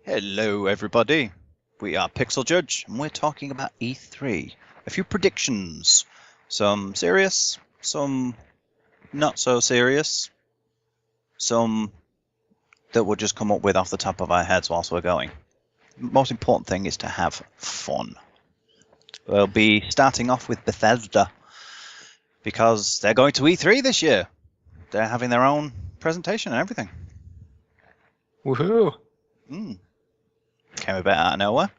Hello, everybody. We are Pixel Judge, and we're talking about E3. A few predictions. Some serious, some not so serious, some that we'll just come up with off the top of our heads whilst we're going. The most important thing is to have fun. We'll be starting off with Bethesda, because they're going to E3 this year. They're having their own presentation and everything. Woohoo! Came a bit out of nowhere.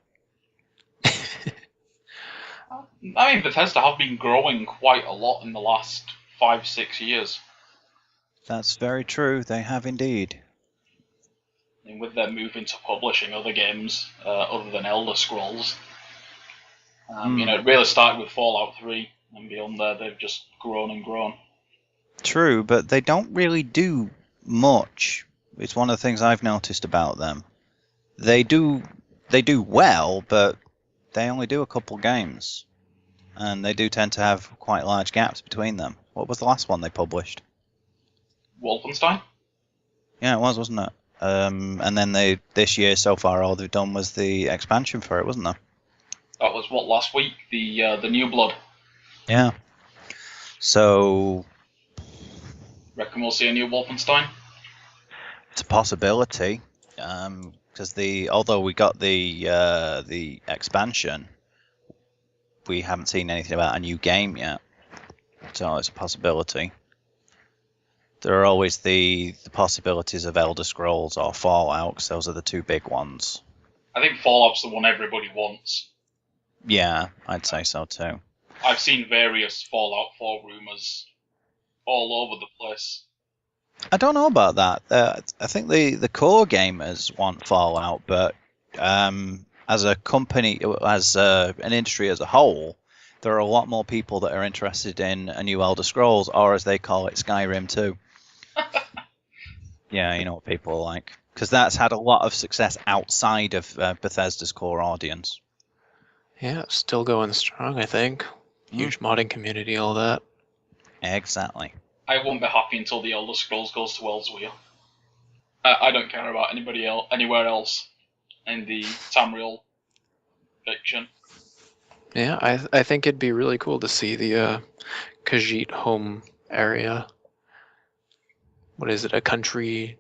I mean, Bethesda have been growing quite a lot in the last 5-6 years. That's very true. They have indeed. And with their move into publishing other games other than Elder Scrolls, it really started with Fallout 3, and beyond there, they've just grown and grown. True, but they don't really do much. It's one of the things I've noticed about them. They do well, but they only do a couple games, and they do tend to have quite large gaps between them. What was the last one they published? Wolfenstein? Yeah, it was, wasn't it? And then this year so far, all they've done was the expansion for it, wasn't there? That was what, last week? The New Blood. Yeah. So Reckon we'll see a new Wolfenstein? it's a possibility, because although we got the expansion, we haven't seen anything about a new game yet, so it's a possibility. There are always the possibilities of Elder Scrolls or Fallout, because those are the two big ones. I think Fallout's the one everybody wants. Yeah, I'd say so too. I've seen various Fallout 4 rumours all over the place. I don't know about that. I think the core gamers want Fallout, but as a company, as an industry as a whole, there are a lot more people that are interested in a new Elder Scrolls, or as they call it, Skyrim 2. Yeah, you know what people are like. Because that's had a lot of success outside of Bethesda's core audience. Yeah, still going strong, I think. Huge modding community, all that. Exactly. I won't be happy until the Elder Scrolls goes to Elsewhere. I don't care about anybody else, anywhere else in the Tamriel fiction. Yeah, I think it'd be really cool to see the Khajiit home area. What is it, a country,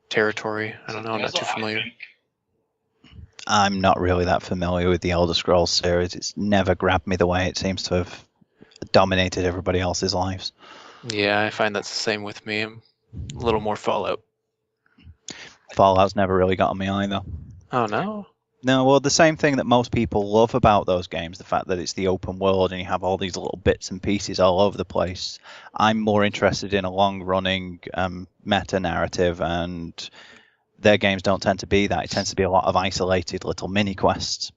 territory? I don't know, I'm not too familiar. I'm not really that familiar with the Elder Scrolls series. It's never grabbed me the way it seems to have dominated everybody else's lives. Yeah, I find that's the same with me. I'm a little more Fallout. Fallout's never really gotten me either. Oh, no? No, well, the same thing that most people love about those games, the fact that it's the open world and you have all these little bits and pieces all over the place. I'm more interested in a long-running meta-narrative, and their games don't tend to be that. It tends to be a lot of isolated little mini-quests.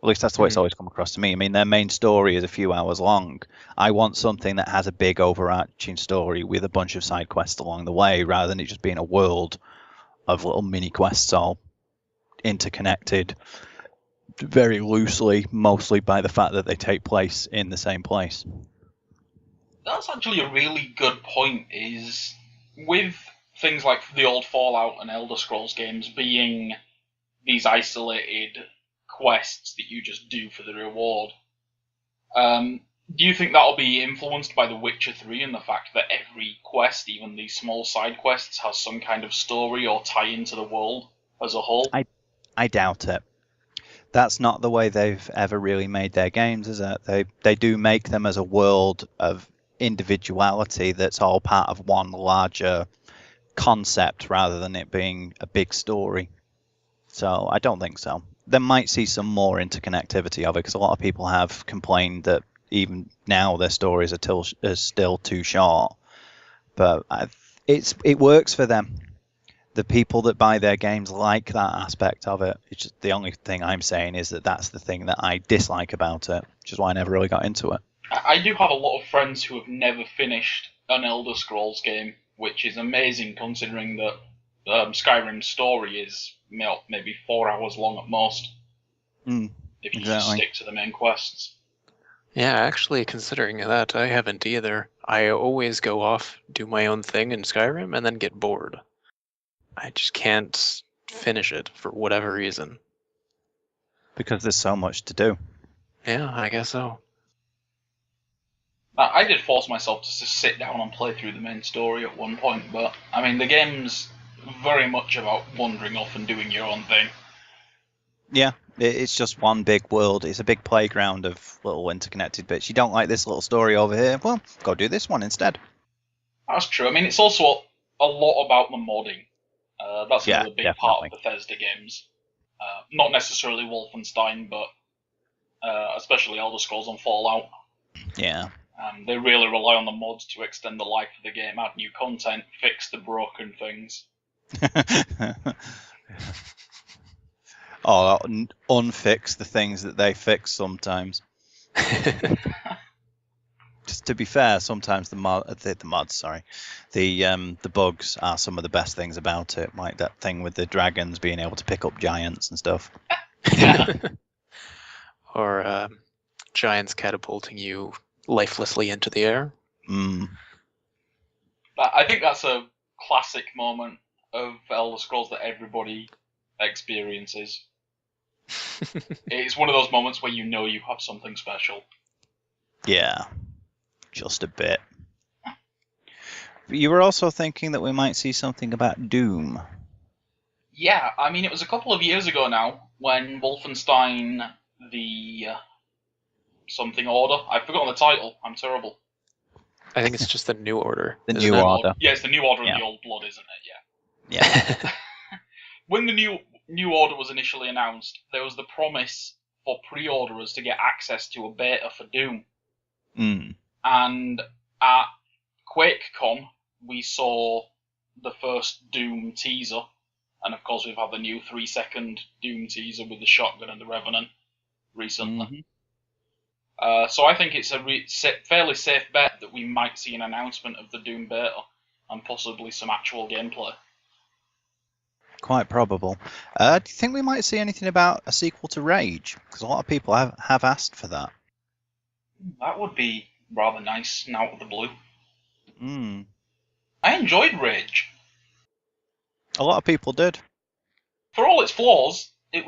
At least that's the way it's always come across to me. I mean, their main story is a few hours long. I want something that has a big overarching story with a bunch of side quests along the way, rather than it just being a world of little mini-quests all interconnected very loosely, mostly by the fact that they take place in the same place. That's actually a really good point, is with things like the old Fallout and Elder Scrolls games being these isolated quests that you just do for the reward, do you think that'll be influenced by The Witcher 3 and the fact that every quest, even these small side quests, has some kind of story or tie into the world as a whole? I doubt it. That's not the way they've ever really made their games, is it? They do make them as a world of individuality that's all part of one larger concept rather than it being a big story. So I don't think so. They might see some more interconnectivity of it, because a lot of people have complained that even now their stories are still too short. But it works for them. The people that buy their games like that aspect of it. It's just, the only thing I'm saying is that that's the thing that I dislike about it, which is why I never really got into it. I do have a lot of friends who have never finished an Elder Scrolls game, which is amazing considering that Skyrim's story is maybe 4 hours long at most. If you just stick to the main quests. Yeah, actually, considering that, I haven't either. I always go off, do my own thing in Skyrim, and then get bored. I just can't finish it for whatever reason. Because there's so much to do. Yeah, I guess so. I did force myself to just sit down and play through the main story at one point, but I mean the game's very much about wandering off and doing your own thing. Yeah, it's just one big world. It's a big playground of little interconnected bits. You don't like this little story over here? Well, go do this one instead. That's true. I mean, it's also a lot about the modding. That's Yeah, another big definitely. part of Bethesda games. Not necessarily Wolfenstein, but especially Elder Scrolls and Fallout. Yeah. They really rely on the mods to extend the life of the game, add new content, fix the broken things. Or unfix the things that they fix sometimes. Just to be fair, sometimes the bugs are some of the best things about it, like that thing with the dragons being able to pick up giants and stuff. Or giants catapulting you lifelessly into the air. I think that's a classic moment of Elder Scrolls that everybody experiences. It's one of those moments where you know you have something special. Yeah, just a bit. But you were also thinking that we might see something about Doom. Yeah, I mean, it was a couple of years ago now when Wolfenstein the something order. I've forgotten the title. I'm terrible. I think it's just the New Order. The isn't New it? Order. Yeah, it's the New Order Yeah. and the Old Blood, isn't it? Yeah. When the New Order was initially announced, there was the promise for pre-orderers to get access to a beta for Doom. And at QuakeCon, we saw the first Doom teaser. And of course, we've had the new 3-second Doom teaser with the shotgun and the Revenant recently. So I think it's a fairly safe bet that we might see an announcement of the Doom beta and possibly some actual gameplay. Quite probable. Do you think we might see anything about a sequel to Rage? Because a lot of people have asked for that. That would be rather nice and out of the blue. Mm. I enjoyed Rage. A lot of people did. For all its flaws, it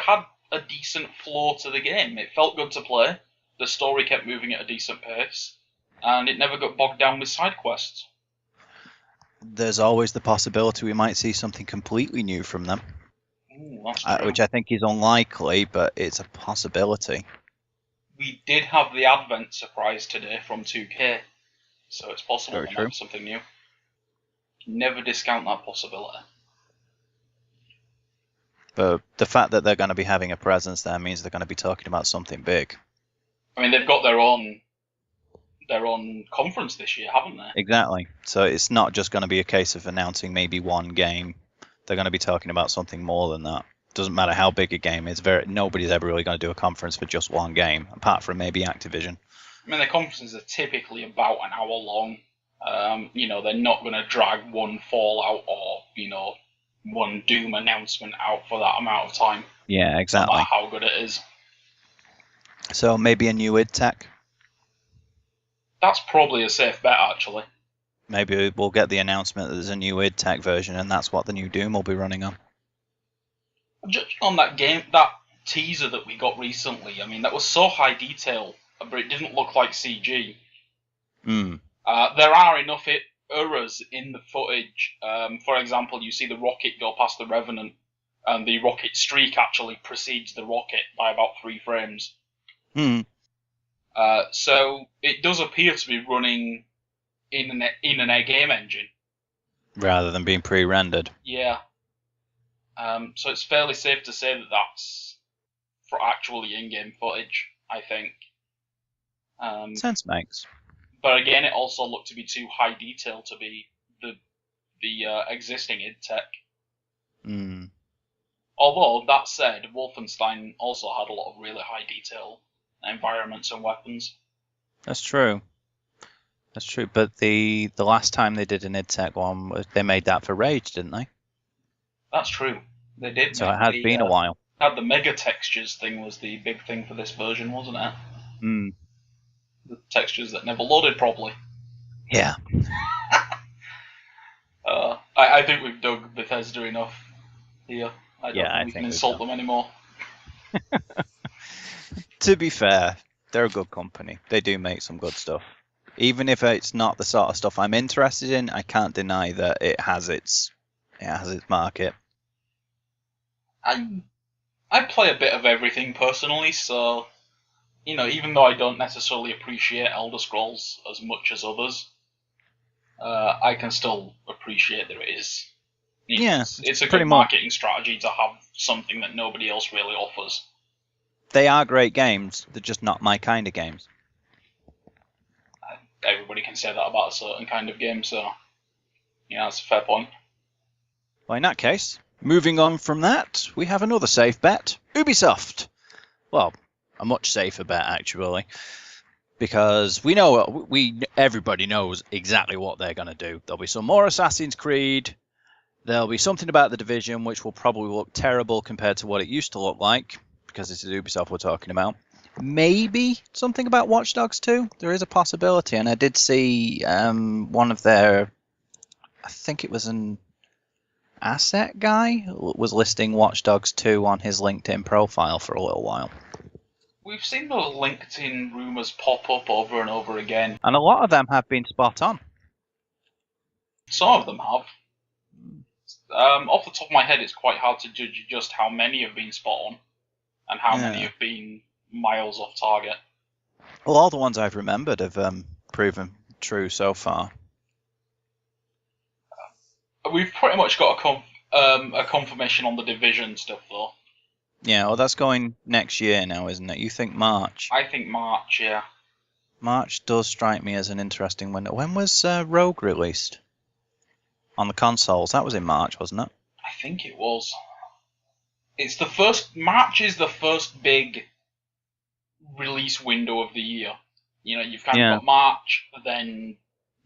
had a decent flow to the game. It felt good to play. The story kept moving at a decent pace, and it never got bogged down with side quests. There's always the possibility we might see something completely new from them. Ooh, that's true. Which I think is unlikely, but it's a possibility. We did have the Advent surprise today from 2K, so it's possible Very there true. might be something new. Never discount that possibility. But the fact that they're going to be having a presence there means they're going to be talking about something big. I mean, they've got their own conference this year, haven't they? Exactly. So it's not just going to be a case of announcing maybe one game. They're going to be talking about something more than that. Doesn't matter how big a game is. Nobody's ever really going to do a conference for just one game, apart from maybe Activision. I mean, the conferences are typically about an hour long. They're not going to drag one Fallout or, one Doom announcement out for that amount of time. Yeah, No exactly. matter how good it is. So maybe a new id tech. That's probably a safe bet, actually. Maybe we'll get the announcement that there's a new id tech version, and that's what the new Doom will be running on. Judging on that teaser that we got recently, I mean, that was so high detail, but it didn't look like CG. There are enough errors in the footage. For example, you see the rocket go past the Revenant, and the rocket streak actually precedes the rocket by about 3 frames. So it does appear to be running in an game engine. Rather than being pre-rendered. Yeah. So it's fairly safe to say that that's for actually in-game footage, I think. Sense makes. But again, it also looked to be too high detail to be the existing id tech. Although, that said, Wolfenstein also had a lot of really high detail environments and weapons. That's true. That's true. But the last time they did an id tech one, they made that for Rage, didn't they? That's true. They did. So it has been a while. Had the mega textures thing was the big thing for this version, wasn't it? The textures that never loaded properly. Yeah. I think we've dug Bethesda enough here. I don't Yeah, think I we think can we've insult done. them anymore. To be fair, they're a good company. They do make some good stuff. Even if it's not the sort of stuff I'm interested in, I can't deny that it has its market. I play a bit of everything personally, so even though I don't necessarily appreciate Elder Scrolls as much as others, I can still appreciate that it is. Yeah, It's a pretty good much. marketing strategy to have something that nobody else really offers. They are great games. They're just not my kind of games. Everybody can say that about a certain kind of game, so that's a fair point. Well, in that case, moving on from that, we have another safe bet, Ubisoft. Well, a much safer bet actually, because everybody knows exactly what they're going to do. There'll be some more Assassin's Creed. There'll be something about the Division which will probably look terrible compared to what it used to look like, because this is Ubisoft we're talking about. Maybe something about Watch Dogs 2. There is a possibility, and I did see one of their, I think it was an asset guy, was listing Watch Dogs 2 on his LinkedIn profile for a little while. We've seen those LinkedIn rumours pop up over and over again. And a lot of them have been spot on. Some of them have. Off the top of my head, it's quite hard to judge just how many have been spot on and how many have been miles off target. Well, all the ones I've remembered have proven true so far. We've pretty much got a confirmation on the Division stuff, though. Yeah, well, that's going next year now, isn't it? You think March? I think March, yeah. March does strike me as an interesting window. When was Rogue released? On the consoles? That was in March, wasn't it? I think it was. March is the first big release window of the year. You've kind of got March, then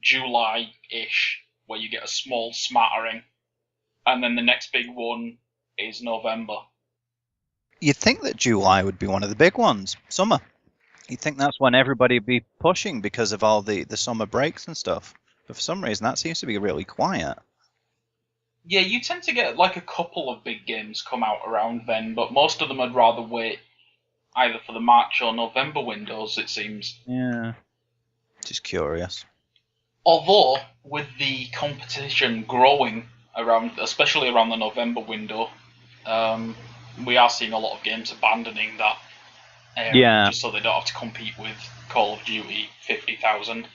July-ish, where you get a small smattering, and then the next big one is November. You'd think that July would be one of the big ones, summer. You'd think that's when everybody would be pushing because of all the summer breaks and stuff. But for some reason, that seems to be really quiet. Yeah, you tend to get like a couple of big games come out around then, but most of them would rather wait either for the March or November windows, it seems. Yeah. Just curious. Although, with the competition growing especially around the November window, we are seeing a lot of games abandoning that area just so they don't have to compete with Call of Duty 50,000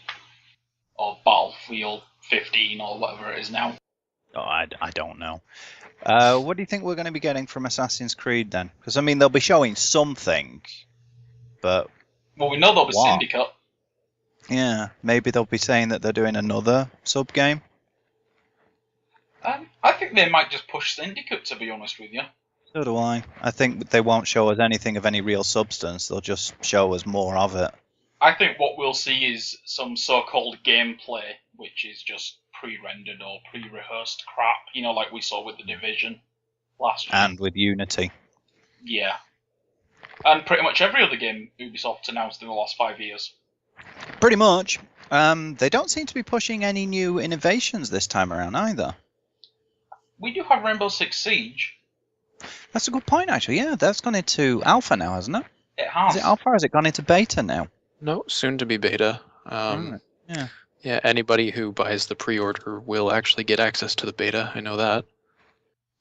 or Battlefield 15 or whatever it is now. Oh, I don't know. What do you think we're going to be getting from Assassin's Creed then? Because, I mean, they'll be showing something, but... Well, we know there'll be Syndicate. Yeah, maybe they'll be saying that they're doing another sub-game. I think they might just push Syndicate, to be honest with you. So do I. I think they won't show us anything of any real substance. They'll just show us more of it. I think what we'll see is some so-called gameplay, which is just pre-rendered or pre-rehearsed crap, like we saw with The Division last year. And with Unity. Yeah. And pretty much every other game Ubisoft's announced in the last 5 years. Pretty much. They don't seem to be pushing any new innovations this time around either. We do have Rainbow Six Siege. That's a good point, actually. Yeah, that's gone into alpha now, hasn't it? It has. Is it alpha or has it gone into beta now? No, soon to be beta. Right. Yeah. Yeah, anybody who buys the pre-order will actually get access to the beta. I know that.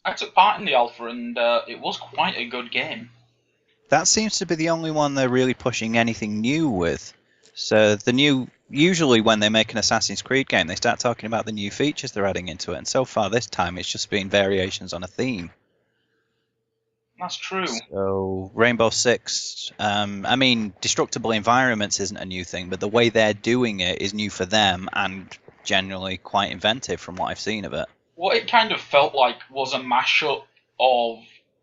I took part in the alpha, and it was quite a good game. That seems to be the only one they're really pushing anything new with. So usually when they make an Assassin's Creed game, they start talking about the new features they're adding into it. And so far this time, it's just been variations on a theme. That's true. So Rainbow Six, destructible environments isn't a new thing, but the way they're doing it is new for them and generally quite inventive from what I've seen of it. What it kind of felt like was a mashup of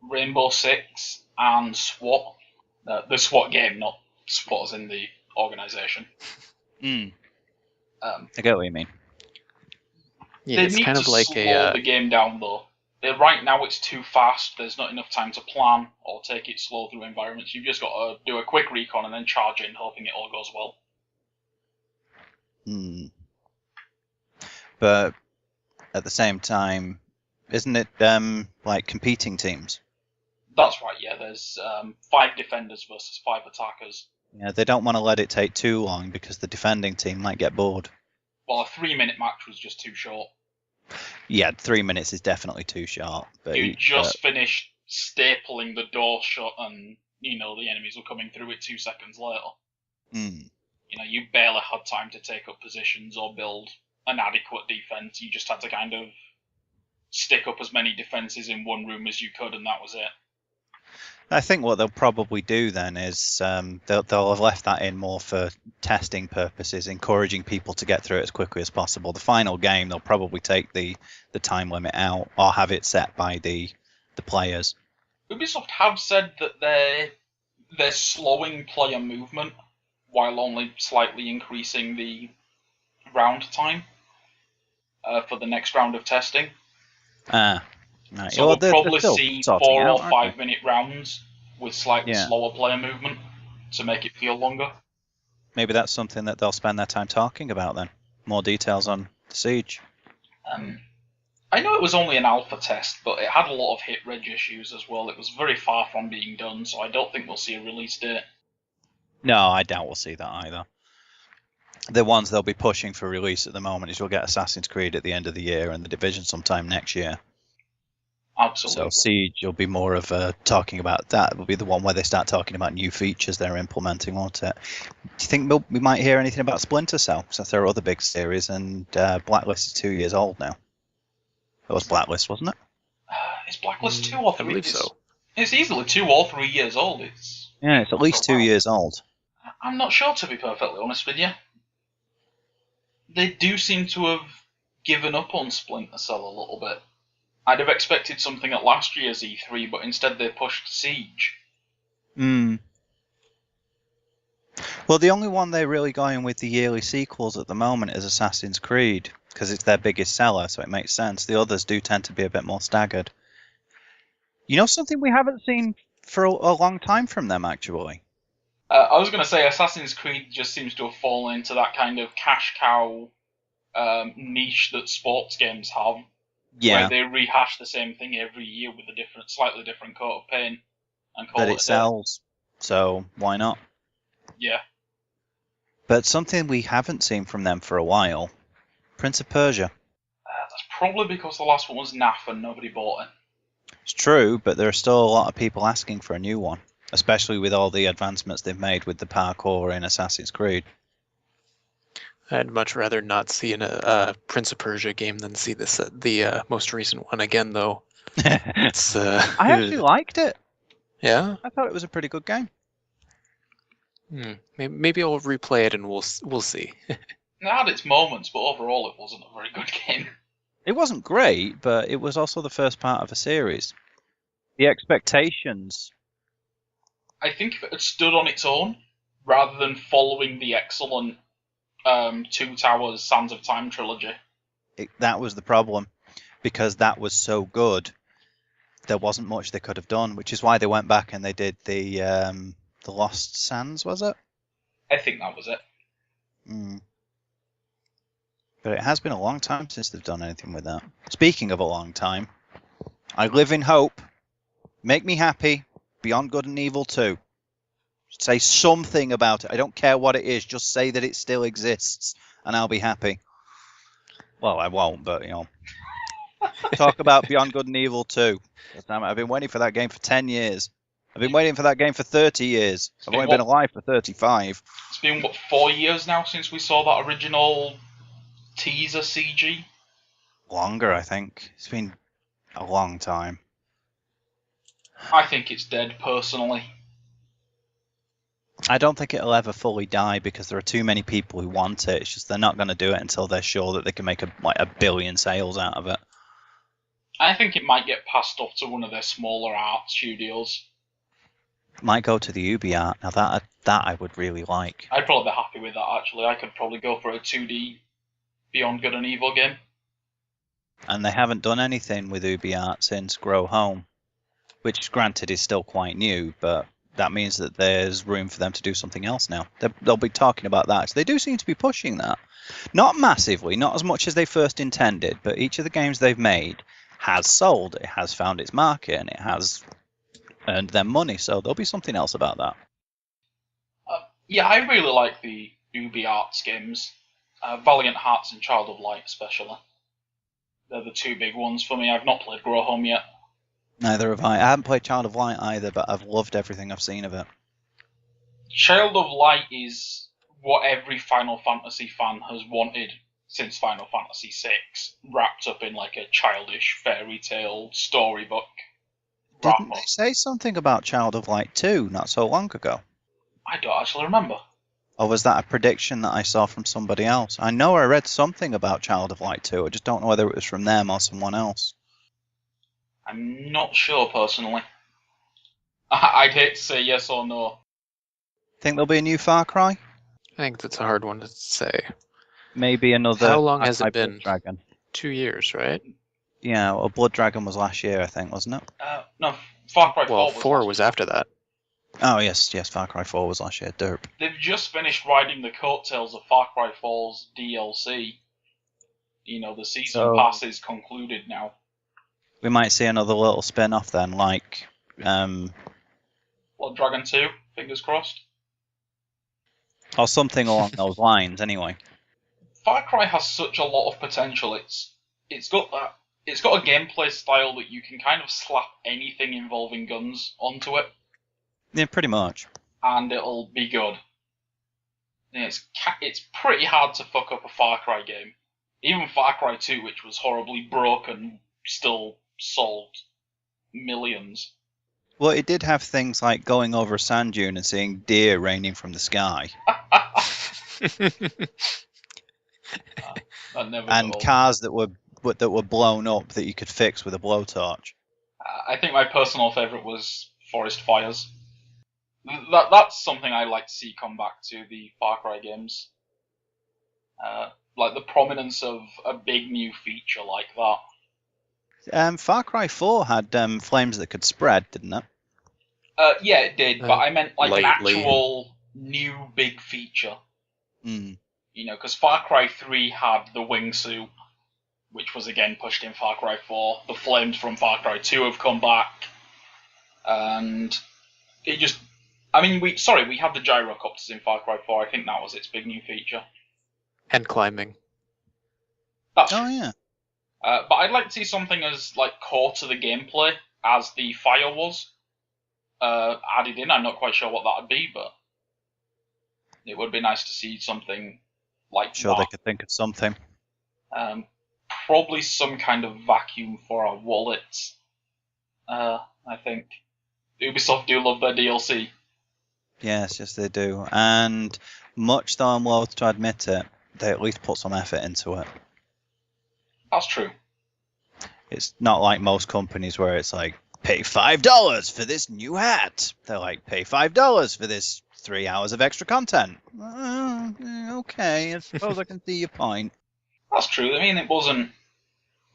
Rainbow Six and SWAT. The SWAT game, not SWAT as in the organisation. I get what you mean. Yeah, it's kind of like slow the game down, though. Right now it's too fast, there's not enough time to plan or take it slow through environments. You've just got to do a quick recon and then charge in, hoping it all goes well. But at the same time, Isn't it like competing teams? That's right, yeah. There's 5 defenders versus 5 attackers. Yeah, they don't want to let it take too long because the defending team might get bored. Well, a 3-minute match was just too short. Yeah, 3 minutes is definitely too short. But You just finished stapling the door shut and, the enemies were coming through it 2 seconds later. Mm. You barely had time to take up positions or build an adequate defense. You just had to kind of stick up as many defenses in one room as you could, and that was it. I think what they'll probably do then is they'll have left that in more for testing purposes, encouraging people to get through it as quickly as possible. The final game, they'll probably take the time limit out or have it set by the players. Ubisoft have said that they're slowing player movement while only slightly increasing the round time for the next round of testing. Right. So we'll probably see 4 or 5 minute rounds with slightly slower player movement to make it feel longer. Maybe that's something that they'll spend their time talking about then. More details on the Siege. I know it was only an alpha test, but it had a lot of hit reg issues as well. It was very far from being done, so I don't think we'll see a release date. No, I doubt we'll see that either. The ones they'll be pushing for release at the moment is we'll get Assassin's Creed at the end of the year and The Division sometime next year. Absolutely. So Siege will be more of talking about that. Will be the one where they start talking about new features they're implementing, won't it? Do you think we might hear anything about Splinter Cell? Since they're other big series, and Blacklist is 2 years old now. It was Blacklist, wasn't it? Is Blacklist 2 or 3? I believe so. It's easily 2 or 3 years old. It's at least 2 years old. I'm not sure, to be perfectly honest with you. They do seem to have given up on Splinter Cell a little bit. I'd have expected something at last year's E3, but instead they pushed Siege. Well, the only one they're really going with the yearly sequels at the moment is Assassin's Creed, because it's their biggest seller, so it makes sense. The others do tend to be a bit more staggered. You know something we haven't seen for a long time from them, actually? I was going to say Assassin's Creed just seems to have fallen into that kind of cash cow niche that sports games have. Yeah. Where they rehash the same thing every year with a slightly different coat of paint and call but it sells, so why not? Yeah. But something we haven't seen from them for a while, Prince of Persia. That's probably because the last one was naff and nobody bought it. It's true, but there are still a lot of people asking for a new one, especially with all the advancements they've made with the parkour in Assassin's Creed. I'd much rather not see a Prince of Persia game than see the most recent one again, though. I actually liked it. Yeah? I thought it was a pretty good game. Maybe I'll replay it and we'll see. It had its moments, but overall it wasn't a very good game. It wasn't great, but it was also the first part of a series. The expectations. I think if it had stood on its own, rather than following the excellent Two Towers Sands of Time trilogy. That was the problem, because that was so good. There wasn't much they could have done, which is why they went back and they did the Lost Sands, was it? I think that was it. But it has been a long time since they've done anything with that. Speaking of a long time, I live in hope. Make me happy. Beyond Good and Evil 2. Say something about it. I don't care what it is. Just say that it still exists, and I'll be happy. Well, I won't, but, Talk about Beyond Good and Evil 2. I've been waiting for that game for 10 years. I've been waiting for that game for 30 years. I've only been alive for 35. It's been, 4 years now since we saw that original teaser CG? Longer, I think. It's been a long time. I think it's dead, personally. I don't think it'll ever fully die because there are too many people who want it. It's just they're not going to do it until they're sure that they can make a billion sales out of it. I think it might get passed off to one of their smaller art studios. Might go to the Ubi art. Now that I would really like. I'd probably be happy with that, actually. I could probably go for a 2D Beyond Good and Evil game. And they haven't done anything with Ubi art since Grow Home, which granted is still quite new, but that means that there's room for them to do something else now. They'll be talking about that. So they do seem to be pushing that. Not massively, not as much as they first intended, but each of the games they've made has sold, it has found its market, and it has earned them money. So there'll be something else about that. Yeah, I really like the Ubi Arts games. Valiant Hearts and Child of Light especially. They're the two big ones for me. I've not played Grow Home yet. Neither have I. I haven't played Child of Light either, but I've loved everything I've seen of it. Child of Light is what every Final Fantasy fan has wanted since Final Fantasy VI, wrapped up in like a childish fairy tale storybook. Didn't they say something about Child of Light 2 not so long ago? I don't actually remember. Or was that a prediction that I saw from somebody else? I know I read something about Child of Light 2, I just don't know whether it was from them or someone else. I'm not sure personally. I'd hate to say yes or no. Think there'll be a new Far Cry? I think that's a hard one to say. Maybe another. How long has it Blood been? Dragon. 2 years, right? Yeah, well, Blood Dragon was last year, I think, wasn't it? No, Far Cry 4 Well, was 4 last was year. after that. Oh, yes, Far Cry 4 was last year. Derp. They've just finished riding the coattails of Far Cry 4's DLC. You know, the season pass is concluded now. We might see another little spin-off then, like... Blood Dragon 2, fingers crossed. Or something along those lines, anyway. Far Cry has such a lot of potential. It's got a gameplay style that you can kind of slap anything involving guns onto it, Yeah, pretty much. and it'll be good. And it's pretty hard to fuck up a Far Cry game. Even Far Cry 2, which was horribly broken, still sold millions. Well, it did have things like going over a sand dune and seeing deer raining from the sky. And cars that were blown up that you could fix with a blowtorch. I think my personal favourite was Forest Fires. That's something I like to see come back to the Far Cry games. Like the prominence of a big new feature like that. Far Cry 4 had flames that could spread, didn't it? Yeah, it did, but I meant like Lately. an actual new big feature. Mm. You know, because Far Cry 3 had the wingsuit, which was again pushed in Far Cry 4. The flames from Far Cry 2 have come back, and it just... I mean, we had the gyrocopters in Far Cry 4. I think that was its big new feature. And climbing. That's Oh, true. yeah. But I'd like to see something as like core to the gameplay as the fire was added in. I'm not quite sure what that would be, but it would be nice to see something like Sure, that. they could think of something. Probably some kind of vacuum for our wallets. I think Ubisoft do love their DLC. Yes, they do. And much though I'm loath to admit it, they at least put some effort into it. That's true. It's not like most companies where it's like, pay $5 for this new hat. They're like, pay $5 for this 3 hours of extra content. Okay, I suppose I can see your point. That's true. I mean, it wasn't...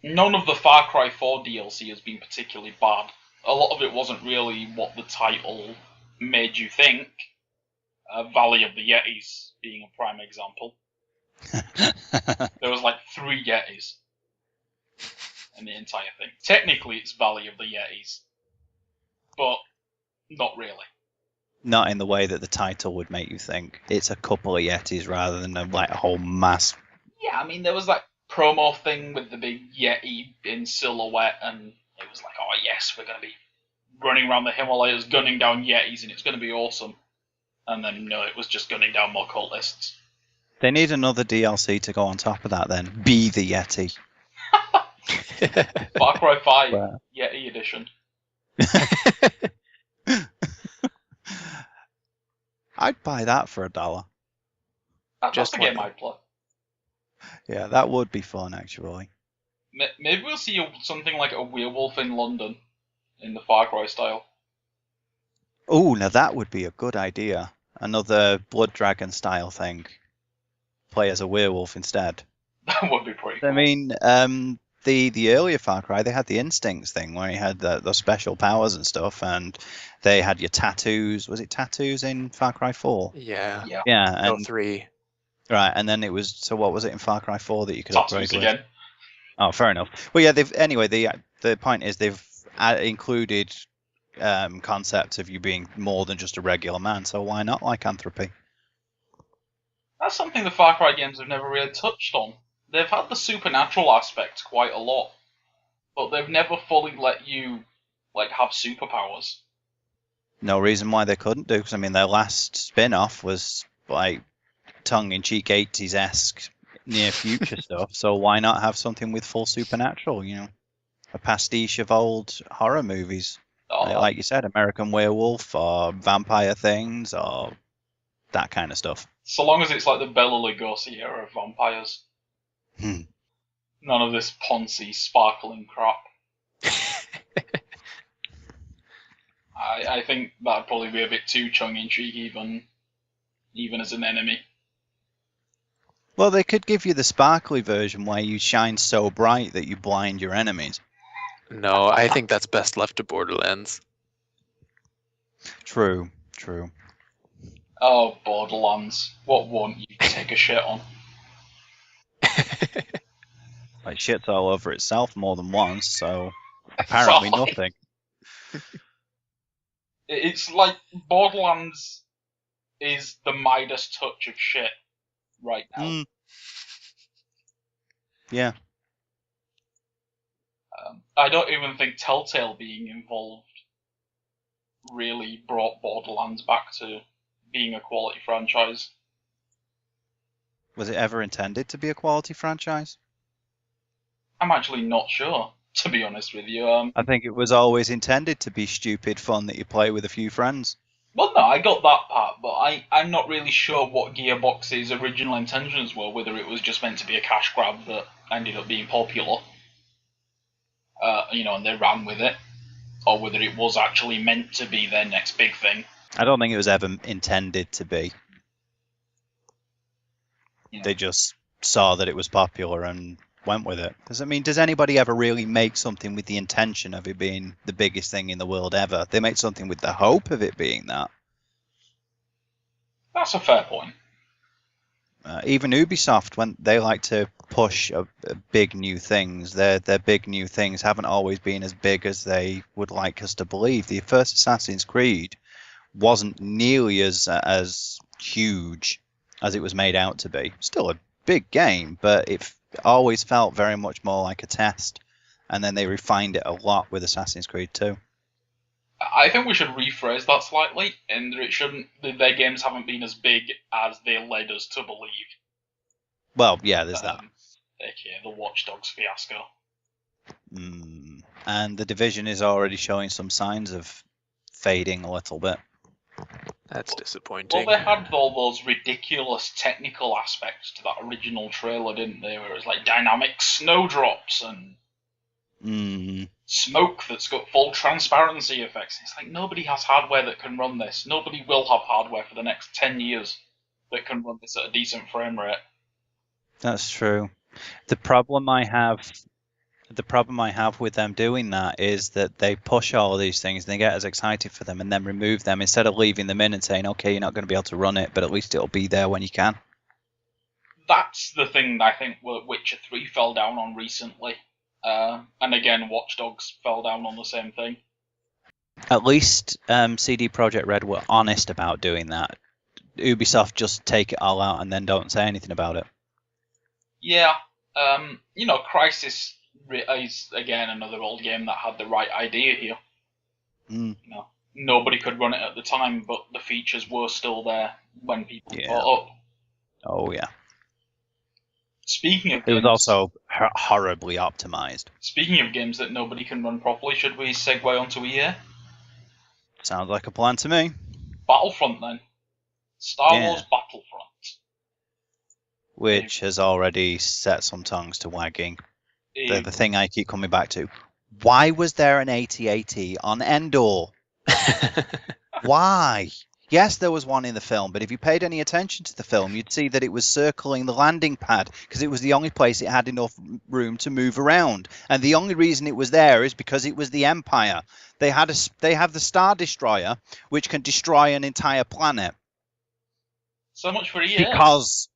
None of the Far Cry 4 DLC has been particularly bad. A lot of it wasn't really what the title made you think. Valley of the Yetis being a prime example. There was like 3 Yetis in the entire thing. Technically, it's Valley of the Yetis, but not really. Not in the way that the title would make you think. It's a couple of Yetis rather than a whole mass. Yeah, I mean, there was that promo thing with the big Yeti in silhouette, and it was like, oh yes, we're going to be running around the Himalayas gunning down Yetis, and it's going to be awesome. And then, no, it was just gunning down more cultists. They need another DLC to go on top of that then. Be the Yeti. Far Cry 5 Wow. Yeti edition. I'd buy that for $1. That's Just the one. game I'd play. Yeah, that would be fun, actually. Maybe we'll see something like a werewolf in London in the Far Cry style. Oh, now that would be a good idea. Another Blood Dragon style thing. Play as a werewolf instead. That would be pretty cool. I mean, the earlier Far Cry, they had the Instincts thing where you had the special powers and stuff, and they had your tattoos. Was it tattoos in Far Cry 4? Yeah. Yeah, No, and 3. right, and then it was, so what was it in Far Cry 4 that you could upgrade Tattoos with? again. Oh, fair enough. Well, yeah, they the point is they've included concepts of you being more than just a regular man. So why not lycanthropy? That's something the Far Cry games have never really touched on. They've had the supernatural aspect quite a lot, but they've never fully let you have superpowers. No reason why they couldn't do, because I mean their last spin-off was like tongue-in-cheek 80s-esque near future stuff. So why not have something with full supernatural? You know, a pastiche of old horror movies, like you said, American Werewolf or vampire things or that kind of stuff. So long as it's like the Bela Lugosi era of vampires. None of this poncy, sparkling crap. I think that'd probably be a bit too tongue-in-cheek, even as an enemy. Well, they could give you the sparkly version where you shine so bright that you blind your enemies. No, I think that's best left to Borderlands. True. Oh, Borderlands. What won't you take a shit on? Like shit's all over itself more than once, so apparently nothing. It's like Borderlands is the Midas touch of shit right now. Yeah. I don't even think Telltale being involved really brought Borderlands back to being a quality franchise. Was it ever intended to be a quality franchise? I'm actually not sure, to be honest with you. I think it was always intended to be stupid fun that you play with a few friends. Well, no, I got that part, but I'm not really sure what Gearbox's original intentions were, whether it was just meant to be a cash grab that ended up being popular, and they ran with it, or whether it was actually meant to be their next big thing. I don't think it was ever intended to be. Yeah. They just saw that it was popular and went with it. Does anybody ever really make something with the intention of it being the biggest thing in the world ever? They make something with the hope of it being that. That's a fair point. Even Ubisoft, when they like to push big new things, their big new things haven't always been as big as they would like us to believe. The first Assassin's Creed wasn't nearly as huge as it was made out to be. Still a big game, but it always felt very much more like a test. And then they refined it a lot with Assassin's Creed 2. I think we should rephrase that slightly, in that their games haven't been as big as they led us to believe. Well, yeah, there's that. AKA the Watch Dogs fiasco. And the Division is already showing some signs of fading a little bit. That's disappointing. Well, they had all those ridiculous technical aspects to that original trailer, didn't they? Where it was like dynamic snowdrops and smoke that's got full transparency effects. It's like nobody has hardware that can run this. Nobody will have hardware for the next 10 years that can run this at a decent frame rate. That's true. The problem I have with them doing that is that they push all of these things and they get us excited for them and then remove them instead of leaving them in and saying, okay, you're not going to be able to run it, but at least it'll be there when you can. That's the thing I think Witcher 3 fell down on recently. And again, Watch Dogs fell down on the same thing. At least CD Projekt Red were honest about doing that. Ubisoft just take it all out and then don't say anything about it. Yeah. Crysis is, again, another old game that had the right idea here. Nobody could run it at the time, but the features were still there when people caught up. Oh, yeah. Speaking of it games, was also horribly optimized. Speaking of games that nobody can run properly, should we segue onto EA? Sounds like a plan to me. Battlefront, then. Star Wars Battlefront. Which has already set some tongues to wagging. The thing I keep coming back to. Why was there an AT-AT on Endor? Why? Yes, there was one in the film, but if you paid any attention to the film, you'd see that it was circling the landing pad because it was the only place it had enough room to move around. And the only reason it was there is because it was the Empire. They have the Star Destroyer, which can destroy an entire planet. So much for EA. Because,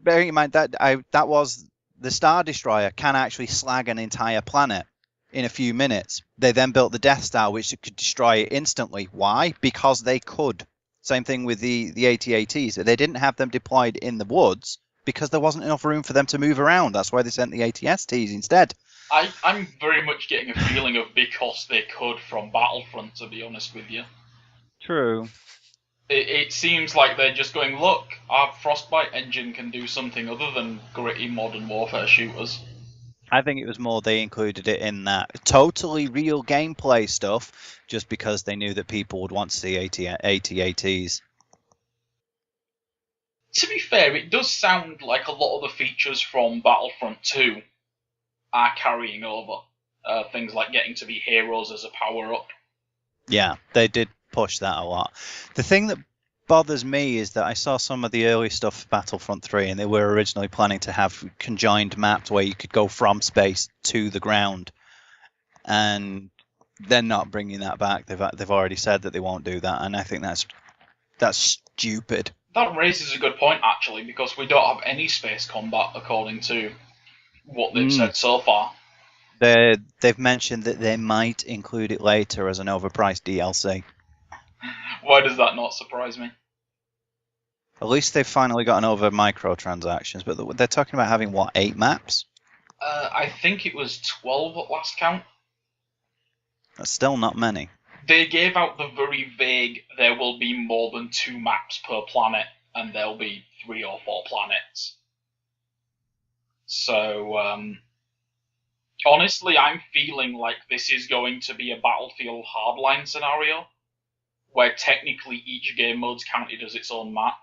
bearing in mind that was the Star Destroyer can actually slag an entire planet in a few minutes. They then built the Death Star, which could destroy it instantly. Why? Because they could. Same thing with the AT-ATs. They didn't have them deployed in the woods because there wasn't enough room for them to move around. That's why they sent the AT-STs instead. I'm very much getting a feeling of because they could from Battlefront, to be honest with you. True. It seems like they're just going, look, our Frostbite engine can do something other than gritty Modern Warfare shooters. I think it was more they included it in that totally real gameplay stuff just because they knew that people would want to see AT-ATs. To be fair, it does sound like a lot of the features from Battlefront 2 are carrying over. Things like getting to be heroes as a power-up. Yeah, they did push that a lot. The thing that bothers me is that I saw some of the early stuff for Battlefront 3, and they were originally planning to have conjoined maps where you could go from space to the ground, and they're not bringing that back. They've already said that they won't do that, and I think that's stupid. That raises a good point, actually, because we don't have any space combat according to what they've said so far. They've mentioned that they might include it later as an overpriced DLC. Why does that not surprise me? At least they've finally gotten over microtransactions, but they're talking about having, 8 maps? I think it was 12 at last count. That's still not many. They gave out the very vague, there will be more than 2 maps per planet, and there'll be 3 or 4 planets. So, honestly, I'm feeling like this is going to be a Battlefield Hardline scenario, where technically each game mode's counted as its own map.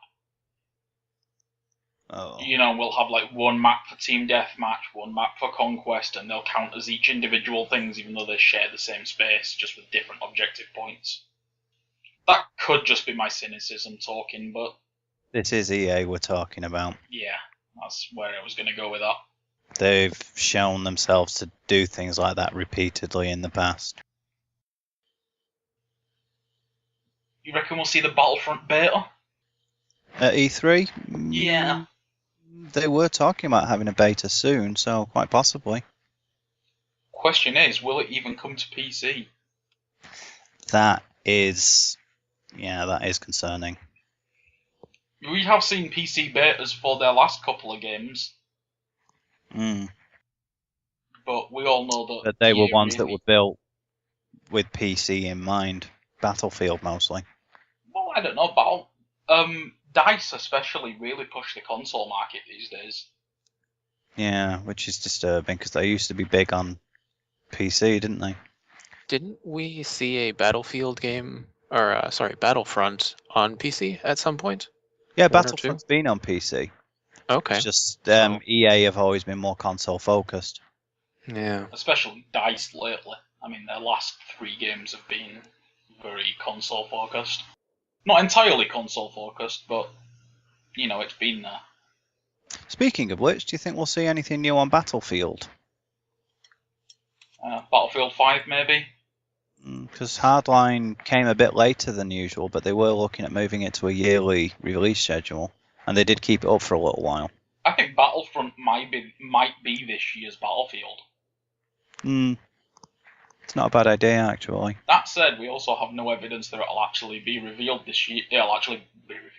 Oh. You know, we'll have like one map for Team Deathmatch, one map for Conquest, and they'll count as each individual things, even though they share the same space, just with different objective points. That could just be my cynicism talking, but This is EA we're talking about. yeah, that's where I was going to go with that. They've shown themselves to do things like that repeatedly in the past. You reckon we'll see the Battlefront beta? At E3? Yeah. They were talking about having a beta soon, so quite possibly. Question is, will it even come to PC? That is concerning. We have seen PC betas for their last couple of games, but we all know that. But they were ones that were built with PC in mind. Battlefield mostly. Well, I don't know. DICE especially really push the console market these days. Yeah, which is disturbing because they used to be big on PC, didn't they? Didn't we see a Battlefield game, or Battlefront on PC at some point? Yeah, Battlefront's been on PC. Okay. It's just EA have always been more console focused. Yeah. Especially DICE lately. I mean, their last 3 games have been very console focused. Not entirely console focused, but it's been there. Speaking of which, do you think we'll see anything new on Battlefield? Battlefield 5 maybe? Because Hardline came a bit later than usual, but they were looking at moving it to a yearly release schedule, and they did keep it up for a little while. I think Battlefront might be this year's Battlefield. It's not a bad idea, actually. That said, we also have no evidence that it'll actually be revealed this year. It'll actually be revealed.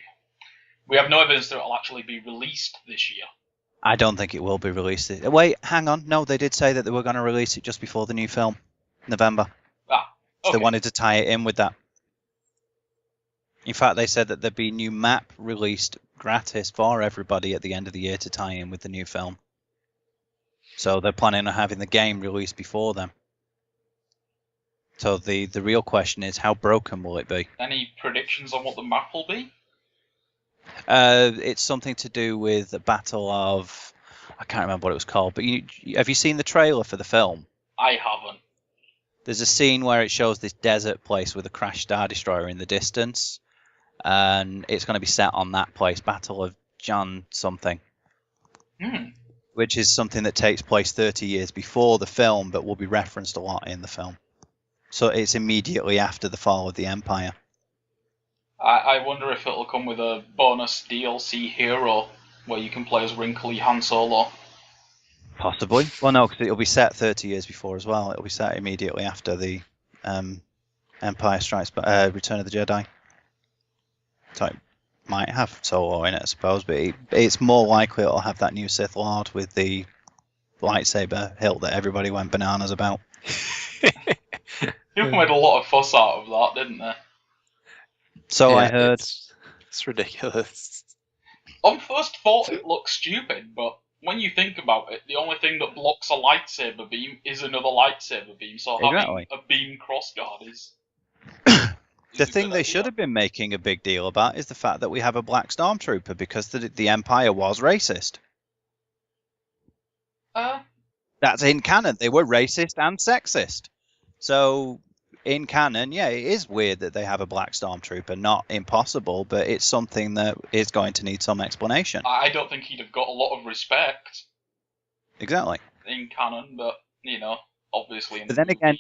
We have no evidence that it'll actually be released this year. I don't think it will be released. Wait, hang on. No, they did say that they were going to release it just before the new film, November. Okay. So they wanted to tie it in with that. In fact, they said that there'd be a new map released gratis for everybody at the end of the year to tie in with the new film. So they're planning on having the game released before then. So the real question is, how broken will it be? Any predictions on what the map will be? It's something to do with the Battle of... I can't remember what it was called, but have you seen the trailer for the film? I haven't. There's a scene where it shows this desert place with a crashed Star Destroyer in the distance, and it's going to be set on that place, Battle of John something, which is something that takes place 30 years before the film, but will be referenced a lot in the film. So it's immediately after the fall of the Empire. I wonder if it'll come with a bonus DLC hero where you can play as wrinkly Han Solo. Possibly. Well, no, because it'll be set 30 years before as well. It'll be set immediately after the Empire Strikes Return of the Jedi. So it might have Solo in it, I suppose, but it's more likely it'll have that new Sith Lord with the lightsaber hilt that everybody went bananas about. People made a lot of fuss out of that, didn't they? So I heard. It's ridiculous. On first thought, it looks stupid, but when you think about it, the only thing that blocks a lightsaber beam is another lightsaber beam. So Exactly. having a beam crossguard is. The thing they should have been making a big deal about is the fact that we have a black stormtrooper, because the Empire was racist. That's in canon. They were racist and sexist. So in canon, yeah, it is weird that they have a black stormtrooper. Not impossible, but it's something that is going to need some explanation. I don't think he'd have got a lot of respect. Exactly. In canon, but obviously. But then again,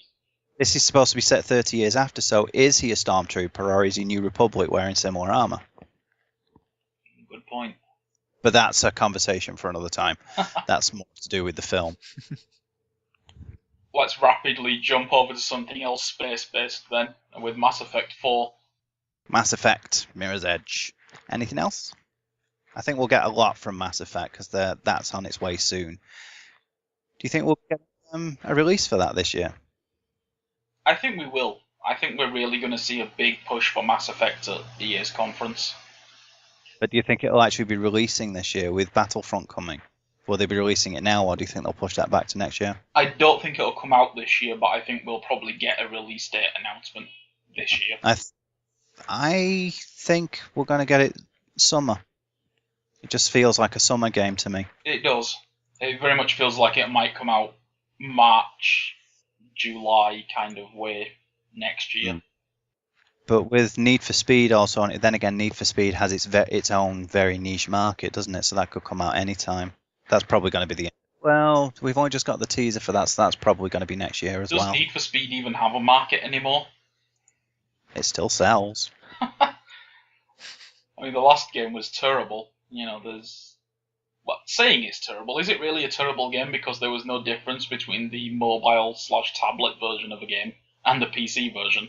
this is supposed to be set 30 years after, so is he a stormtrooper or is he New Republic wearing similar armor? Good point. But that's a conversation for another time. That's more to do with the film. Let's rapidly jump over to something else space-based then, with Mass Effect 4. Mass Effect, Mirror's Edge. Anything else? I think we'll get a lot from Mass Effect, because that's on its way soon. Do you think we'll get a release for that this year? I think we will. I think we're really going to see a big push for Mass Effect at the year's conference. But do you think it'll actually be releasing this year with Battlefront coming? Will they be releasing it now, or do you think they'll push that back to next year? I don't think it'll come out this year, but I think we'll probably get a release date announcement this year. I think we're going to get it summer. It just feels like a summer game to me. It does. It very much feels like it might come out March, July kind of way next year. But with Need for Speed also on it, then again, Need for Speed has its own very niche market, doesn't it? So that could come out anytime. That's probably going to be the end. Well, we've only just got the teaser for that, so that's probably going to be next year as well. Does Need for Speed even have a market anymore? It still sells. I mean, the last game was terrible. Saying it's terrible, is it really a terrible game because there was no difference between the mobile/tablet version of a game and the PC version?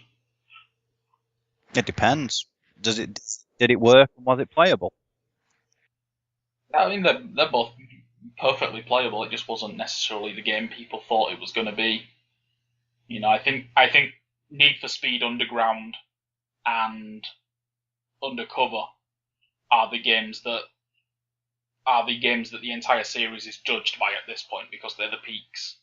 It depends. Did it work and was it playable? I mean, they're both perfectly playable. It just wasn't necessarily the game people thought it was going to be. I think Need for Speed Underground and Undercover are the games that the entire series is judged by at this point, because they're the peaks.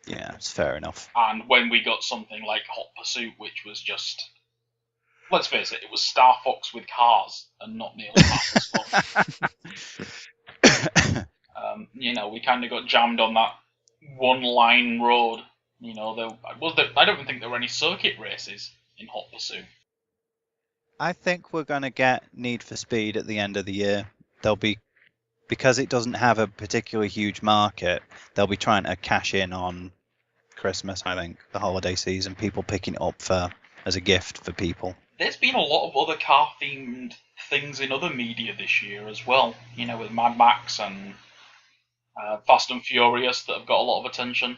Yeah, it's fair enough. And when we got something like Hot Pursuit, which was just, let's face it, it was Star Fox with cars and not nearly half as fun. We kind of got jammed on that one-line road. I don't even think there were any circuit races in Hot Pursuit. I think we're going to get Need for Speed at the end of the year. Because it doesn't have a particularly huge market, they'll be trying to cash in on Christmas, I think, the holiday season, people picking it up as a gift for people. There's been a lot of other car-themed things in other media this year as well, with Mad Max and Fast and Furious that have got a lot of attention.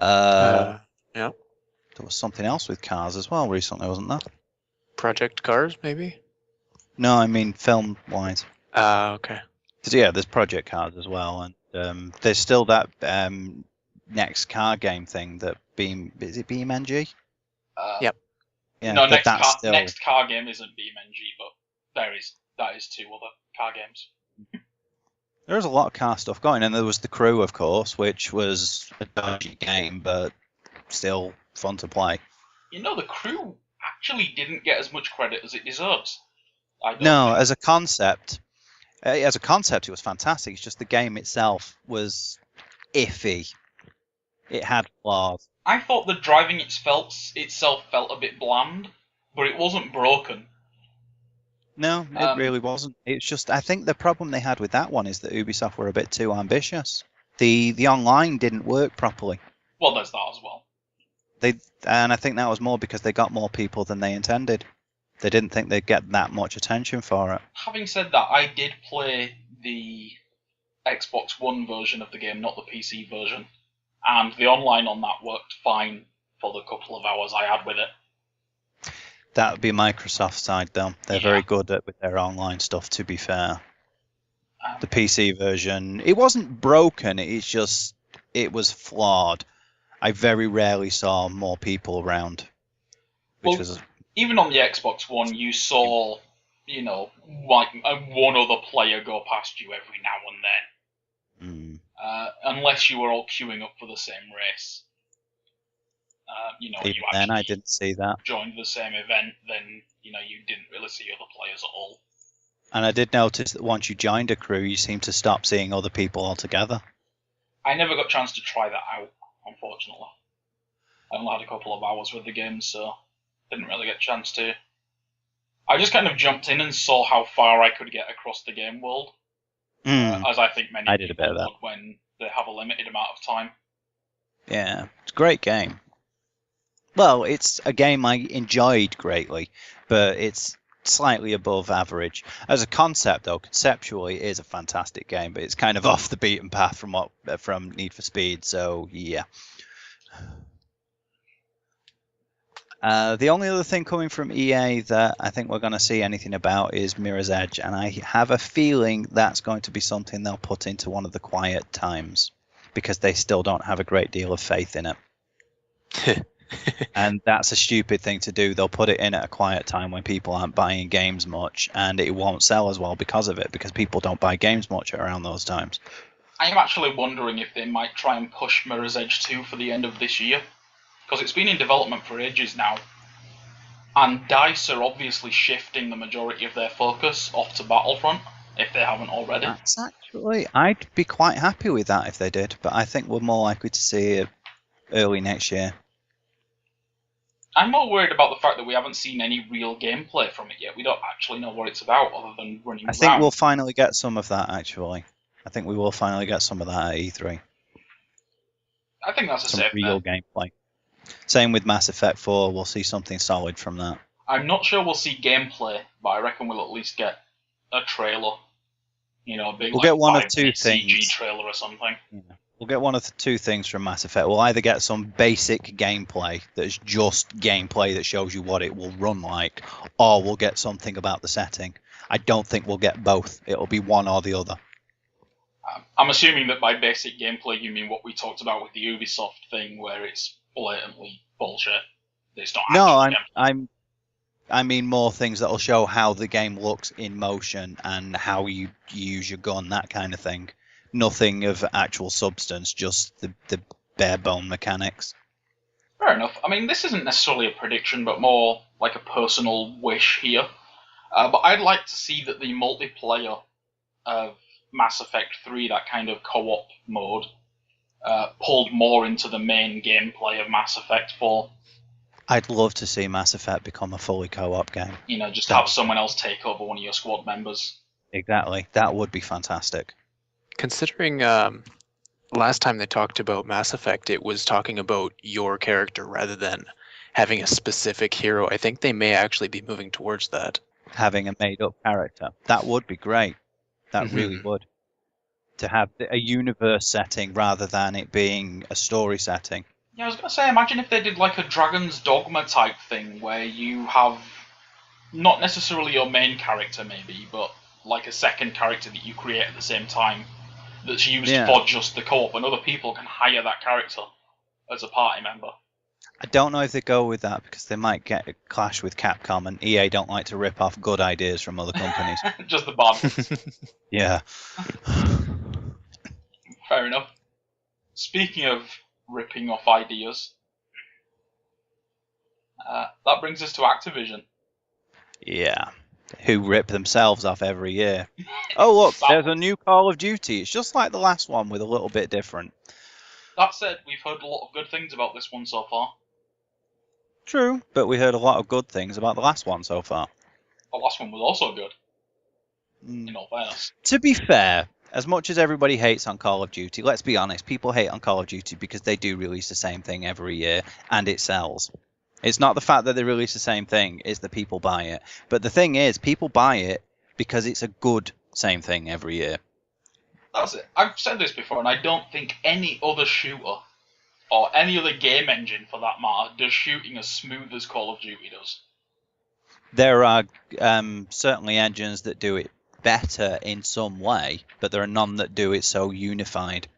Yeah. There was something else with cars as well recently, wasn't there? Project Cars, maybe? No, I mean film-wise. Okay. Yeah, there's Project Cars as well, and there's still that next car game thing that is it BeamNG? Yep. Yeah, no, next car game isn't BeamNG, but that is two other car games. There's a lot of car stuff going, and there was The Crew, of course, which was a dodgy game, but still fun to play. The Crew actually didn't get as much credit as it deserves. As a concept, it was fantastic. It's just the game itself was iffy. It had flaws. I thought the driving itself felt a bit bland, but it wasn't broken. No, it really wasn't. It's just, I think the problem they had with that one is that Ubisoft were a bit too ambitious. The online didn't work properly. Well, there's that as well. And I think that was more because they got more people than they intended. They didn't think they'd get that much attention for it. Having said that, I did play the Xbox One version of the game, not the PC version. And the online on that worked fine for the couple of hours I had with it. That would be Microsoft's side, though. They're very good with their online stuff, to be fair. The PC version, it wasn't broken, it was flawed. I very rarely saw more people around. Even on the Xbox One, you saw, like one other player go past you every now and then. Unless you were all queuing up for the same race. Even then, I didn't see that. Joined the same event, then you didn't really see other players at all. And I did notice that once you joined a crew, you seemed to stop seeing other people altogether. I never got a chance to try that out, unfortunately. I only had a couple of hours with the game, so didn't really get a chance to. I just kind of jumped in and saw how far I could get across the game world, as I think many people would when they have a limited amount of time. Yeah, it's a great game. Well, it's a game I enjoyed greatly, but it's slightly above average. As a concept, though, conceptually, it is a fantastic game, but it's kind of off the beaten path from Need for Speed, so yeah. The only other thing coming from EA that I think we're going to see anything about is Mirror's Edge, and I have a feeling that's going to be something they'll put into one of the quiet times, because they still don't have a great deal of faith in it. And that's a stupid thing to do. They'll put it in at a quiet time when people aren't buying games much, and it won't sell as well because of it, because people don't buy games much around those times. I am actually wondering if they might try and push Mirror's Edge 2 for the end of this year, because it's been in development for ages now, and DICE are obviously shifting the majority of their focus off to Battlefront, if they haven't already. I'd be quite happy with that if they did, but I think we're more likely to see it early next year. I'm more worried about the fact that we haven't seen any real gameplay from it yet. We don't actually know what it's about other than running around. I think we'll finally get some of that, actually. I think we will finally get some of that at E3. I think that's a safe bet. Some real gameplay. Same with Mass Effect 4, we'll see something solid from that. I'm not sure we'll see gameplay, but I reckon we'll at least get a trailer. A big we'll get one of two CG things. trailer or something. Yeah. We'll get one of the two things from Mass Effect. We'll either get some basic gameplay that's just gameplay that shows you what it will run like, or we'll get something about the setting. I don't think we'll get both. It'll be one or the other. I'm assuming that by basic gameplay you mean what we talked about with the Ubisoft thing, where it's blatantly bullshit. It's not actually I mean more things that'll show how the game looks in motion and how you use your gun, that kind of thing. Nothing of actual substance, just the bare bone mechanics. Fair enough. I mean, this isn't necessarily a prediction, but more like a personal wish here. But I'd like to see that the multiplayer of Mass Effect 3, that kind of co-op mode, pulled more into the main gameplay of Mass Effect 4. I'd love to see Mass Effect become a fully co-op game. Just have someone else take over one of your squad members. Exactly. That would be fantastic. Considering last time they talked about Mass Effect, it was talking about your character rather than having a specific hero. I think they may actually be moving towards that. Having a made-up character. That would be great. That really would. To have a universe setting rather than it being a story setting. Yeah, I was going to say, imagine if they did like a Dragon's Dogma type thing where you have not necessarily your main character maybe, but like a second character that you create at the same time that's used for just the co-op, and other people can hire that character as a party member. I don't know if they go with that because they might get a clash with Capcom, and EA don't like to rip off good ideas from other companies. Just the bad ones. Yeah. Fair enough. Speaking of ripping off ideas, that brings us to Activision. Yeah. Who rip themselves off every year. Oh, look, there's a new Call of Duty. It's just like the last one with a little bit different. That said, we've heard a lot of good things about this one so far. True, but we heard a lot of good things about the last one so far. The last one was also good, in all fairness. To be fair, as much as everybody hates on Call of Duty, let's be honest, people hate on Call of Duty because they do release the same thing every year, and it sells. It's not the fact that they release the same thing, it's that people buy it. But the thing is, people buy it because it's a good same thing every year. That's it. I've said this before, and I don't think any other shooter, or any other game engine for that matter, does shooting as smooth as Call of Duty does. There are certainly engines that do it better in some way, but there are none that do it so unified.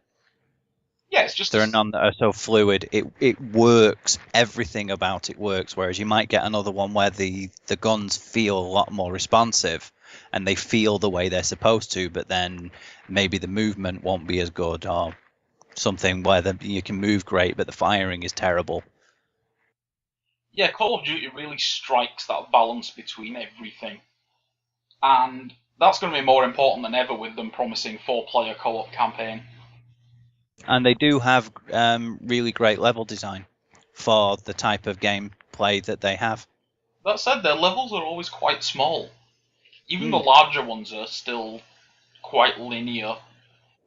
Yeah, it's just There are none that are so fluid. It works. Everything about it works. Whereas you might get another one where the guns feel a lot more responsive, and they feel the way they're supposed to, but then maybe the movement won't be as good, or something where you can move great, but the firing is terrible. yeah, Call of Duty really strikes that balance between everything. And that's going to be more important than ever with them promising 4-player co-op campaign. And they do have really great level design for the type of gameplay that they have. That said, their levels are always quite small. Even the larger ones are still quite linear.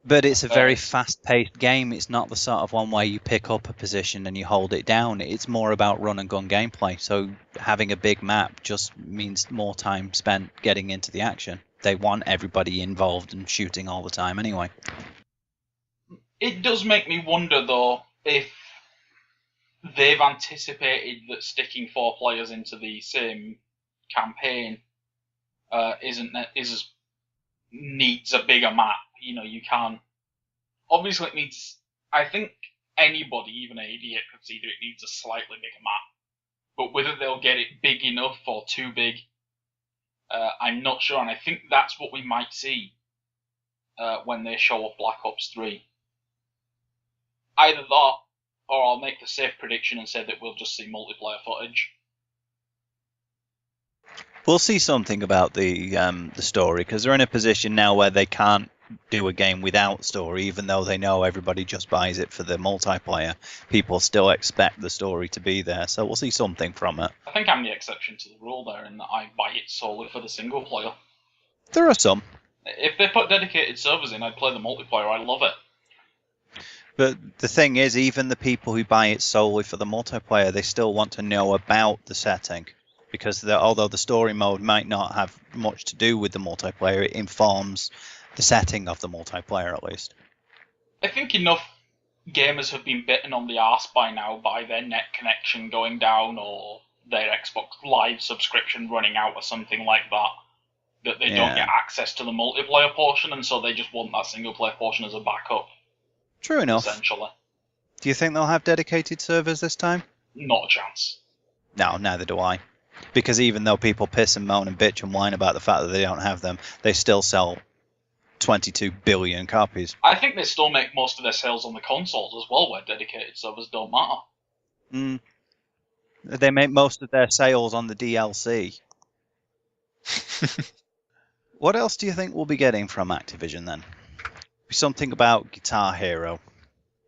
But it's a very fast-paced game. It's not the sort of one where you pick up a position and you hold it down. It's more about run-and-gun gameplay. So having a big map just means more time spent getting into the action. They want everybody involved and shooting all the time anyway. It does make me wonder, though, if they've anticipated that sticking 4 players into the same campaign needs a bigger map. You know, you can't. Obviously, it needs. I think anybody, even an idiot, could see that it needs a slightly bigger map. But whether they'll get it big enough or too big, I'm not sure. And I think that's what we might see when they show off Black Ops 3. Either that, or I'll make the safe prediction and say that we'll just see multiplayer footage. We'll see something about the story, because they're in a position now where they can't do a game without story, even though they know everybody just buys it for the multiplayer. People still expect the story to be there, so we'll see something from it. I think I'm the exception to the rule there in that I buy it solely for the single player. There are some. If they put dedicated servers in, I'd play the multiplayer. I love it. But the thing is, even the people who buy it solely for the multiplayer, they still want to know about the setting. Because although the story mode might not have much to do with the multiplayer, it informs the setting of the multiplayer at least. I think enough gamers have been bitten on the arse by now by their net connection going down or their Xbox Live subscription running out or something like that they don't get access to the multiplayer portion, and so they just want that single player portion as a backup. True enough. Essentially. Do you think they'll have dedicated servers this time? Not a chance. No, neither do I. Because even though people piss and moan and bitch and whine about the fact that they don't have them, they still sell 22 billion copies. I think they still make most of their sales on the consoles as well, where dedicated servers don't matter. They make most of their sales on the DLC. What else do you think we'll be getting from Activision then? Something about Guitar Hero,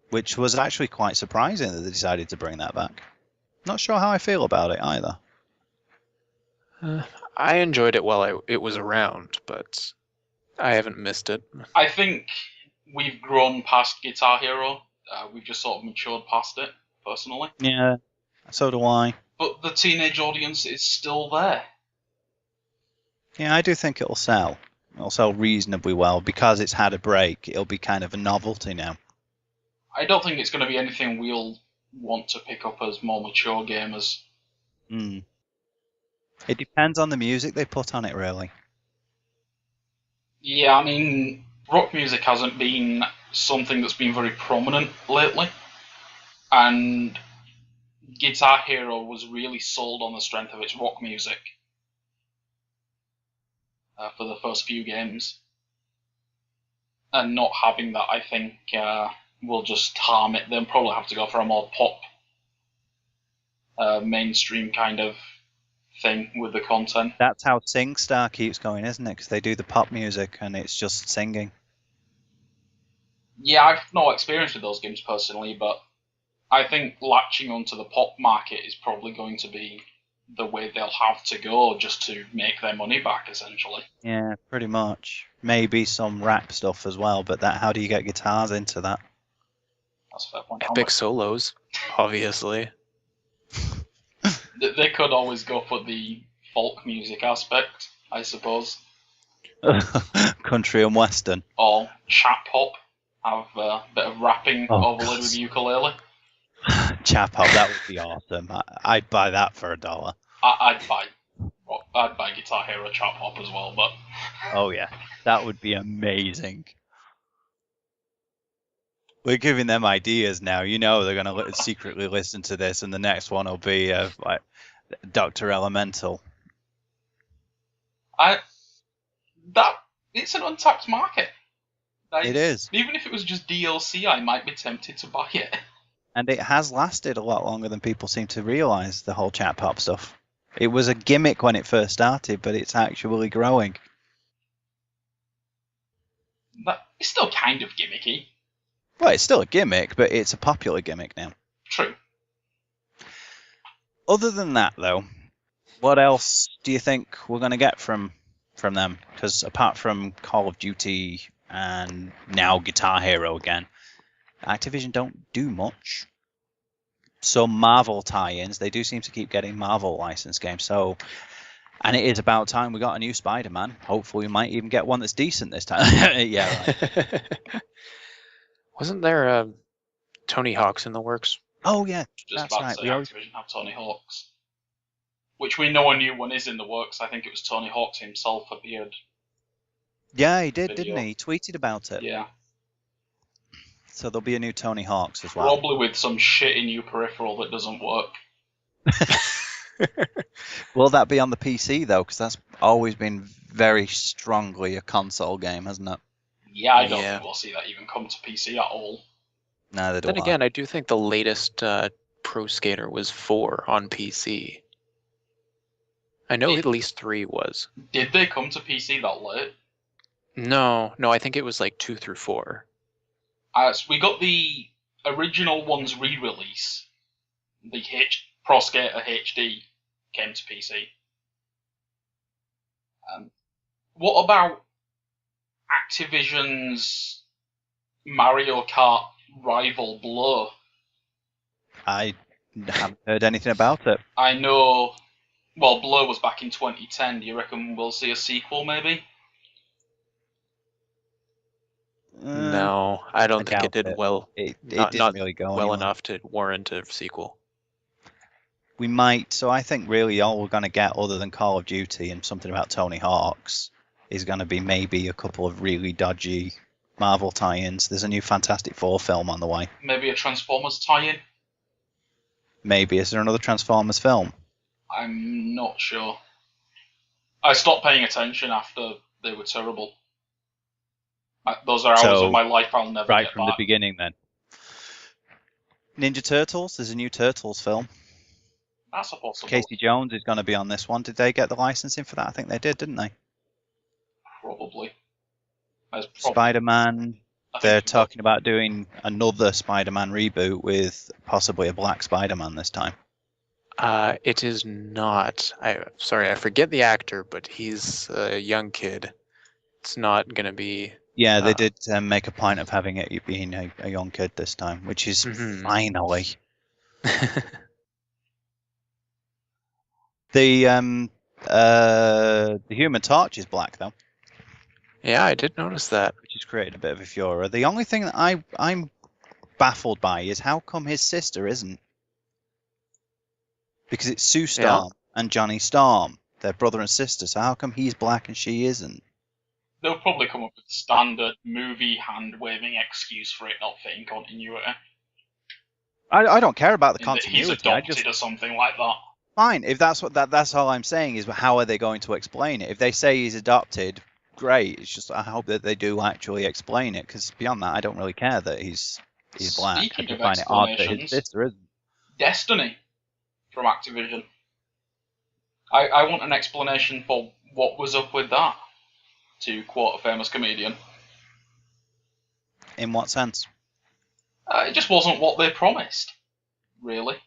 which was actually quite surprising that they decided to bring that back. Not sure how I feel about it either. I enjoyed it while it was around, but I haven't missed it. I think we've grown past Guitar Hero. We've just sort of matured past it, personally. Yeah, so do I. But the teenage audience is still there. Yeah, I do think it'll sell. It'll sell reasonably well. Because it's had a break, it'll be kind of a novelty now. I don't think it's going to be anything we'll want to pick up as more mature gamers. It depends on the music they put on it, really. Yeah, I mean, rock music hasn't been something that's been very prominent lately. And Guitar Hero was really sold on the strength of its rock music for the first few games. And not having that, I think, will just harm it. They'll probably have to go for a more pop, mainstream kind of thing with the content. That's how SingStar keeps going, isn't it? Because they do the pop music and it's just singing. Yeah, I've no experience with those games personally, but I think latching onto the pop market is probably going to be the way they'll have to go just to make their money back, essentially. Yeah, pretty much. Maybe some rap stuff as well, but how do you get guitars into that? That's a fair point. Epic solos, obviously. They could always go for the folk music aspect, I suppose. Country and Western. Or Chat Pop, have a bit of rapping Oh, overlaid with ukulele. Chap Hop, that would be awesome. I'd buy that for $1. I'd buy Guitar Hero Chat Pop as well, but Oh yeah, that would be amazing. We're giving them ideas now. You know they're going to secretly listen to this, and the next one will be like Dr. Elemental. It's an untapped market. It is. Even if it was just DLC, I might be tempted to buy it. And it has lasted a lot longer than people seem to realise, the whole chat pop stuff. It was a gimmick when it first started, but it's actually growing. It's still kind of gimmicky. Well, it's still a gimmick, but it's a popular gimmick now. True. Other than that, though, what else do you think we're going to get from them? Because apart from Call of Duty and now Guitar Hero again, Activision don't do much. Some Marvel tie-ins, they do seem to keep getting Marvel licensed games. And it is about time we got a new Spider-Man. Hopefully we might even get one that's decent this time. Yeah. Right. Wasn't there Tony Hawk's in the works? Oh yeah, Just that's about right. to say Activision have Tony Hawk's. Which we know a new one is in the works. I think it was Tony Hawk's himself appeared. Yeah, he did, Video. didn't he? He tweeted about it. Yeah. So there'll be a new Tony Hawk's as well. Probably with some shitty new peripheral that doesn't work. Will that be on the PC though? Because that's always been very strongly a console game, hasn't it? Yeah, I don't think we'll see that even come to PC at all. Neither do Then again, I do think the latest Pro Skater was 4 on PC. I know at least 3 was. Did they come to PC that late? No, I think it was like 2 through 4. We got the original one's re-release. The Pro Skater HD came to PC. What about Activision's Mario Kart rival Blur? I haven't heard anything about it. I know. Well, Blur was back in 2010. Do you reckon we'll see a sequel, maybe? No, I don't think it did well. It didn't really go well anywhere. enough to warrant a sequel. We might. So I think really all we're going to get, other than Call of Duty and something about Tony Hawk's, is going to be maybe a couple of really dodgy Marvel tie-ins. There's a new Fantastic Four film on the way. Maybe a Transformers tie-in? Maybe. Is there another Transformers film? I'm not sure. I stopped paying attention after they were terrible. Those are hours of my life I'll never right get from back. the beginning then. Ninja Turtles, there's a new Turtles film. That's a possible. Casey Jones is going to be on this one. Did they get the licensing for that? I think they did, didn't they? Probably. Spider-Man, they're talking about doing another Spider-Man reboot with possibly a black Spider-Man this time. It is not. Sorry, I forget the actor, but he's a young kid. It's not going to be... Yeah, they did make a point of having it being a young kid this time, which is finally. The Human Torch is black though. Yeah, I did notice that. Which has created a bit of a furor. The only thing that I'm baffled by is how come his sister isn't? Because it's Sue Storm and Johnny Storm. They're brother and sister, so how come he's black and she isn't? They'll probably come up with a standard movie hand-waving excuse for it not fitting continuity. I don't care about the continuity. He's adopted or something like that. Fine, if that's that's all I'm saying is how are they going to explain it? If they say he's adopted, great. It's just I hope that they do actually explain it, because beyond that, I don't really care that he's black. Speaking I of find it odd that his sister isn't. Destiny from Activision. I want an explanation for what was up with that, to quote a famous comedian. In what sense? It just wasn't what they promised, really.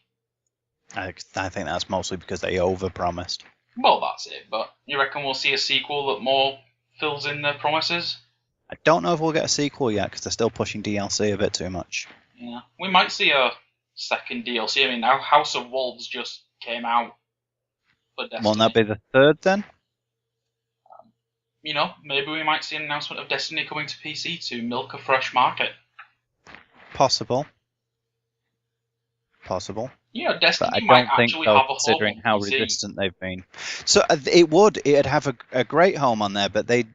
I think that's mostly because they overpromised. Well, that's it, but you reckon we'll see a sequel that more fills in their promises? I don't know if we'll get a sequel yet, because they're still pushing DLC a bit too much. Yeah, we might see a second DLC. I mean, now House of Wolves just came out for Destiny. Won't that be the third then? maybe we might see an announcement of Destiny coming to PC to milk a fresh market. Possible. Yeah, But Destiny I might don't think actually so, have a home considering on how PC. resistant they've been. So it'd have a great home on there, but they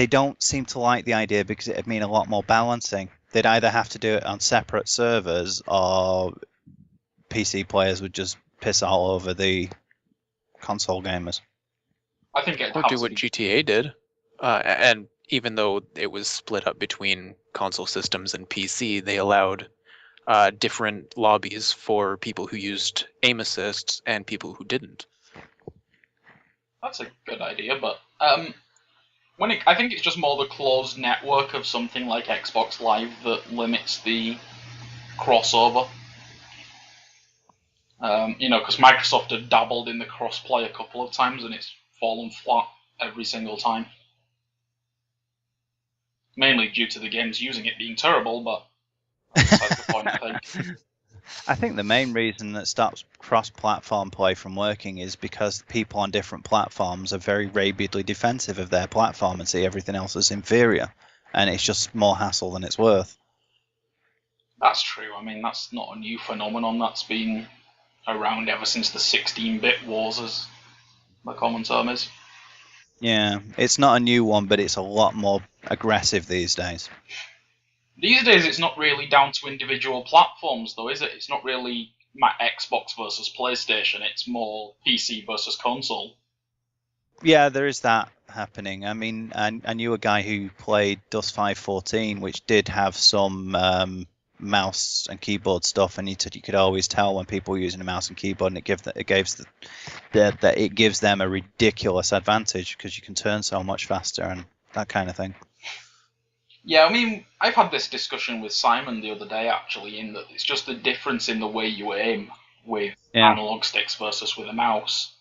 don't seem to like the idea because it'd mean a lot more balancing. They'd either have to do it on separate servers, or PC players would just piss all over the console gamers. I think it'd Or have do to what be. GTA did. And even though it was split up between console systems and PC, they allowed different lobbies for people who used aim assists and people who didn't. That's a good idea, but I think it's just more the closed network of something like Xbox Live that limits the crossover. Because Microsoft had dabbled in the crossplay a couple of times and it's fallen flat every single time. Mainly due to the games using it being terrible, but that's beside the point, I think. I think the main reason that stops cross-platform play from working is because people on different platforms are very rabidly defensive of their platform and see everything else as inferior, and it's just more hassle than it's worth. That's true. I mean, that's not a new phenomenon. That's been around ever since the 16-bit wars, as the common term is. Yeah, it's not a new one, but it's a lot more aggressive these days. These days, it's not really down to individual platforms, though, is it? It's not really my Xbox versus PlayStation. It's more PC versus console. Yeah, there is that happening. I mean, I knew a guy who played Dust 514, which did have some mouse and keyboard stuff, and he said you could always tell when people were using a mouse and keyboard, and it gives them a ridiculous advantage because you can turn so much faster and that kind of thing. Yeah, I mean, I've had this discussion with Simon the other day, actually, in that it's just the difference in the way you aim with analog sticks versus with a mouse.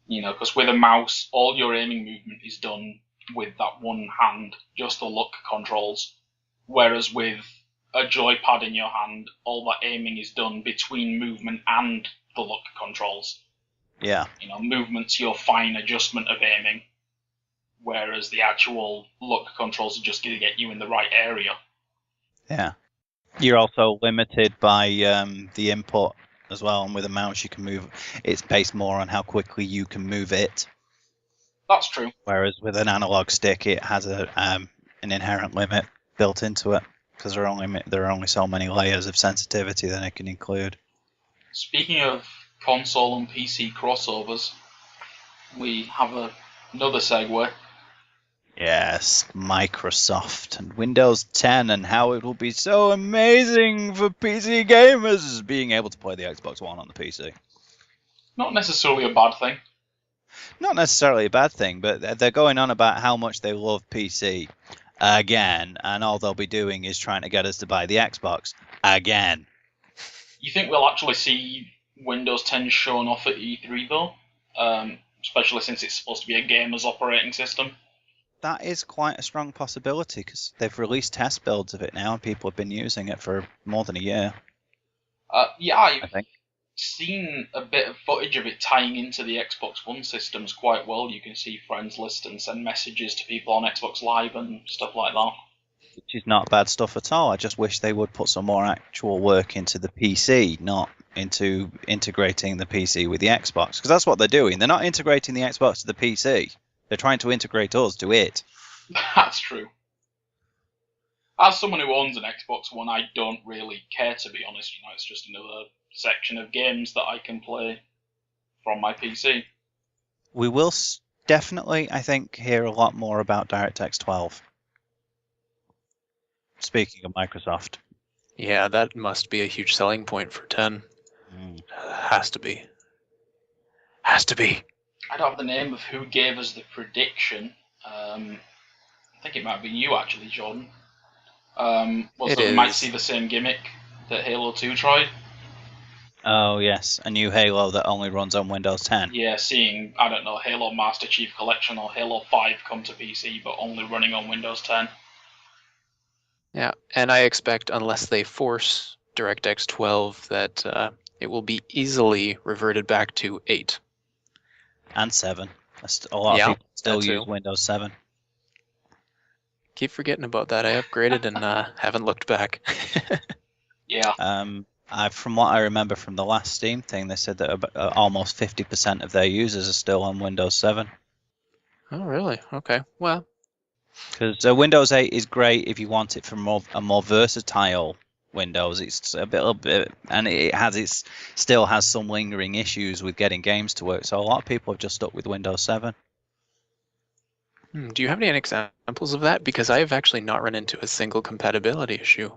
Because with a mouse, all your aiming movement is done with that one hand, just the look controls. Whereas with a joypad in your hand, all that aiming is done between movement and the look controls. Yeah. Movement's your fine adjustment of aiming, whereas the actual look controls are just going to get you in the right area. Yeah. You're also limited by the input as well, and with a mouse you can move. It's based more on how quickly you can move it. That's true. Whereas with an analog stick, it has an inherent limit built into it because there are only so many layers of sensitivity that it can include. Speaking of console and PC crossovers, we have another segue. Yes, Microsoft and Windows 10 and how it will be so amazing for PC gamers being able to play the Xbox One on the PC. Not necessarily a bad thing. Not necessarily a bad thing, but they're going on about how much they love PC again, and all they'll be doing is trying to get us to buy the Xbox again. You think we'll actually see Windows 10 shown off at E3 though? Especially since it's supposed to be a gamer's operating system. That is quite a strong possibility because they've released test builds of it now and people have been using it for more than a year. Yeah, I think. Seen a bit of footage of it tying into the Xbox One systems quite well. You can see friends list and send messages to people on Xbox Live and stuff like that. Which is not bad stuff at all. I just wish they would put some more actual work into the PC, not into integrating the PC with the Xbox. Because that's what they're doing. They're not integrating the Xbox to the PC. They're trying to integrate us to it. That's true. As someone who owns an Xbox One, I don't really care, to be honest. It's just another section of games that I can play from my PC. We will definitely, I think, hear a lot more about DirectX 12. Speaking of Microsoft. Yeah, that must be a huge selling point for 10. Has to be. Has to be. I don't have the name of who gave us the prediction. I think it might have been you, actually, Jordan. We might see the same gimmick that Halo 2 tried. Oh, yes. A new Halo that only runs on Windows 10. Yeah, seeing, I don't know, Halo Master Chief Collection or Halo 5 come to PC, but only running on Windows 10. Yeah, and I expect, unless they force DirectX 12, that it will be easily reverted back to 8. And 7. A lot Yeah, of people still that use too. Windows 7. Keep forgetting about that. I upgraded and haven't looked back. Yeah. From what I remember from the last Steam thing, they said that almost 50% of their users are still on Windows 7. Oh, really? Okay. Well, Because Windows 8 is great if you want it for a more versatile Windows. It's a bit, and still has some lingering issues with getting games to work. So a lot of people have just stuck with Windows 7. do you have any examples of that? Because I have actually not run into a single compatibility issue.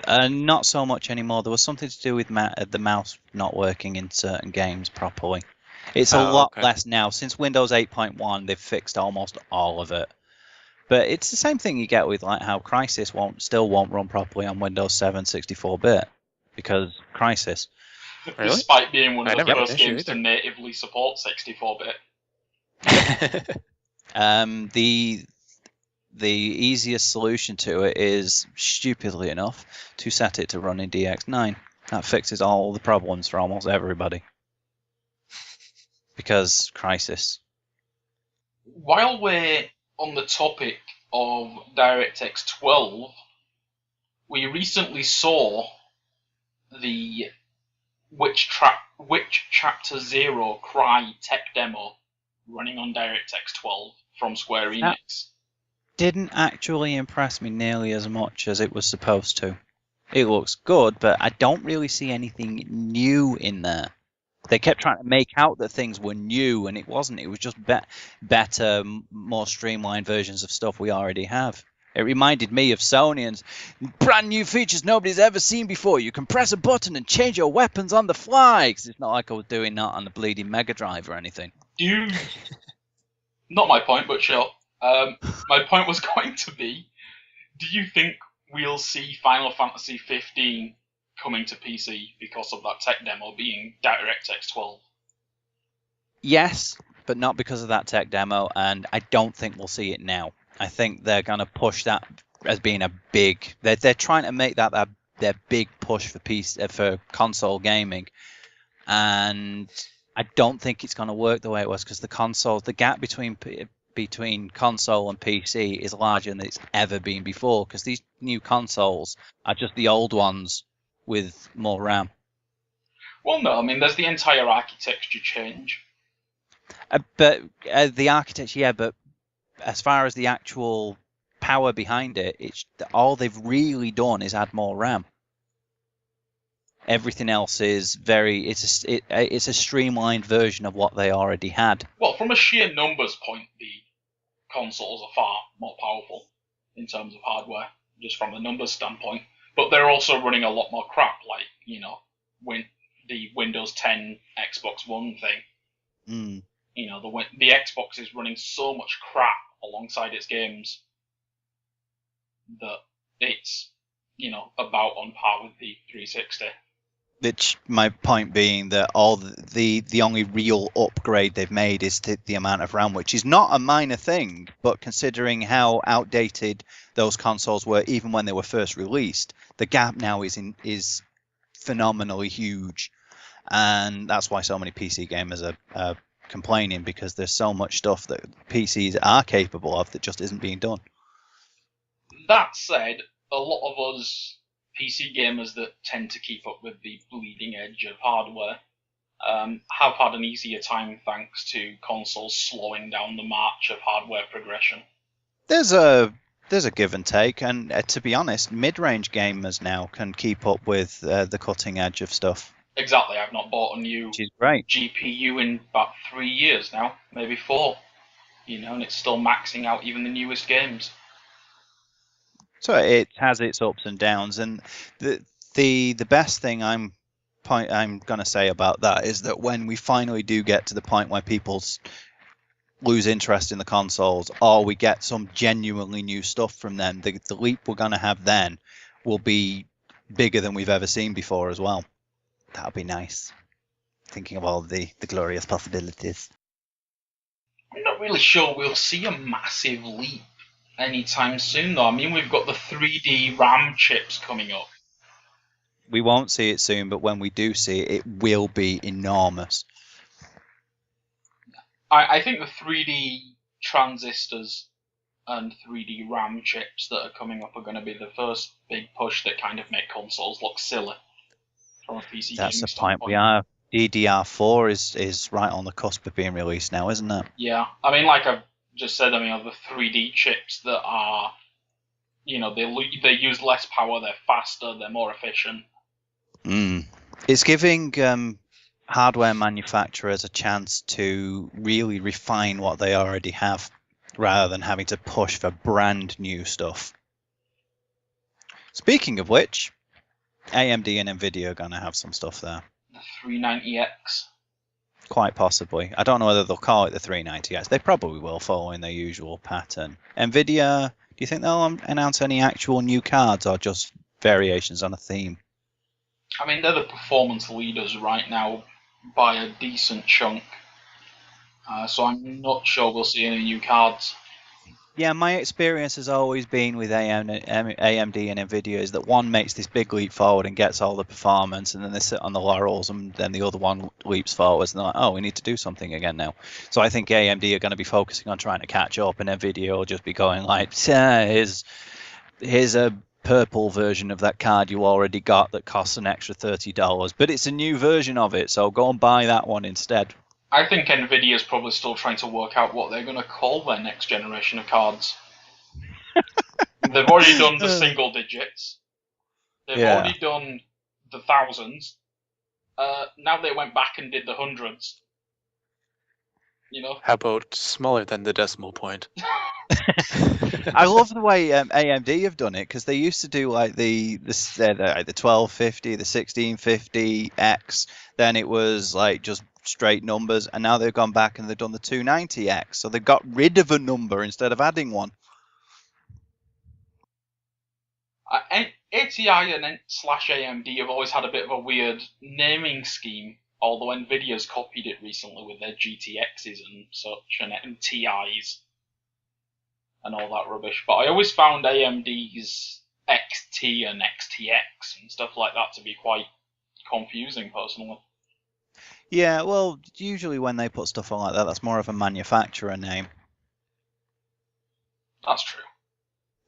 Not so much anymore. There was something to do with the mouse not working in certain games properly. It's a lot Okay. less now. Since Windows 8.1, they've fixed almost all of it. But it's the same thing you get with like how Crysis still won't run properly on Windows 7 64-bit because Crysis. Really? Despite being one I of the never had an first issue games to either. natively support 64-bit. The easiest solution to it is, stupidly enough, to set it to run in DX9. That fixes all the problems for almost everybody. Because Crysis. While we're on the topic of DirectX 12, we recently saw the Which Chapter Zero Cry tech demo running on DirectX 12 from Square Enix. Didn't actually impress me nearly as much as it was supposed to. It looks good, but I don't really see anything new in there. They kept trying to make out that things were new, and it wasn't. It was just better, more streamlined versions of stuff we already have. It reminded me of Sony and brand new features nobody's ever seen before. You can press a button and change your weapons on the fly. 'Cause it's not like I was doing that on the bleeding Mega Drive or anything. Not my point, but sure. My point was going to be, do you think we'll see Final Fantasy 15 coming to PC because of that tech demo being DirectX 12? Yes, but not because of that tech demo, and I don't think we'll see it now. I think they're going to push that as being a big. They're trying to make that their big push for for console gaming, and I don't think it's going to work the way it was because the gap between console and PC is larger than it's ever been before because these new consoles are just the old ones with more RAM. Well, no, I mean, there's the entire architecture change. But the architecture, yeah, but as far as the actual power behind it, it's all they've really done is add more RAM. Everything else is it's a streamlined version of what they already had. Well, from a sheer numbers point, the consoles are far more powerful in terms of hardware, just from the numbers standpoint. But they're also running a lot more crap, like, the Windows 10 Xbox One thing. Mm. The Xbox is running so much crap alongside its games that it's, about on par with the 360. Which my point being that all the only real upgrade they've made is the amount of RAM, which is not a minor thing, but considering how outdated those consoles were even when they were first released, the gap now is phenomenally huge, and that's why so many PC gamers are complaining because there's so much stuff that PCs are capable of that just isn't being done. That said, a lot of us PC gamers that tend to keep up with the bleeding edge of hardware have had an easier time thanks to consoles slowing down the march of hardware progression. There's a give and take, and to be honest, mid-range gamers now can keep up with the cutting edge of stuff. Exactly, I've not bought a new Which is great. GPU in about 3 years now, maybe 4, and it's still maxing out even the newest games. So it has its ups and downs, and the best thing I'm going to say about that is that when we finally do get to the point where people lose interest in the consoles, or we get some genuinely new stuff from them, the leap we're going to have then will be bigger than we've ever seen before as well. That'll be nice. Thinking of all the glorious possibilities. I'm not really sure we'll see a massive leap anytime soon, though. I mean, we've got the 3D RAM chips coming up. We won't see it soon, but when we do see it, it will be enormous. I think the 3D transistors and 3D RAM chips that are coming up are going to be the first big push that kind of make consoles look silly from a PC That's gaming the point. We standpoint. are DDR4 is right on the cusp of being released now, isn't it? Yeah, I mean, like I've just said, I mean, the 3D chips that are, they use less power, they're faster, they're more efficient. It's giving hardware manufacturers a chance to really refine what they already have, rather than having to push for brand new stuff. Speaking of which, AMD and nVidia are going to have some stuff there. The 390X. Quite possibly. I don't know whether they'll call it the 390X. They probably will, following their usual pattern. nVidia, do you think they'll announce any actual new cards or just variations on a theme? I mean, they're the performance leaders right now by a decent chunk. So I'm not sure we'll see any new cards. Yeah, my experience has always been with AMD and nVidia is that one makes this big leap forward and gets all the performance, and then they sit on the laurels, and then the other one leaps forwards, and they're like, oh, we need to do something again now. So I think AMD are going to be focusing on trying to catch up, and nVidia will just be going like, here's a purple version of that card you already got that costs an extra $30, but it's a new version of it, so go and buy that one instead. I think Nvidia's probably still trying to work out what they're going to call their next generation of cards. They've already done the single digits. They've already done the thousands. Now they went back and did the hundreds. How about smaller than the decimal point? I love the way AMD have done it, because they used to do like the 1250, the 1650X, then it was like just straight numbers, and now they've gone back and they've done the 290X, so they've got rid of a number instead of adding one. ATI and /AMD have always had a bit of a weird naming scheme, although Nvidia's copied it recently with their GTXs and such, and TIs and all that rubbish. But I always found AMD's XT and XTX and stuff like that to be quite confusing, personally. Yeah, well, usually when they put stuff on like that, that's more of a manufacturer name. That's true.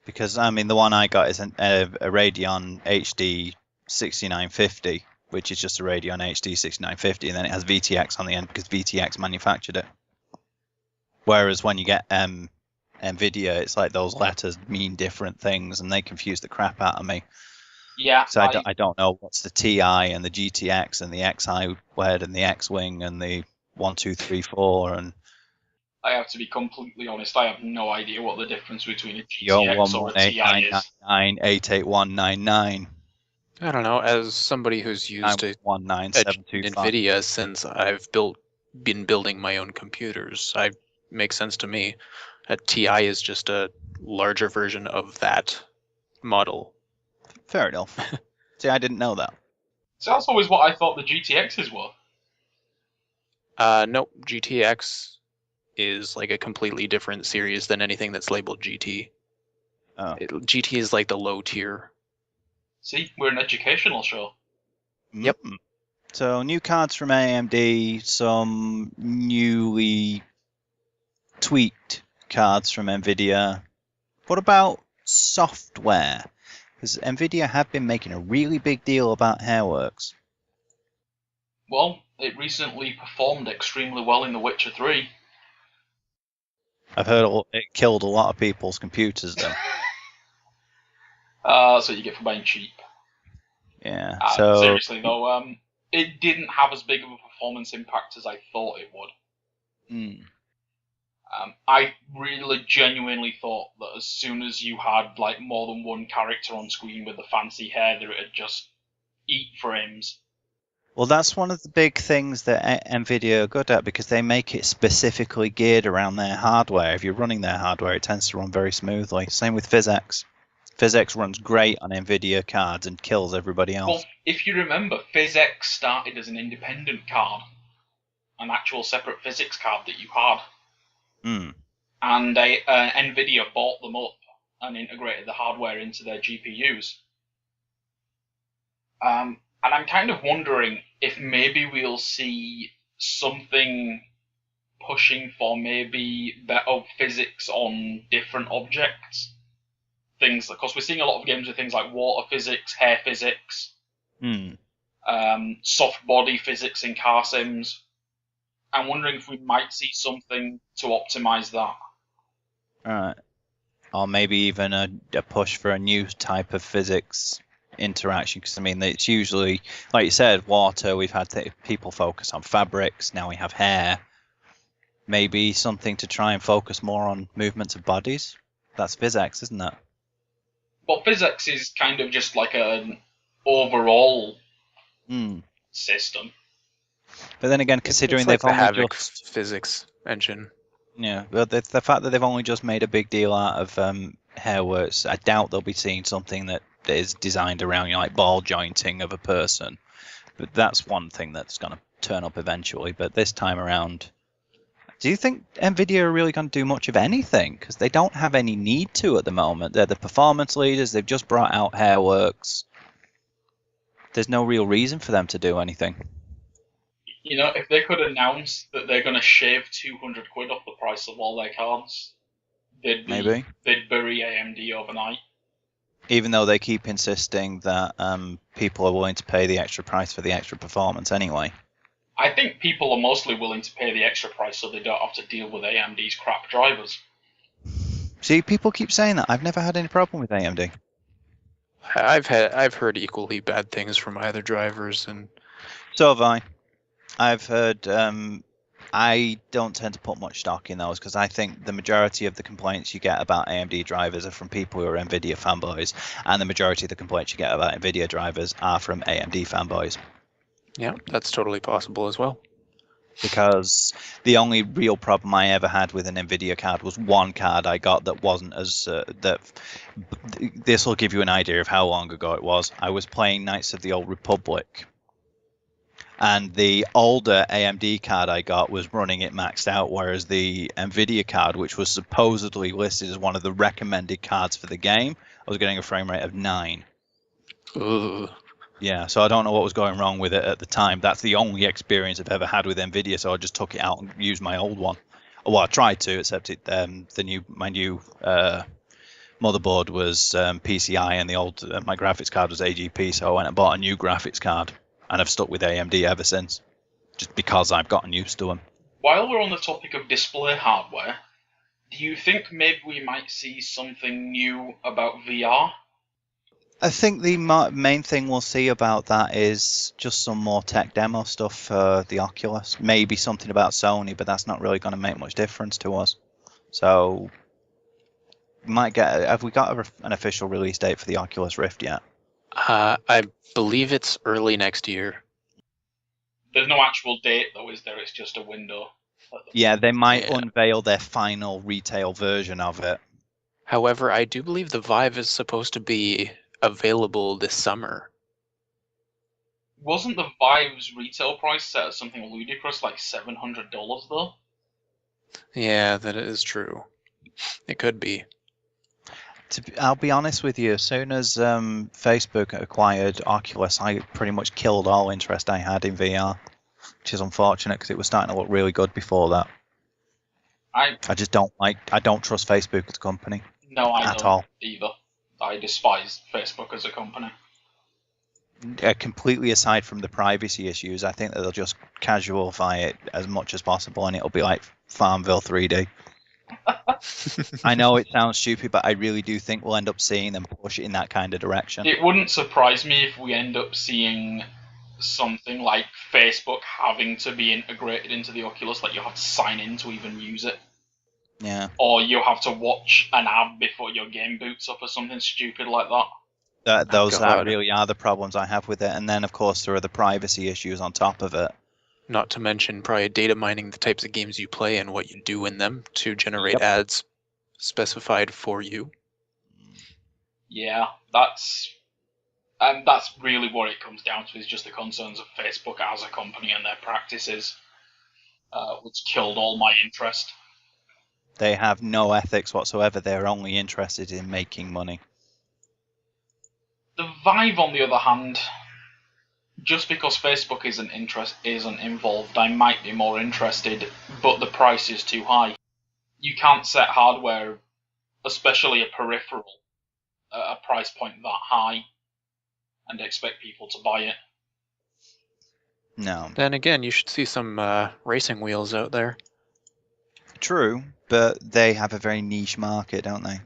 Because, I mean, the one I got is a Radeon HD 6950, which is just a Radeon HD 6950, and then it has VTX on the end because VTX manufactured it. Whereas when you get nVidia, it's like those letters mean different things, and they confuse the crap out of me. Yeah. So I don't know what's the TI and the GTX and the XI WED and the X-Wing and the 1234 and... I have to be completely honest, I have no idea what the difference between a Your GTX or a TI is. 11899888199. I don't know. As somebody who's used a 919725. nVidia since I've been building my own computers, it makes sense to me. A TI is just a larger version of that model. Fair enough. See, I didn't know that. So that's always what I thought the GTXs were. Nope. GTX is like a completely different series than anything that's labeled GT. Oh. GT is like the low tier. See, we're an educational show. Yep. So new cards from AMD, some newly tweaked cards from nVidia. What about software? Because nVidia have been making a really big deal about Hairworks. Well, it recently performed extremely well in The Witcher 3. I've heard it killed a lot of people's computers, though. That's what you get for buying cheap. Yeah. Seriously, though, it didn't have as big of a performance impact as I thought it would. I really genuinely thought that as soon as you had like more than one character on screen with the fancy hair, that it'd just eat frames. Well, that's one of the big things that nVidia are good at, because they make it specifically geared around their hardware. If you're running their hardware, it tends to run very smoothly. Same with PhysX. PhysX runs great on nVidia cards and kills everybody else. Well, if you remember, PhysX started as an independent card, an actual separate physics card that you had. And nVidia bought them up and integrated the hardware into their GPUs. And I'm kind of wondering if maybe we'll see something pushing for maybe better physics on different objects. Things, because we're seeing a lot of games with things like water physics, hair physics, soft body physics in car sims. I'm wondering if we might see something to optimize that. Alright. Or maybe even a push for a new type of physics interaction, because I mean it's usually, like you said, water. We've had people focus on fabrics. Now we have hair. Maybe something to try and focus more on movements of bodies. That's physics, isn't it? Well, physics is kind of just like an overall system. But then again, considering it's like they've only Havoc just physics engine. Yeah, but the fact that they've only just made a big deal out of hairworks, I doubt they'll be seeing something that is designed around, like ball jointing of a person. But that's one thing that's going to turn up eventually. But this time around, do you think nVidia are really going to do much of anything? Because they don't have any need to at the moment. They're the performance leaders. They've just brought out hairworks. There's no real reason for them to do anything. You know, if they could announce that they're going to shave 200 quid off the price of all their cards, they'd bury AMD overnight. Even though they keep insisting that people are willing to pay the extra price for the extra performance anyway. I think people are mostly willing to pay the extra price so they don't have to deal with AMD's crap drivers. See, people keep saying that. I've never had any problem with AMD. I've heard equally bad things from either drivers, and so have I. I've heard. I don't tend to put much stock in those because I think the majority of the complaints you get about AMD drivers are from people who are NVIDIA fanboys, and the majority of the complaints you get about NVIDIA drivers are from AMD fanboys. Yeah, that's totally possible as well. Because the only real problem I ever had with an NVIDIA card was one card I got that wasn't as this will give you an idea of how long ago it was. I was playing Knights of the Old Republic, and the older AMD card I got was running it maxed out, whereas the NVIDIA card, which was supposedly listed as one of the recommended cards for the game, I was getting a frame rate of 9. Ugh. Yeah, so I don't know what was going wrong with it at the time. That's the only experience I've ever had with NVIDIA, so I just took it out and used my old one. Well, I tried to, except my new motherboard was PCI, and the old my graphics card was AGP, so I went and bought a new graphics card, and I've stuck with AMD ever since, just because I've gotten used to them. While we're on the topic of display hardware, do you think maybe we might see something new about VR? I think the main thing we'll see about that is just some more tech demo stuff for the Oculus. Maybe something about Sony, but that's not really going to make much difference to us. So, have we got an official release date for the Oculus Rift yet? I believe it's early next year. There's no actual date, though, is there? It's just a window. Yeah, they might unveil their final retail version of it. However, I do believe the Vive is supposed to be available this summer. Wasn't the Vive's retail price set at something ludicrous like $700 though? Yeah, that is true. It could be. I'll be honest with you, as soon as Facebook acquired Oculus, I pretty much killed all interest I had in VR, which is unfortunate because it was starting to look really good before that. I just don't trust Facebook as a company. No, I at don't all. either. I despise Facebook as a company. Completely aside from the privacy issues, I think that they'll just casualify it as much as possible, and it'll be like Farmville 3D. I know it sounds stupid, but I really do think we'll end up seeing them push it in that kind of direction. It wouldn't surprise me if we end up seeing something like Facebook having to be integrated into the Oculus, like you have to sign in to even use it. Yeah. Or you have to watch an ad before your game boots up or something stupid like that. Those really are the problems I have with it. And then, of course, there are the privacy issues on top of it. Not to mention probably data mining the types of games you play and what you do in them to generate ads specified for you. Yeah, that's really what it comes down to, is just the concerns of Facebook as a company and their practices, which killed all my interest. They have no ethics whatsoever. They're only interested in making money. The Vive, on the other hand, just because Facebook isn't involved, I might be more interested, but the price is too high. You can't set hardware, especially a peripheral, at a price point that high and expect people to buy it. No. Then again, you should see some racing wheels out there. True, but they have a very niche market, don't they?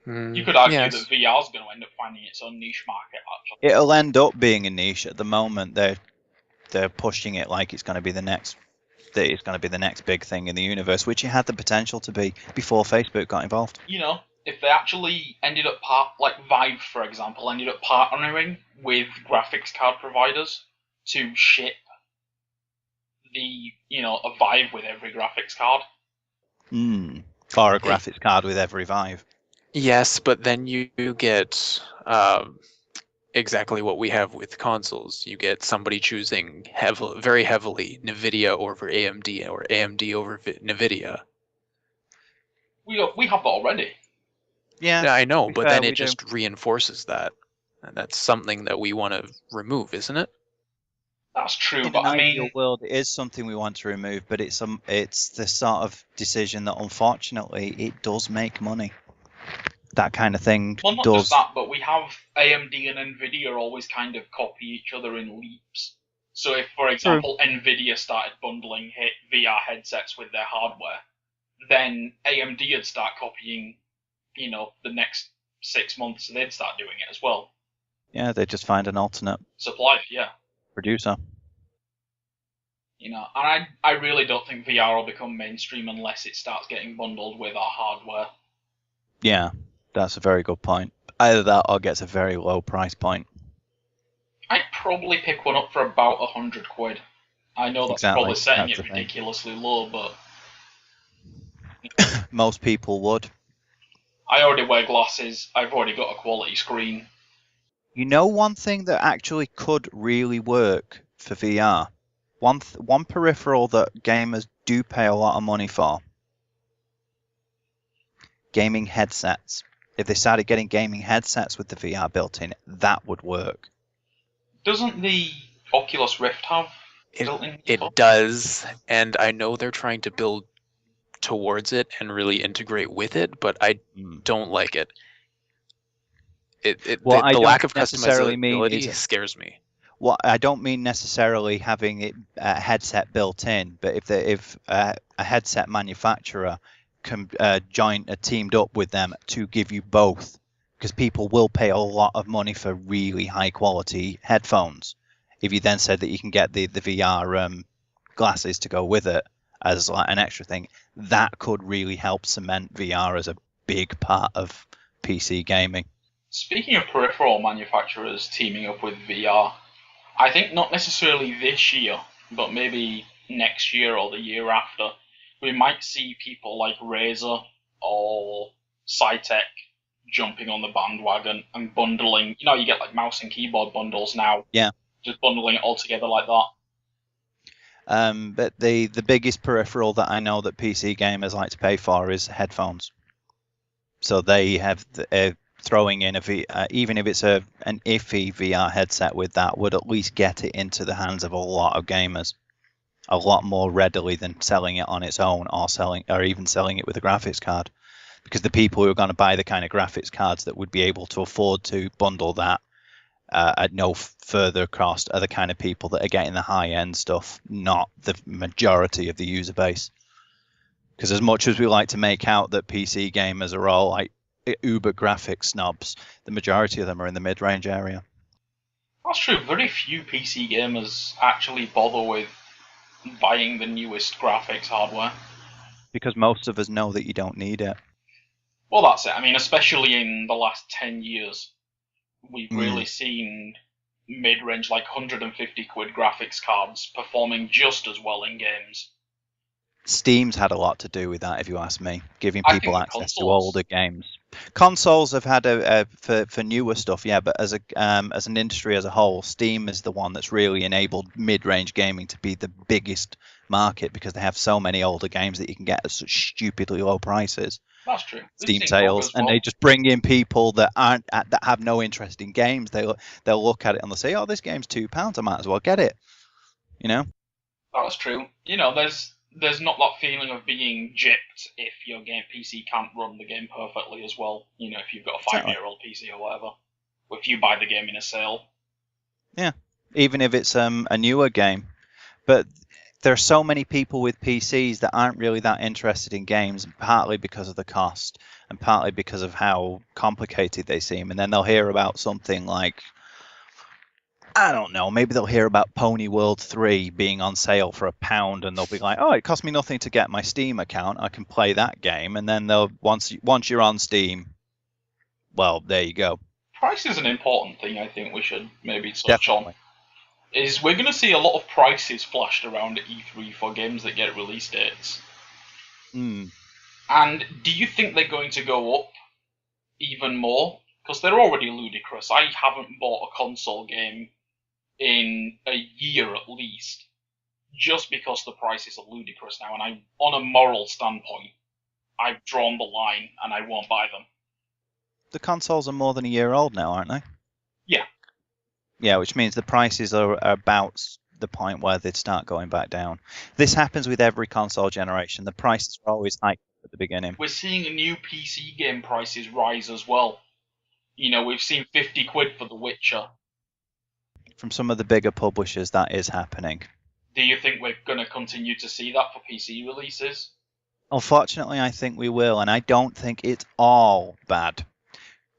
You could argue yes. that VR is going to end up finding its own niche market, actually. It'll end up being a niche. At the moment, they're pushing it like it's going to be the next. That it's going to be the next big thing in the universe, which it had the potential to be before Facebook got involved. You know, if they actually ended up like Vive, for example, ended up partnering with graphics card providers to ship a Vive with every graphics card. Or a graphics card with every Vive. Yes, but then you get exactly what we have with consoles. You get somebody choosing very heavily nVidia over AMD or AMD over nVidia. We have that already. Yeah, I know, but then we it just reinforces that. And that's something that we want to remove, isn't it? That's true, in but an I ideal mean, world, it is something we want to remove, but it's the sort of decision that unfortunately it does make money. That kind of thing well, not does. just that, but we have AMD and nVidia always kind of copy each other in leaps. So if, for example, nVidia started bundling VR headsets with their hardware, then AMD would start copying, the next 6 months they'd start doing it as well. Yeah, they just find an alternate Supplier, yeah. producer. And I really don't think VR will become mainstream unless it starts getting bundled with our hardware. Yeah, that's a very good point. Either that or gets a very low price point. I'd probably pick one up for about £100. I know that's probably setting it ridiculously low, but most people would. I already wear glasses. I've already got a quality screen. You know, one thing that actually could really work for VR. One peripheral that gamers do pay a lot of money for. Gaming headsets. If they started getting gaming headsets with the VR built in, that would work. Doesn't the Oculus Rift have built-in? It does, and I know they're trying to build towards it and really integrate with it, but I don't like it. The lack of customizability scares me. Well, I don't mean necessarily having it headset built in, but if a headset manufacturer teamed up with them to give you both, because people will pay a lot of money for really high quality headphones. If you then said that you can get the VR glasses to go with it as like an extra thing, that could really help cement VR as a big part of PC gaming. Speaking of peripheral manufacturers teaming up with VR, I think not necessarily this year, but maybe next year or the year after, we might see people like Razer or Cytec jumping on the bandwagon and bundling. You get like mouse and keyboard bundles now. Yeah. Just bundling it all together like that. But the biggest peripheral that I know that PC gamers like to pay for is headphones. So they have throwing in even if it's an iffy VR headset with that would at least get it into the hands of a lot of gamers a lot more readily than selling it on its own or even selling it with a graphics card, because the people who are going to buy the kind of graphics cards that would be able to afford to bundle that at no further cost are the kind of people that are getting the high end stuff, not the majority of the user base. Because as much as we like to make out that PC gamers are all like uber graphics snobs, the majority of them are in the mid-range area. That's true. Very few PC gamers actually bother with buying the newest graphics hardware. Because most of us know that you don't need it. Well, that's it. I mean, especially in the last 10 years, we've really seen mid-range, like £150 graphics cards performing just as well in games. Steam's had a lot to do with that, if you ask me, giving people access to older games. Consoles have had for newer stuff, yeah, but as an industry as a whole, Steam is the one that's really enabled mid-range gaming to be the biggest market, because they have so many older games that you can get at such stupidly low prices. That's true. Steam sales, and they just bring in people that that have no interest in games. They'll look at it and they'll say, "Oh, this game's £2. I might as well get it." You know. That's true. You know, there's not that feeling of being gypped if your game PC can't run the game perfectly as well. You know, if you've got a 5-year-old PC or whatever, or if you buy the game in a sale. Yeah, even if it's a newer game, but there are so many people with PCs that aren't really that interested in games, partly because of the cost and partly because of how complicated they seem. And then they'll hear about something like, I don't know, maybe they'll hear about Pony World 3 being on sale for £1, and they'll be like, oh, it cost me nothing to get my Steam account. I can play that game. And then they'll once you're on Steam, well, there you go. Price is an important thing I think we should maybe touch on. Is we're going to see a lot of prices flashed around at E3 for games that get release dates. Mm. And do you think they're going to go up even more? Because they're already ludicrous. I haven't bought a console game in a year at least, just because the prices are ludicrous now. And on a moral standpoint, I've drawn the line and I won't buy them. The consoles are more than a year old now, aren't they? Yeah. Yeah, which means the prices are about the point where they'd start going back down. This happens with every console generation. The prices are always high at the beginning. We're seeing new PC game prices rise as well. You know, we've seen 50 quid for The Witcher. From some of the bigger publishers, that is happening. Do you think we're going to continue to see that for PC releases? Unfortunately, I think we will, and I don't think it's all bad.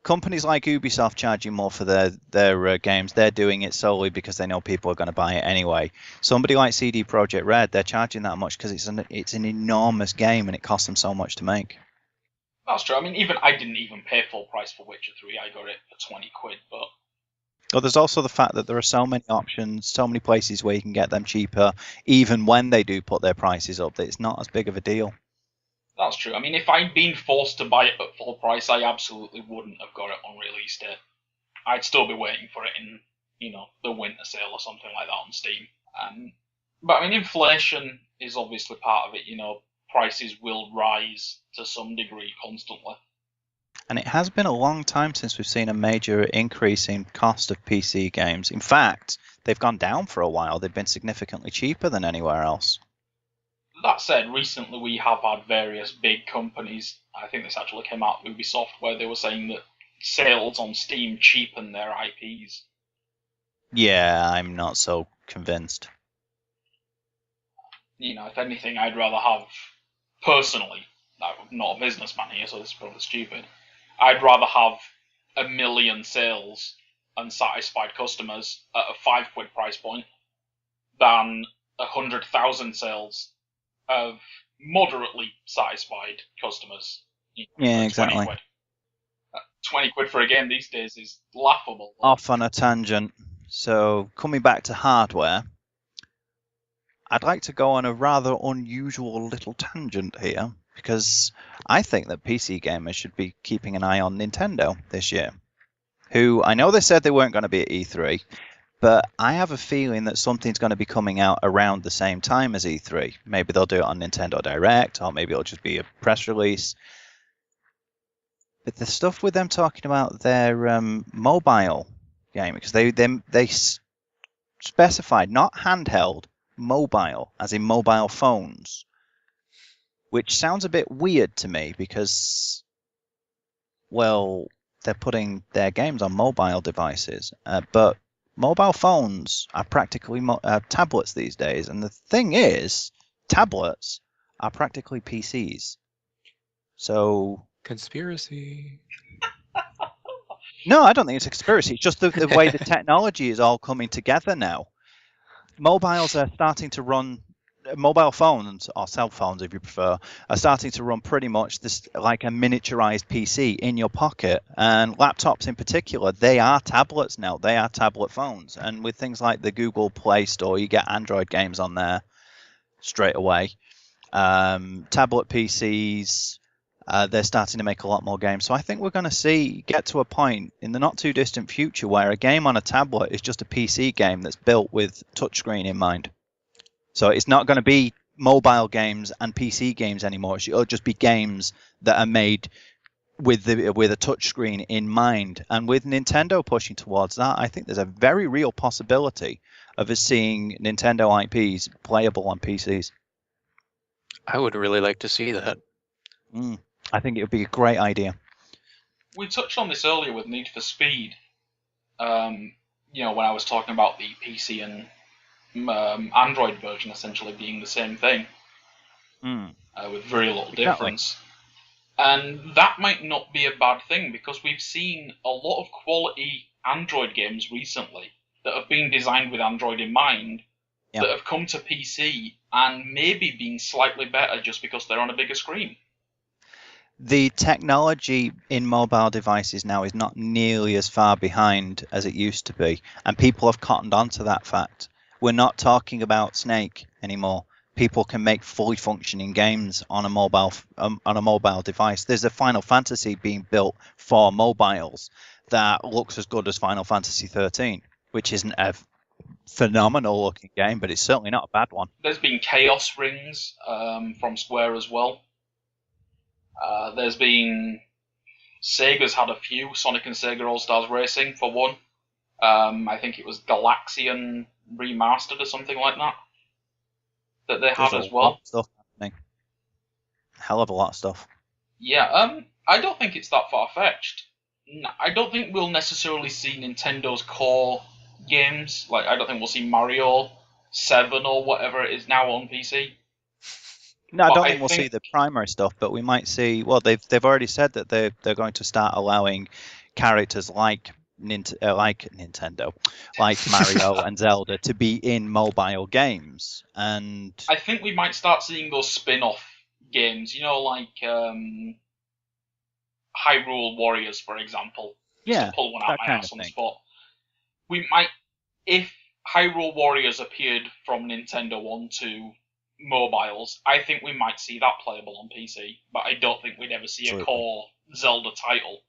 Companies like Ubisoft charging more for their games, they're doing it solely because they know people are going to buy it anyway. Somebody like CD Projekt Red, they're charging that much because it's an enormous game and it costs them so much to make. That's true. I mean, I didn't even pay full price for Witcher 3. I got it for 20 quid, but... Well, there's also the fact that there are so many options, so many places where you can get them cheaper, even when they do put their prices up, that it's not as big of a deal. That's true. I mean, if I'd been forced to buy it at full price, I absolutely wouldn't have got it on release day. I'd still be waiting for it in, you know, the winter sale or something like that on Steam. But I mean, inflation is obviously part of it. You know, prices will rise to some degree constantly. And it has been a long time since we've seen a major increase in cost of PC games. In fact, they've gone down for a while. They've been significantly cheaper than anywhere else. That said, recently we have had various big companies, I think this actually came out of Ubisoft, where they were saying that sales on Steam cheapen their IPs. Yeah, I'm not so convinced. You know, if anything, I'd rather have, personally, I'm not a businessman here, so this is probably stupid, I'd rather have 1 million sales and satisfied customers at a 5 quid price point than 100,000 sales of moderately satisfied customers. You know, yeah, exactly. 20 quid. 20 quid for a game these days is laughable. Off on a tangent. So, coming back to hardware, I'd like to go on a rather unusual little tangent here, because I think that PC gamers should be keeping an eye on Nintendo this year, who I know they said they weren't going to be at E3, but I have a feeling that something's going to be coming out around the same time as E3. Maybe they'll do it on Nintendo Direct, or maybe it'll just be a press release. But the stuff with them talking about their mobile game, because they specified not handheld, mobile, as in mobile phones, which sounds a bit weird to me because, well, they're putting their games on mobile devices, but mobile phones are practically tablets these days, and the thing is, tablets are practically PCs. So... Conspiracy. No, I don't think it's a conspiracy. It's just the way the technology is all coming together now. Mobiles are starting to run... Mobile phones, or cell phones if you prefer, are starting to run pretty much this like a miniaturized PC in your pocket. And laptops in particular, they are tablets now. They are tablet phones. And with things like the Google Play Store, you get Android games on there straight away. Tablet PCs, they're starting to make a lot more games. So I think we're going to get to a point in the not too distant future where a game on a tablet is just a PC game that's built with touchscreen in mind. So it's not going to be mobile games and PC games anymore. It'll just be games that are made with a touchscreen in mind. And with Nintendo pushing towards that, I think there's a very real possibility of us seeing Nintendo IPs playable on PCs. I would really like to see that. I think it would be a great idea. We touched on this earlier with Need for Speed. When I was talking about the PC and Android version essentially being the same thing, with very little difference. And that might not be a bad thing, because we've seen a lot of quality Android games recently that have been designed with Android in mind, that have come to PC and maybe been slightly better just because they're on a bigger screen. The technology in mobile devices now is not nearly as far behind as it used to be, and people have cottoned onto that fact. We're not talking about Snake anymore. People can make fully functioning games on a mobile device. There's a Final Fantasy being built for mobiles that looks as good as Final Fantasy 13, which isn't a phenomenal looking game, but it's certainly not a bad one. There's been Chaos Rings from Square as well. There's been... Sega's had a few. Sonic and Sega All-Stars Racing, for one. I think it was Galaxian Remastered or something like that they had as well. Stuff happening. Hell of a lot of stuff. Yeah, I don't think it's that far-fetched. I don't think we'll necessarily see Nintendo's core games. Like, I don't think we'll see Mario 7 or whatever it is now on PC. No, I don't think we'll see the primary stuff, but we might see. Well, they've already said that they're going to start allowing characters like Nintendo, like Mario and Zelda, to be in mobile games, and I think we might start seeing those spin-off games. Like Hyrule Warriors, for example. Yeah, to pull one out of my ass on the spot. We might, if Hyrule Warriors appeared from Nintendo onto mobiles, I think we might see that playable on PC, but I don't think we'd ever see a core Zelda title.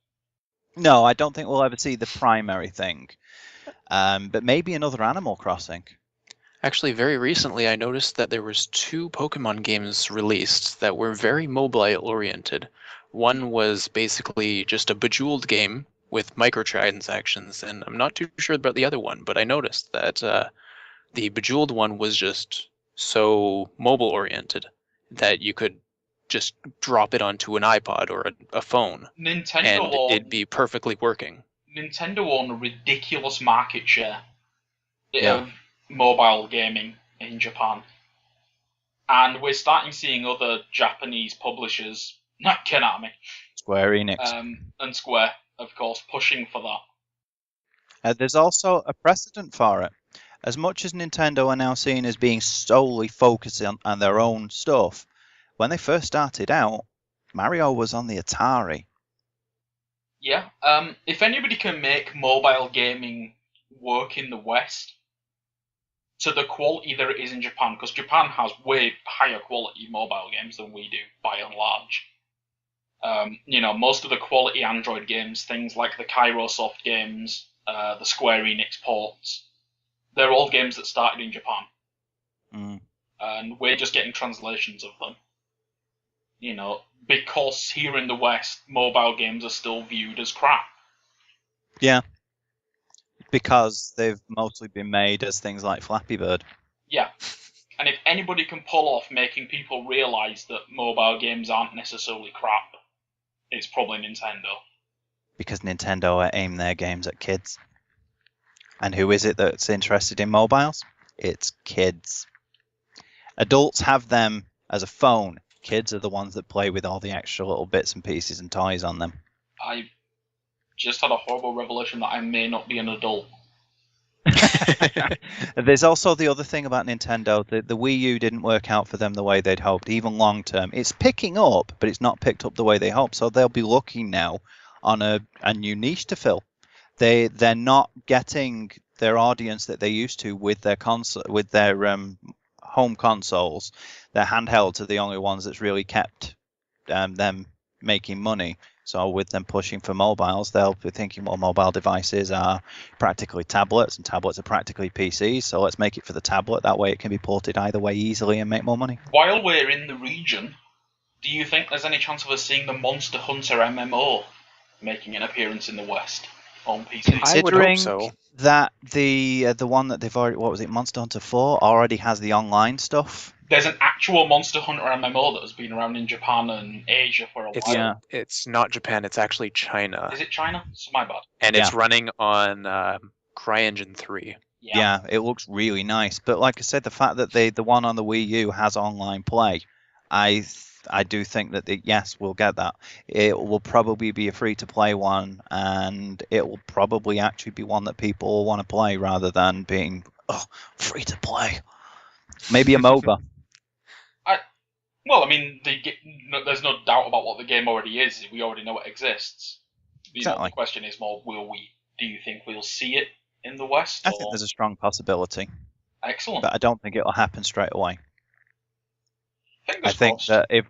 No, I don't think we'll ever see the primary thing, but maybe another Animal Crossing. Actually, very recently I noticed that there was 2 Pokemon games released that were very mobile-oriented. One was basically just a Bejeweled game with microtransactions, and I'm not too sure about the other one, but I noticed that the Bejeweled one was just so mobile-oriented that you could just drop it onto an iPod or a phone, and it'd be perfectly working. Nintendo own a ridiculous market share of mobile gaming in Japan. And we're starting seeing other Japanese publishers, not Konami, Square Enix, and Square, of course, pushing for that. There's also a precedent for it. As much as Nintendo are now seen as being solely focused on their own stuff, when they first started out, Mario was on the Atari. Yeah, if anybody can make mobile gaming work in the West to the quality that it is in Japan, because Japan has way higher quality mobile games than we do, by and large. Most of the quality Android games, things like the Kairosoft games, the Square Enix ports, they're all games that started in Japan. And we're just getting translations of them. Because here in the West, mobile games are still viewed as crap. Yeah. Because they've mostly been made as things like Flappy Bird. Yeah. And if anybody can pull off making people realise that mobile games aren't necessarily crap, it's probably Nintendo. Because Nintendo aim their games at kids. And who is it that's interested in mobiles? It's kids. Adults have them as a phone. Kids are the ones that play with all the extra little bits and pieces and toys on them. I just had a horrible revelation that I may not be an adult. There's also the other thing about Nintendo. The Wii U didn't work out for them the way they'd hoped, even long term. It's picking up, but it's not picked up the way they hoped. So they'll be looking now on a new niche to fill. They're not getting their audience that they used to with their home consoles. Their handhelds are the only ones that's really kept them making money. So with them pushing for mobiles, they'll be thinking, well, mobile devices are practically tablets, and tablets are practically PCs. So let's make it for the tablet. That way, it can be ported either way easily and make more money. While we're in the region, do you think there's any chance of us seeing the Monster Hunter MMO making an appearance in the West on PC? I would hope Considering so. that the one that they've already, what was it, Monster Hunter 4, already has the online stuff. There's an actual Monster Hunter MMO that has been around in Japan and Asia for a while. It's not Japan, it's actually China. Is it China? It's my bad. And it's running on CryEngine 3. Yeah, it looks really nice. But like I said, the fact that the one on the Wii U has online play, I do think that yes, we'll get that. It will probably be a free-to-play one, and it will probably actually be one that people will want to play rather than being free-to-play. Maybe a MOBA. Well, I mean, there's no doubt about what the game already is. We already know it exists. Exactly. The question is more, do you think we'll see it in the West? I think there's a strong possibility. Excellent. But I don't think it'll happen straight away. Fingers think crossed. that if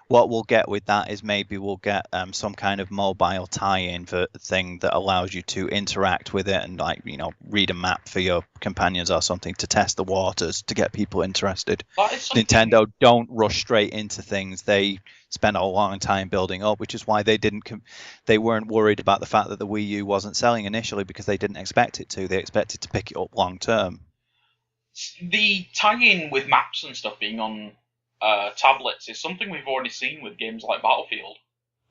what we'll get with that is maybe we'll get some kind of mobile tie-in for thing that allows you to interact with it and, like, you know, read a map for your companions or something to test the waters to get people interested. Nintendo don't rush straight into things. They spend a long time building up, which is why they weren't worried about the fact that the Wii U wasn't selling initially, because they didn't expect it to. They expected to pick it up long term. The tie-in with maps and stuff being on tablets is something we've already seen with games like Battlefield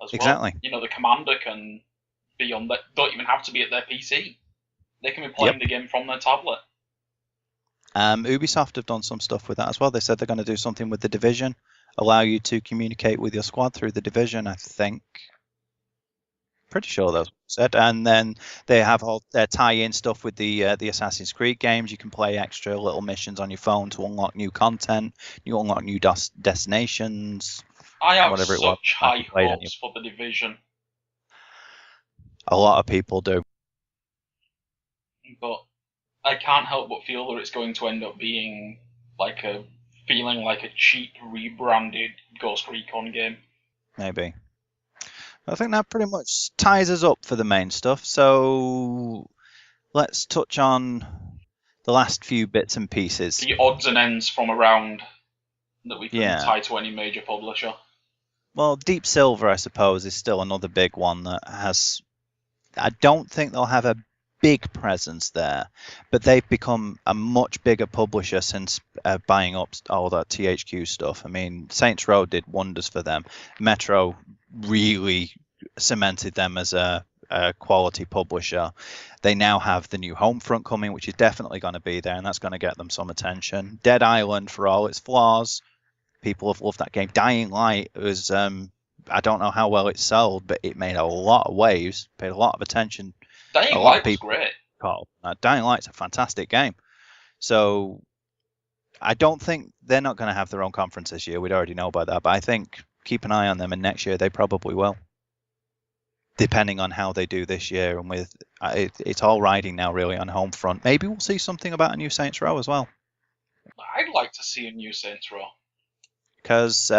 as Exactly. well. You know, the commander can be on that, don't even have to be at their PC. They can be playing the game from their tablet. Ubisoft have done some stuff with that as well. They said they're going to do something with the Division, allow you to communicate with your squad through the Division, I think. Pretty sure that's said. And then they have all their tie-in stuff with the Assassin's Creed games. You can play extra little missions on your phone to unlock new content. You unlock new destinations. I have such high hopes for the Division. A lot of people do. But I can't help but feel that it's going to end up being feeling like a cheap rebranded Ghost Recon game. Maybe. I think that pretty much ties us up for the main stuff. So let's touch on the last few bits and pieces. The odds and ends from around that we can tie to any major publisher. Well, Deep Silver, I suppose, is still another big one that has... I don't think they'll have a big presence there, but they've become a much bigger publisher since buying up all that THQ stuff. I mean, Saints Row did wonders for them. Metro really cemented them as a quality publisher. They now have the new Homefront coming, which is definitely going to be there, and that's going to get them some attention. Dead Island, for all its flaws, people have loved that game. Dying Light was, I don't know how well it sold, but it made a lot of waves, paid a lot of attention. Dying Light was great. Dying Light's a fantastic game. So I don't think they're not going to have their own conference this year. We'd already know about that, but I think keep an eye on them, and next year they probably will, depending on how they do this year. And with it's all riding now really on Homefront. Maybe we'll see something about a new Saints Row as well. I'd like to see a new Saints Row, because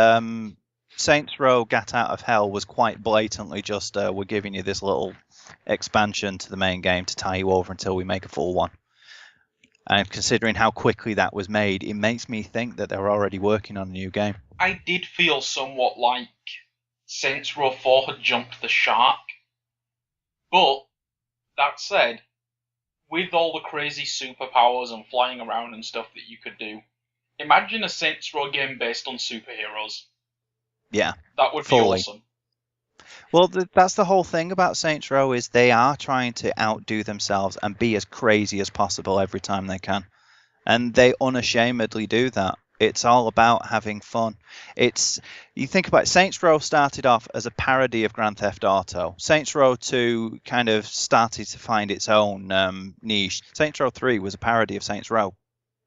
Saints Row Get Out of Hell was quite blatantly just we're giving you this little expansion to the main game to tie you over until we make a full one. And considering how quickly that was made, it makes me think that they're already working on a new game. I did feel somewhat like Saints Row 4 had jumped the shark. But, that said, with all the crazy superpowers and flying around and stuff that you could do, imagine a Saints Row game based on superheroes. Yeah. That would be awesome. Well, that's the whole thing about Saints Row, is they are trying to outdo themselves and be as crazy as possible every time they can. And they unashamedly do that. It's all about having fun. You think about it, Saints Row started off as a parody of Grand Theft Auto. Saints Row 2 kind of started to find its own niche. Saints Row 3 was a parody of Saints Row.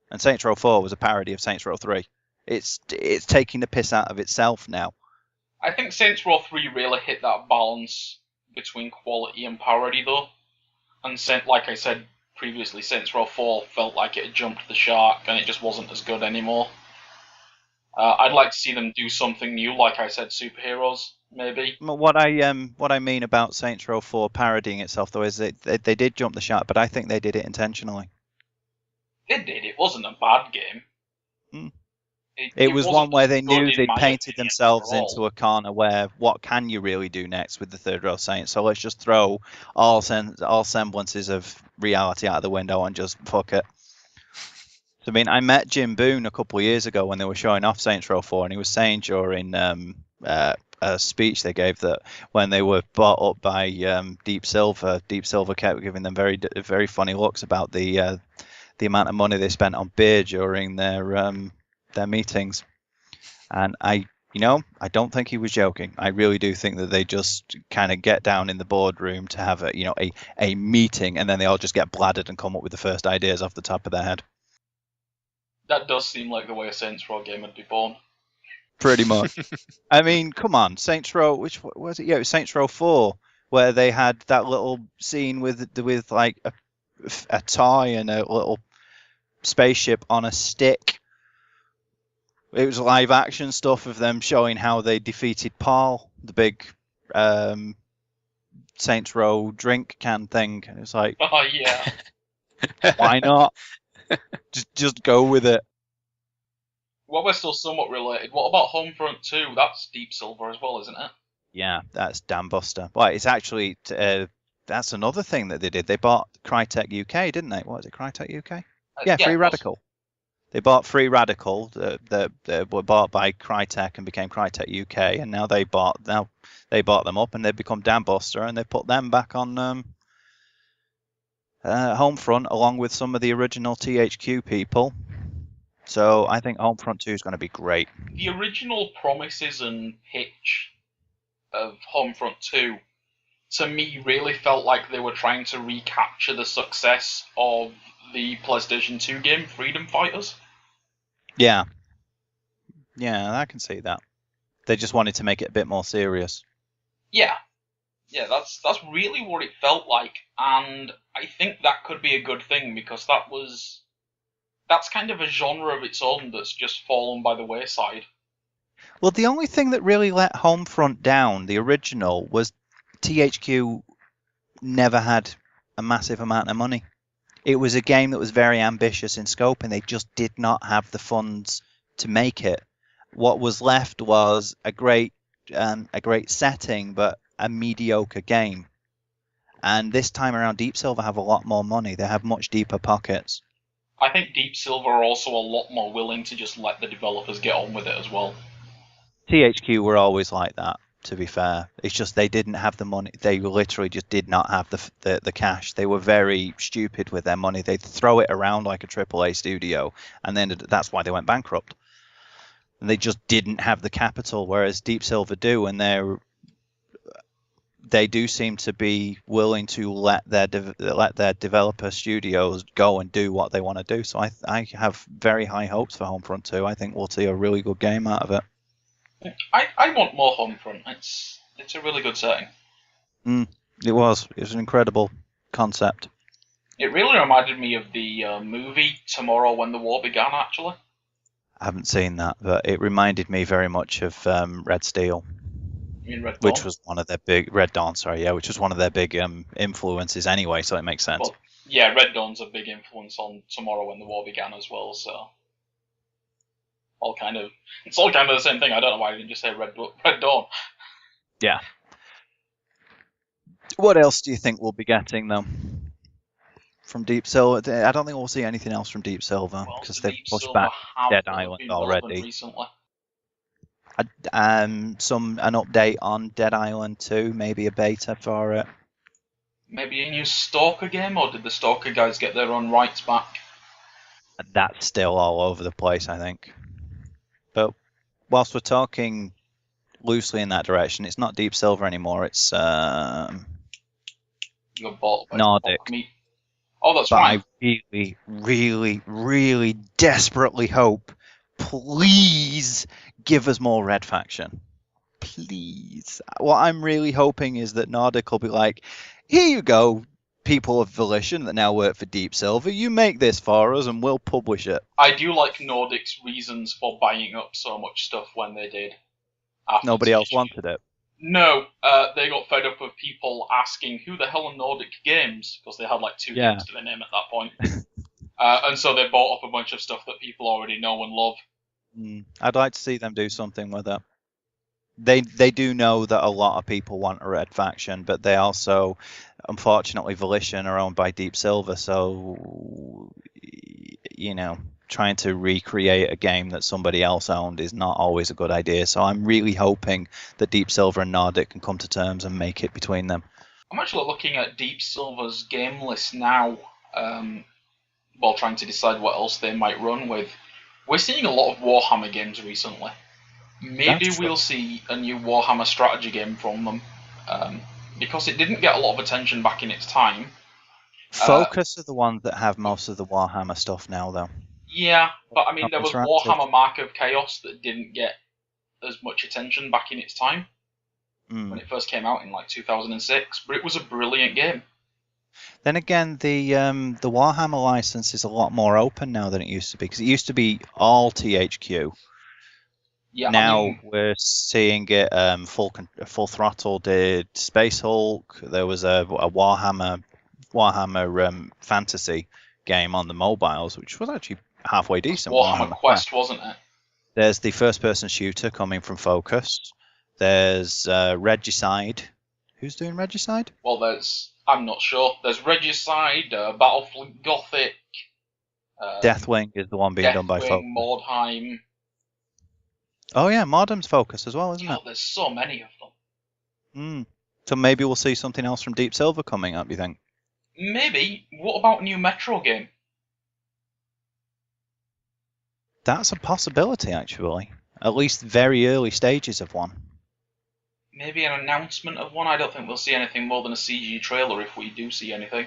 And Saints Row 4 was a parody of Saints Row 3. It's taking the piss out of itself now. I think Saints Row 3 really hit that balance between quality and parody, though. And like I said previously, Saints Row 4 felt like it had jumped the shark and it just wasn't as good anymore. I'd like to see them do something new, like I said, superheroes, maybe. What I mean about Saints Row 4 parodying itself though is they did jump the shark, but I think they did it intentionally. They did. It wasn't a bad game. Mm. It It was wasn't one where they good knew in they my painted opinion, themselves overall. into a corner where what can you really do next with the third row Saints? So let's just throw all semblances of reality out of the window and just fuck it. I mean, I met Jim Boone a couple of years ago when they were showing off Saints Row 4, and he was saying during a speech they gave that when they were bought up by Deep Silver kept giving them very funny looks about the amount of money they spent on beer during their meetings. And I don't think he was joking. I really do think that they just kind of get down in the boardroom to have a meeting, and then they all just get bladdered and come up with the first ideas off the top of their head. That does seem like the way a Saints Row game would be born. Pretty much. I mean, come on, Saints Row. Which was it? Yeah, it was Saints Row 4, where they had that little scene with like a toy and a little spaceship on a stick. It was live action stuff of them showing how they defeated Paul, the big Saints Row drink can thing. And it's like, Oh yeah. why not? just go with it. Well, we're still somewhat related. What about Homefront 2? That's Deep Silver as well, isn't it? Yeah, that's Dan Buster. Well, it's actually that's another thing that they did. They bought Crytek UK, didn't they? What is it, Crytek UK? Yeah, Free Radical. They bought Free Radical. That were bought by Crytek and became Crytek UK, and now they bought them up and they've become Dan Buster, and they put them back on Homefront along with some of the original THQ people. So I think Homefront 2 is going to be great. The original promises and pitch of Homefront 2, to me, really felt like they were trying to recapture the success of the PlayStation 2 game, Freedom Fighters. Yeah, I can see that. They just wanted to make it a bit more serious. Yeah, that's really what it felt like, and I think that could be a good thing because that's kind of a genre of its own that's just fallen by the wayside. Well, the only thing that really let Homefront down, the original, was THQ never had a massive amount of money. It was a game that was very ambitious in scope, and they just did not have the funds to make it. What was left was a great setting, but a mediocre game. And this time around, Deep Silver have a lot more money. They have much deeper pockets. I think Deep Silver are also a lot more willing to just let the developers get on with it as well. THQ were always like that, to be fair. It's just they didn't have the money. They literally just did not have the cash. They were very stupid with their money. They'd throw it around like a AAA studio, and then that's why they went bankrupt. And they just didn't have the capital, whereas Deep Silver do, and they do seem to be willing to let their developer studios go and do what they want to do. So I have very high hopes for Homefront 2. I think we'll see a really good game out of it. I want more Homefront. It's a really good setting. It was an incredible concept. It really reminded me of the movie Tomorrow When the War Began, actually. I haven't seen that, but it reminded me very much of Red Steel. You mean Red Dawn? Which was one of their big Red Dawn, which was one of their big influences anyway, so it makes sense. Well, yeah, Red Dawn's a big influence on Tomorrow When the War Began as well, so it's all kind of the same thing. I don't know why I didn't just say Red Dawn. Yeah. What else do you think we'll be getting though from Deep Silver? I don't think we'll see anything else from Deep Silver because they've pushed back Dead Island already. Recently. An update on Dead Island 2, maybe a beta for it. Maybe a new Stalker game, or did the Stalker guys get their own rights back? That's still all over the place, I think. But whilst we're talking loosely in that direction, it's not Deep Silver anymore. It's Nordic. Oh, that's but right. I really, really, really desperately hope, please give us more Red Faction. Please. What I'm really hoping is that Nordic will be like, here you go, people of Volition that now work for Deep Silver. You make this for us and we'll publish it. I do like Nordic's reasons for buying up so much stuff when they did. After Nobody else THQ. wanted it. No, they got fed up of people asking who the hell are Nordic Games, because they had like 2 Yeah. games to their name at that point. And so they bought up a bunch of stuff that people already know and love. I'd like to see them do something with it. They do know that a lot of people want a red faction, but they also, unfortunately, Volition are owned by Deep Silver, so trying to recreate a game that somebody else owned is not always a good idea. So I'm really hoping that Deep Silver and Nordic can come to terms and make it between them. I'm actually looking at Deep Silver's game list now, while trying to decide what else they might run with. We're seeing a lot of Warhammer games recently. Maybe we'll see a new Warhammer strategy game from them, because it didn't get a lot of attention back in its time. Focus are the ones that have most of the Warhammer stuff now, though. Yeah, but I mean, there was Interactive. Warhammer Mark of Chaos that didn't get as much attention back in its time when it first came out in like 2006, but it was a brilliant game. Then again, the Warhammer license is a lot more open now than it used to be, because it used to be all THQ. Yeah, Now we're seeing it full throttle. Did Space Hulk? There was a Warhammer fantasy game on the mobiles, which was actually halfway decent. Warhammer Quest, wasn't it? There's the first-person shooter coming from Focus. There's Regicide. Who's doing Regicide? Well, I'm not sure. There's Regicide, Battlefleet Gothic. Deathwing is the one being done by Focus. Mordheim. Oh yeah, Modem's Focus as well, isn't it? There's so many of them. So maybe we'll see something else from Deep Silver coming up, you think? Maybe. What about a new Metro game? That's a possibility, actually. At least very early stages of one. Maybe an announcement of one? I don't think we'll see anything more than a CG trailer if we do see anything.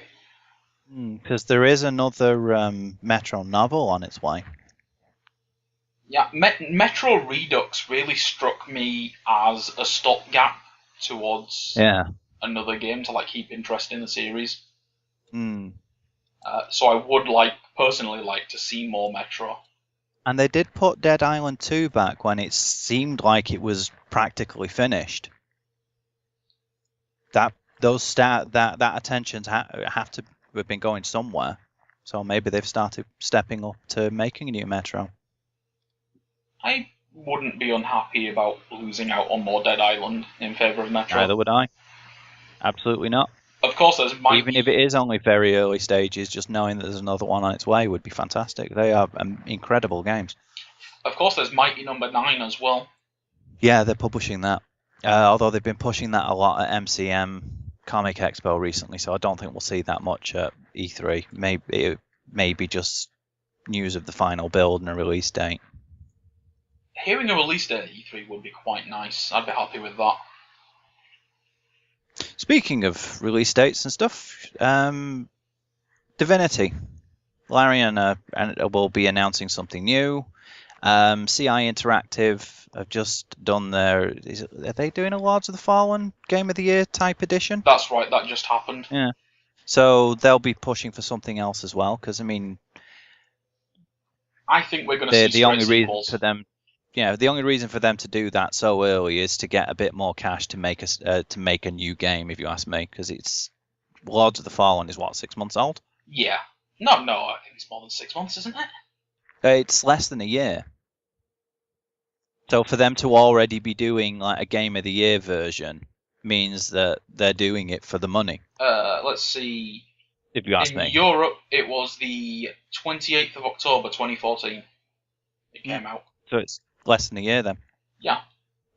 Because there is another Metro novel on its way. Yeah, Metro Redux really struck me as a stopgap towards another game to keep interest in the series. So I would personally like to see more Metro. And they did put Dead Island 2 back when it seemed like it was practically finished. That attentions have to have been going somewhere. So maybe they've started stepping up to making a new Metro. I wouldn't be unhappy about losing out on more Dead Island in favour of Metro. Neither would I. Absolutely not. Of course, even if it is only very early stages, just knowing that there's another one on its way would be fantastic. They are incredible games. Of course, there's Mighty Number 9 as well. Yeah, they're publishing that. Although they've been pushing that a lot at MCM Comic Expo recently, so I don't think we'll see that much at E3. Maybe just news of the final build and a release date. Hearing a release date at E3 would be quite nice. I'd be happy with that. Speaking of release dates and stuff, Divinity. Larian will be announcing something new. CI Interactive have just done are they doing a Lords of the Fallen Game of the Year type edition? That's right, that just happened. Yeah. So they'll be pushing for something else as well, because I think we're going to see the only sequels. reason for them. Yeah, the only reason for them to do that so early is to get a bit more cash to make a new game, if you ask me, because it's Lords of the Fallen is 6 months old? Yeah. No, I think it's more than 6 months, isn't it? It's less than a year. So for them to already be doing a Game of the Year version means that they're doing it for the money. Let's see. If you ask me. In Europe, it was the 28th of October 2014. It came out. So it's less than a year then. Yeah.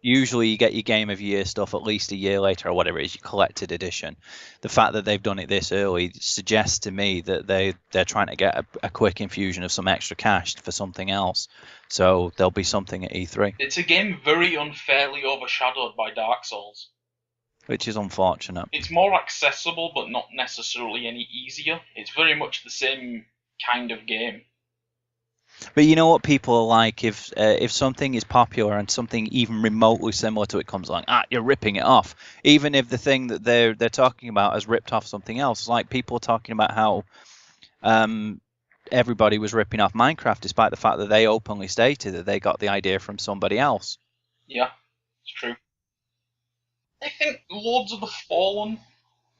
Usually you get your Game of Year stuff at least a year later or whatever it is, your collected edition. The fact that they've done it this early suggests to me that they're trying to get a quick infusion of some extra cash for something else. So there'll be something at E3. It's a game very unfairly overshadowed by Dark Souls. Which is unfortunate. It's more accessible, but not necessarily any easier. It's very much the same kind of game. But you know what people are like, if something is popular and something even remotely similar to it comes along, you're ripping it off. Even if the thing that they're talking about has ripped off something else. Like people are talking about how everybody was ripping off Minecraft, despite the fact that they openly stated that they got the idea from somebody else. Yeah, it's true. I think Lords of the Fallen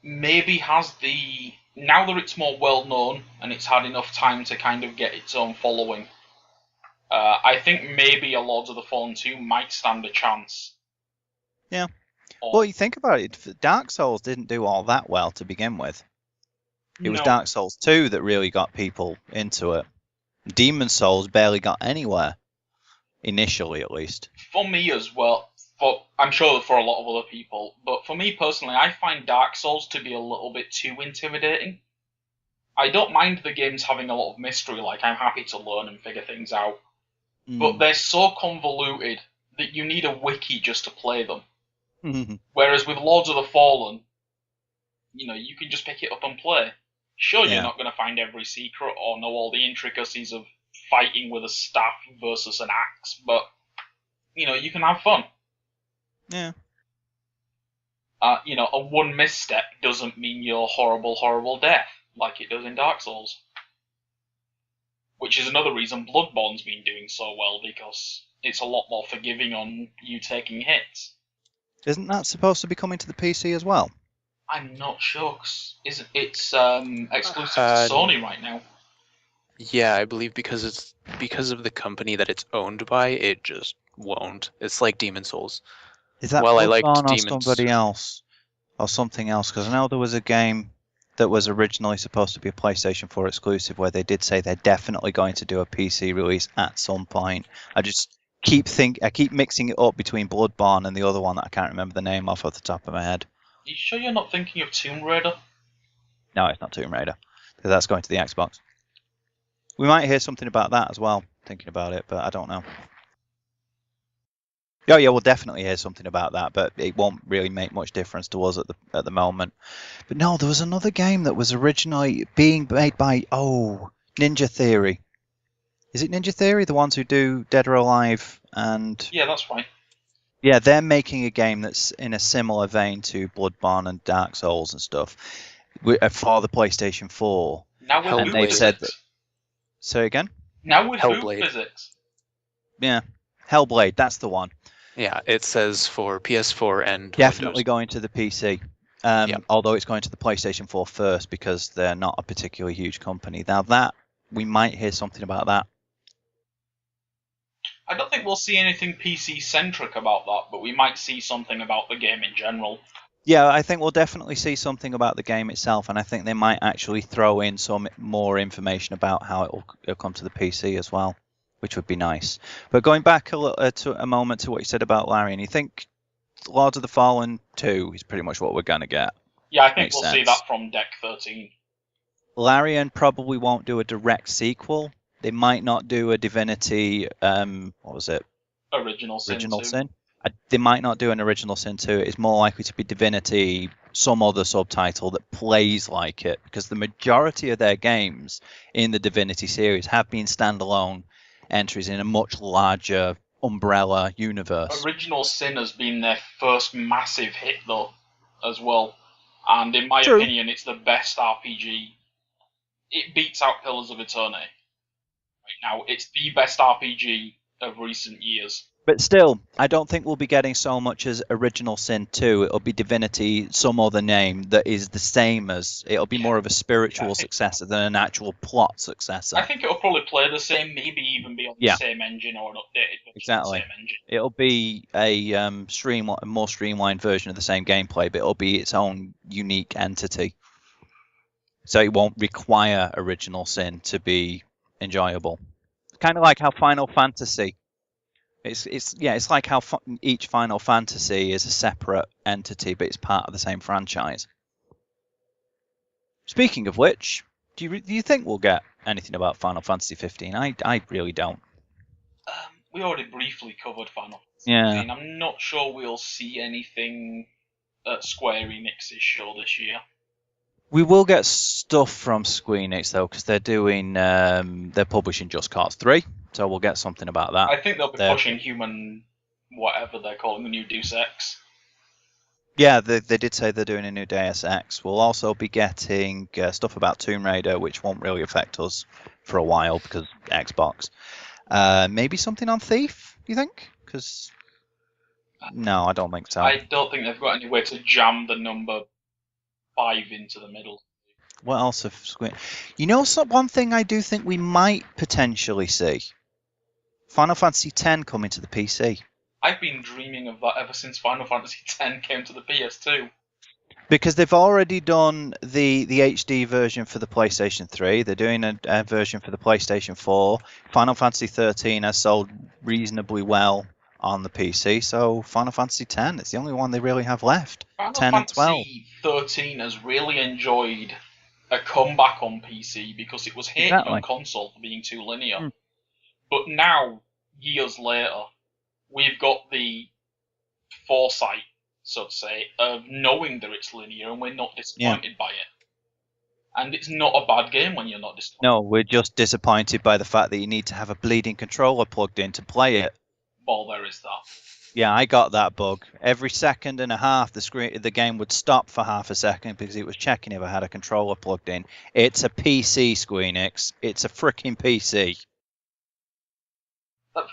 maybe has the, now that it's more well known and it's had enough time to kind of get its own following, I think maybe a Lords of the Fallen 2 might stand a chance. Yeah. Well, you think about it, Dark Souls didn't do all that well to begin with. It was Dark Souls 2 that really got people into it. Demon Souls barely got anywhere, initially at least. For me as well, I'm sure for a lot of other people, but for me personally, I find Dark Souls to be a little bit too intimidating. I don't mind the games having a lot of mystery, like I'm happy to learn and figure things out, but they're so convoluted that you need a wiki just to play them. Whereas with Lords of the Fallen, you can just pick it up and play. Sure, you're not going to find every secret or know all the intricacies of fighting with a staff versus an axe, but, you can have fun. Yeah. A one misstep doesn't mean you're horrible, horrible death, like it does in Dark Souls. Which is another reason Bloodborne's been doing so well, because it's a lot more forgiving on you taking hits. Isn't that supposed to be coming to the PC as well? I'm not sure, 'cause it's exclusive to Sony right now. Yeah, I believe because of the company that it's owned by, it just won't. It's like Demon Souls. Is that I liked Bloodborne or Demons. somebody else? Or something else? Because I know there was a game that was originally supposed to be a PlayStation 4 exclusive where they did say they're definitely going to do a PC release at some point. I just keep mixing it up between Bloodborne and the other one that I can't remember the name off the top of my head. You sure you're not thinking of Tomb Raider? No, it's not Tomb Raider, because that's going to the Xbox. We might hear something about that as well, thinking about it, but I don't know. Oh yeah, we'll definitely hear something about that, but it won't really make much difference to us at the moment. But no, there was another game that was originally being made by Ninja Theory. Is it Ninja Theory, the ones who do Dead or Alive and? Yeah, that's right. Yeah, they're making a game that's in a similar vein to Bloodborne and Dark Souls and stuff for the PlayStation 4. Now with and they've said that. Say again? Now with Hellblade. physics. Yeah, Hellblade, that's the one. Yeah, it says for PS4 and Definitely Windows. going to the PC. Although it's going to the PlayStation 4 first because they're not a particularly huge company. Now that, we might hear something about that. I don't think we'll see anything PC-centric about that, but we might see something about the game in general. Yeah, I think we'll definitely see something about the game itself, and I think they might actually throw in some more information about how it'll come to the PC as well, which would be nice. But going back to a moment to what you said about Larian, you think Lords of the Fallen 2 is pretty much what we're going to get? Yeah, I think Makes we'll sense. see that from Deck 13. Larian probably won't do a direct sequel. They might not do a Divinity, what was it? Original Sin. They might not do an Original Sin 2. It's more likely to be Divinity, some other subtitle that plays like it, because the majority of their games in the Divinity series have been standalone entries in a much larger umbrella universe. Original Sin has been their first massive hit, though, as well. And in my True. opinion, it's the best RPG. It beats out Pillars of Eternity. Right now, it's the best RPG of recent years. But still, I don't think we'll be getting so much as Original Sin 2. It'll be Divinity, some other name that is the same as. It'll be more of a spiritual successor than an actual plot successor. I think it'll probably play the same, maybe even be on the same engine or an updated version of the same engine. It'll be a more streamlined version of the same gameplay, but it'll be its own unique entity. So it won't require Original Sin to be enjoyable. Kind of like how Final Fantasy. It's like how each Final Fantasy is a separate entity, but it's part of the same franchise. Speaking of which, do you think we'll get anything about Final Fantasy 15? I really don't. We already briefly covered Final Fantasy 15. I'm not sure we'll see anything at Square Enix's show this year. We will get stuff from Squeenix though, because they're publishing Just Cause 3, so we'll get something about that. I think they'll be pushing human, whatever they're calling the new Deus Ex. Yeah, they did say they're doing a new Deus Ex. We'll also be getting stuff about Tomb Raider, which won't really affect us for a while because Xbox. Maybe something on Thief, you think? Because no, I don't think so. I don't think they've got any way to jam the number 5 into the middle. What else have Squeenix? You know, one thing I do think we might potentially see: Final Fantasy X coming to the PC. I've been dreaming of that ever since Final Fantasy X came to the PS2. Because they've already done the HD version for the PlayStation 3. They're doing a version for the PlayStation 4. Final Fantasy 13 has sold reasonably well on the PC, so Final Fantasy X is the only one they really have left. Final 10 and 12. Fantasy 13 has really enjoyed a comeback on PC because it was hated on console for being too linear. But now, years later, we've got the foresight, so to say, of knowing that it's linear and we're not disappointed by it. And it's not a bad game when you're not disappointed. No, we're just disappointed by the fact that you need to have a bleeding controller plugged in to play it. Well, there is that. Yeah, I got that bug. Every second and a half, the game would stop for half a second because it was checking if I had a controller plugged in. It's a PC, Squeenix. It's a freaking PC.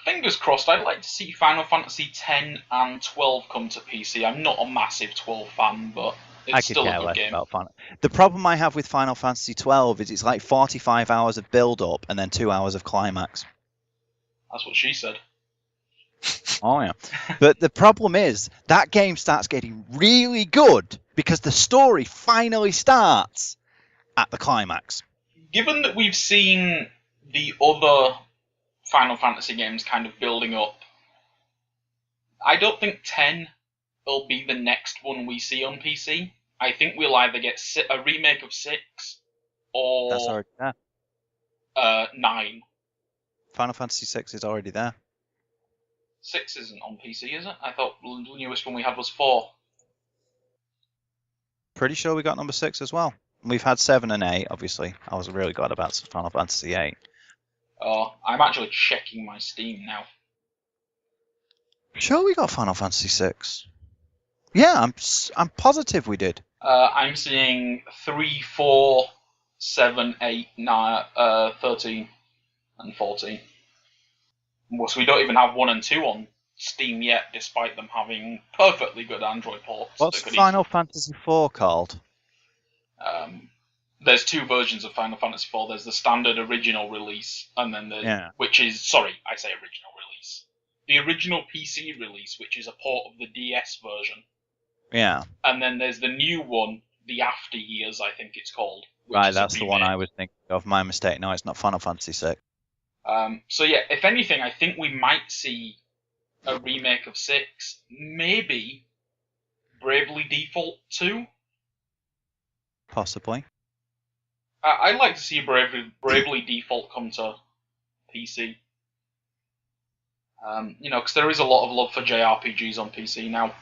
Fingers crossed, I'd like to see Final Fantasy X and 12 come to PC. I'm not a massive 12 fan, but it's still a good game. The problem I have with Final Fantasy 12 is it's like 45 hours of build-up and then 2 hours of climax. That's what she said. Oh, yeah. But the problem is, that game starts getting really good because the story finally starts at the climax. Given that we've seen the other Final Fantasy games kind of building up, I don't think 10 will be the next one we see on PC. I think we'll either get a remake of 6 or That's already there. 9. Final Fantasy 6 is already there. 6 isn't on PC, is it? I thought the newest one we had was 4. Pretty sure we got number 6 as well. We've had 7 and 8, obviously. I was really glad about Final Fantasy 8. Oh, I'm actually checking my Steam now. Sure we got Final Fantasy 6. Yeah, I'm positive we did. I'm seeing 3, 4, 7, 8, 9, 13, and 14. So we don't even have 1 and 2 on Steam yet, despite them having perfectly good Android ports. What's Final Fantasy 4 called? There's 2 versions of Final Fantasy 4. There's the standard original release, and then which is, sorry, I say original release. The original PC release, which is a port of the DS version. Yeah. And then there's the new one, the After Years, I think it's called. Right, that's the one I was thinking of. My mistake. No, it's not Final Fantasy 6. So yeah, if anything, I think we might see a remake of 6. Maybe Bravely Default 2? Possibly. I'd like to see Bravely Default come to PC. Because there is a lot of love for JRPGs on PC now.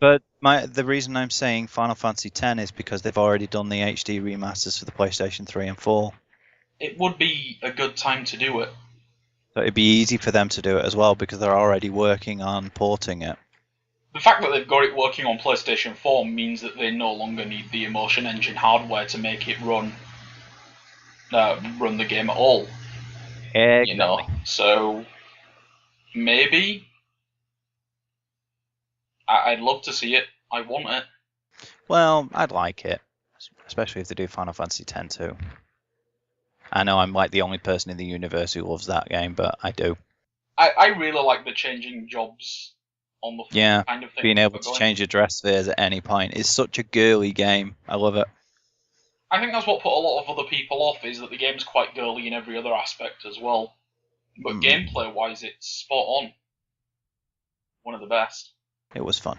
But the reason I'm saying Final Fantasy X is because they've already done the HD remasters for the PlayStation 3 and 4. It would be a good time to do it. So it'd be easy for them to do it as well because they're already working on porting it. The fact that they've got it working on PlayStation 4 means that they no longer need the Emotion Engine hardware to make it run the game at all. Exactly. So maybe I'd love to see it. I want it. Well, I'd like it, especially if they do Final Fantasy X too. I know I'm like the only person in the universe who loves that game, but I do. I really like the changing jobs on the yeah, kind of thing. Being able to change your dress spheres at any point is such a girly game. I love it. I think that's what put a lot of other people off, is that the game's quite girly in every other aspect as well. But gameplay-wise, it's spot on. One of the best. It was fun.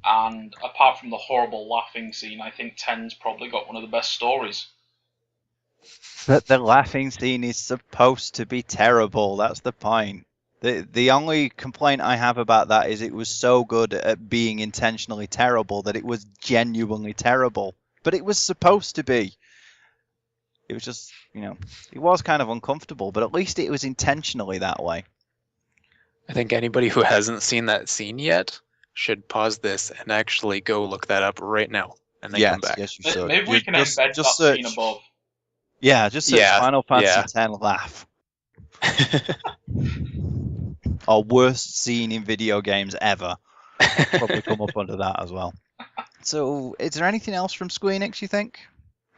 And apart from the horrible laughing scene, I think 10's probably got one of the best stories. But the laughing scene is supposed to be terrible. That's the point. The only complaint I have about that is it was so good at being intentionally terrible that it was genuinely terrible. But it was supposed to be. It was just, it was kind of uncomfortable, but at least it was intentionally that way. I think anybody who hasn't seen that scene yet should pause this and actually go look that up right now and then come back. Yes, you should. Maybe we can Just embed that search. scene above. Yeah, just search Yeah, Final Fantasy yeah. X laugh. Or worst scene in video games ever. Probably come up under that as well. So, is there anything else from Square Enix, you think?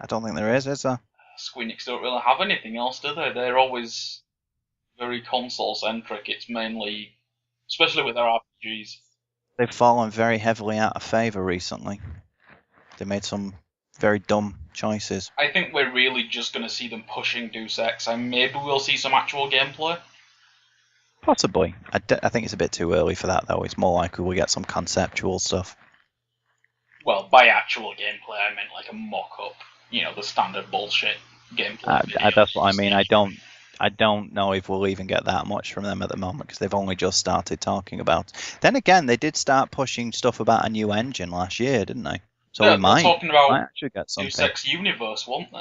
I don't think there is there? Square Enix don't really have anything else, do they? They're always very console-centric. It's mainly, especially with their RPGs. They've fallen very heavily out of favour recently. They made some very dumb choices. I think we're really just going to see them pushing Deus Ex, and maybe we'll see some actual gameplay. Possibly. I think it's a bit too early for that, though. It's more likely we'll get some conceptual stuff. Well, by actual gameplay, I meant like a mock-up. The standard bullshit gameplay. That's what I mean. I don't know if we'll even get that much from them at the moment because they've only just started talking about. Then again, they did start pushing stuff about a new engine last year, didn't they? So yeah, we might talking about actually get something. Deus Ex Universe, weren't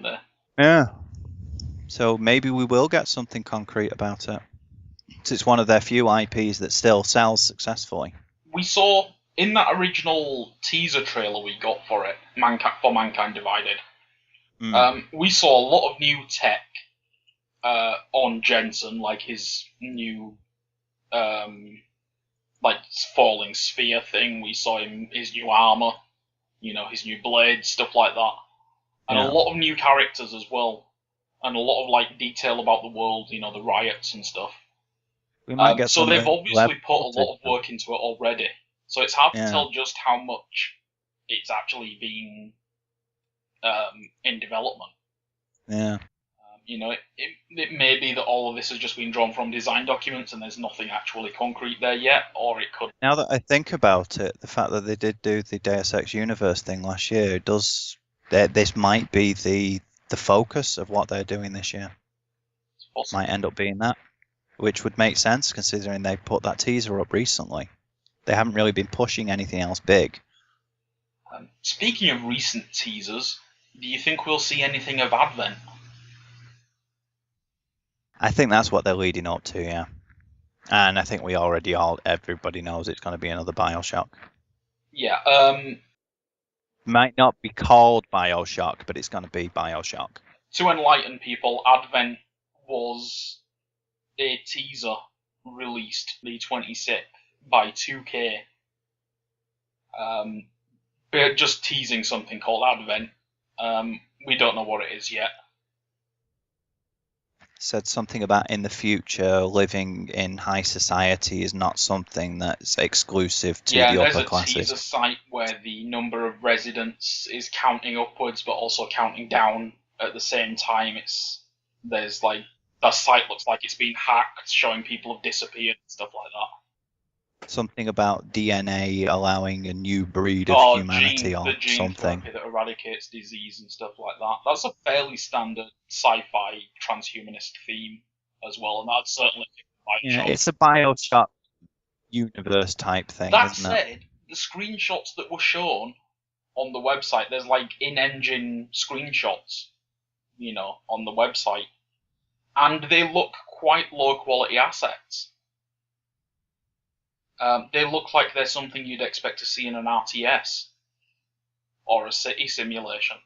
they? Yeah. So maybe we will get something concrete about it. It's one of their few IPs that still sells successfully. We saw in that original teaser trailer we got for it, Mankind Divided. We saw a lot of new tech on Jensen, like his new falling sphere thing. We saw his new armor, his new blade, stuff like that, and a lot of new characters as well, and a lot of detail about the world, the riots and stuff. We might get so they've obviously put a lot of work into it already. So it's hard to tell just how much it's actually being in development. Yeah. It may be that all of this has just been drawn from design documents and there's nothing actually concrete there yet, or it could. Now that I think about it, the fact that they did do the Deus Ex Universe thing last year this might be the focus of what they're doing this year. Might end up being that, which would make sense considering they put that teaser up recently. They haven't really been pushing anything else big. Speaking of recent teasers, do you think we'll see anything of Advent? I think that's what they're leading up to, yeah. And I think everybody knows it's going to be another BioShock. Yeah. Might not be called BioShock, but it's going to be BioShock. To enlighten people, Advent was a teaser released the 26th by 2K. They're just teasing something called Advent. We don't know what it is yet. Said something about in the future living in high society is not something that's exclusive to the upper classes. There's a teaser site where the number of residents is counting upwards but also counting down at the same time. The site looks like it's been hacked, showing people have disappeared and stuff like that. Something about DNA allowing a new breed of humanity or the gene something. Therapy that eradicates disease and stuff like that. That's a fairly standard sci-fi transhumanist theme as well, and that's certainly it's a BioShock universe type thing, that isn't it? That said, the screenshots that were shown on the website, there's in-engine screenshots, on the website, and they look quite low-quality assets. They look like they're something you'd expect to see in an RTS or a city simulation.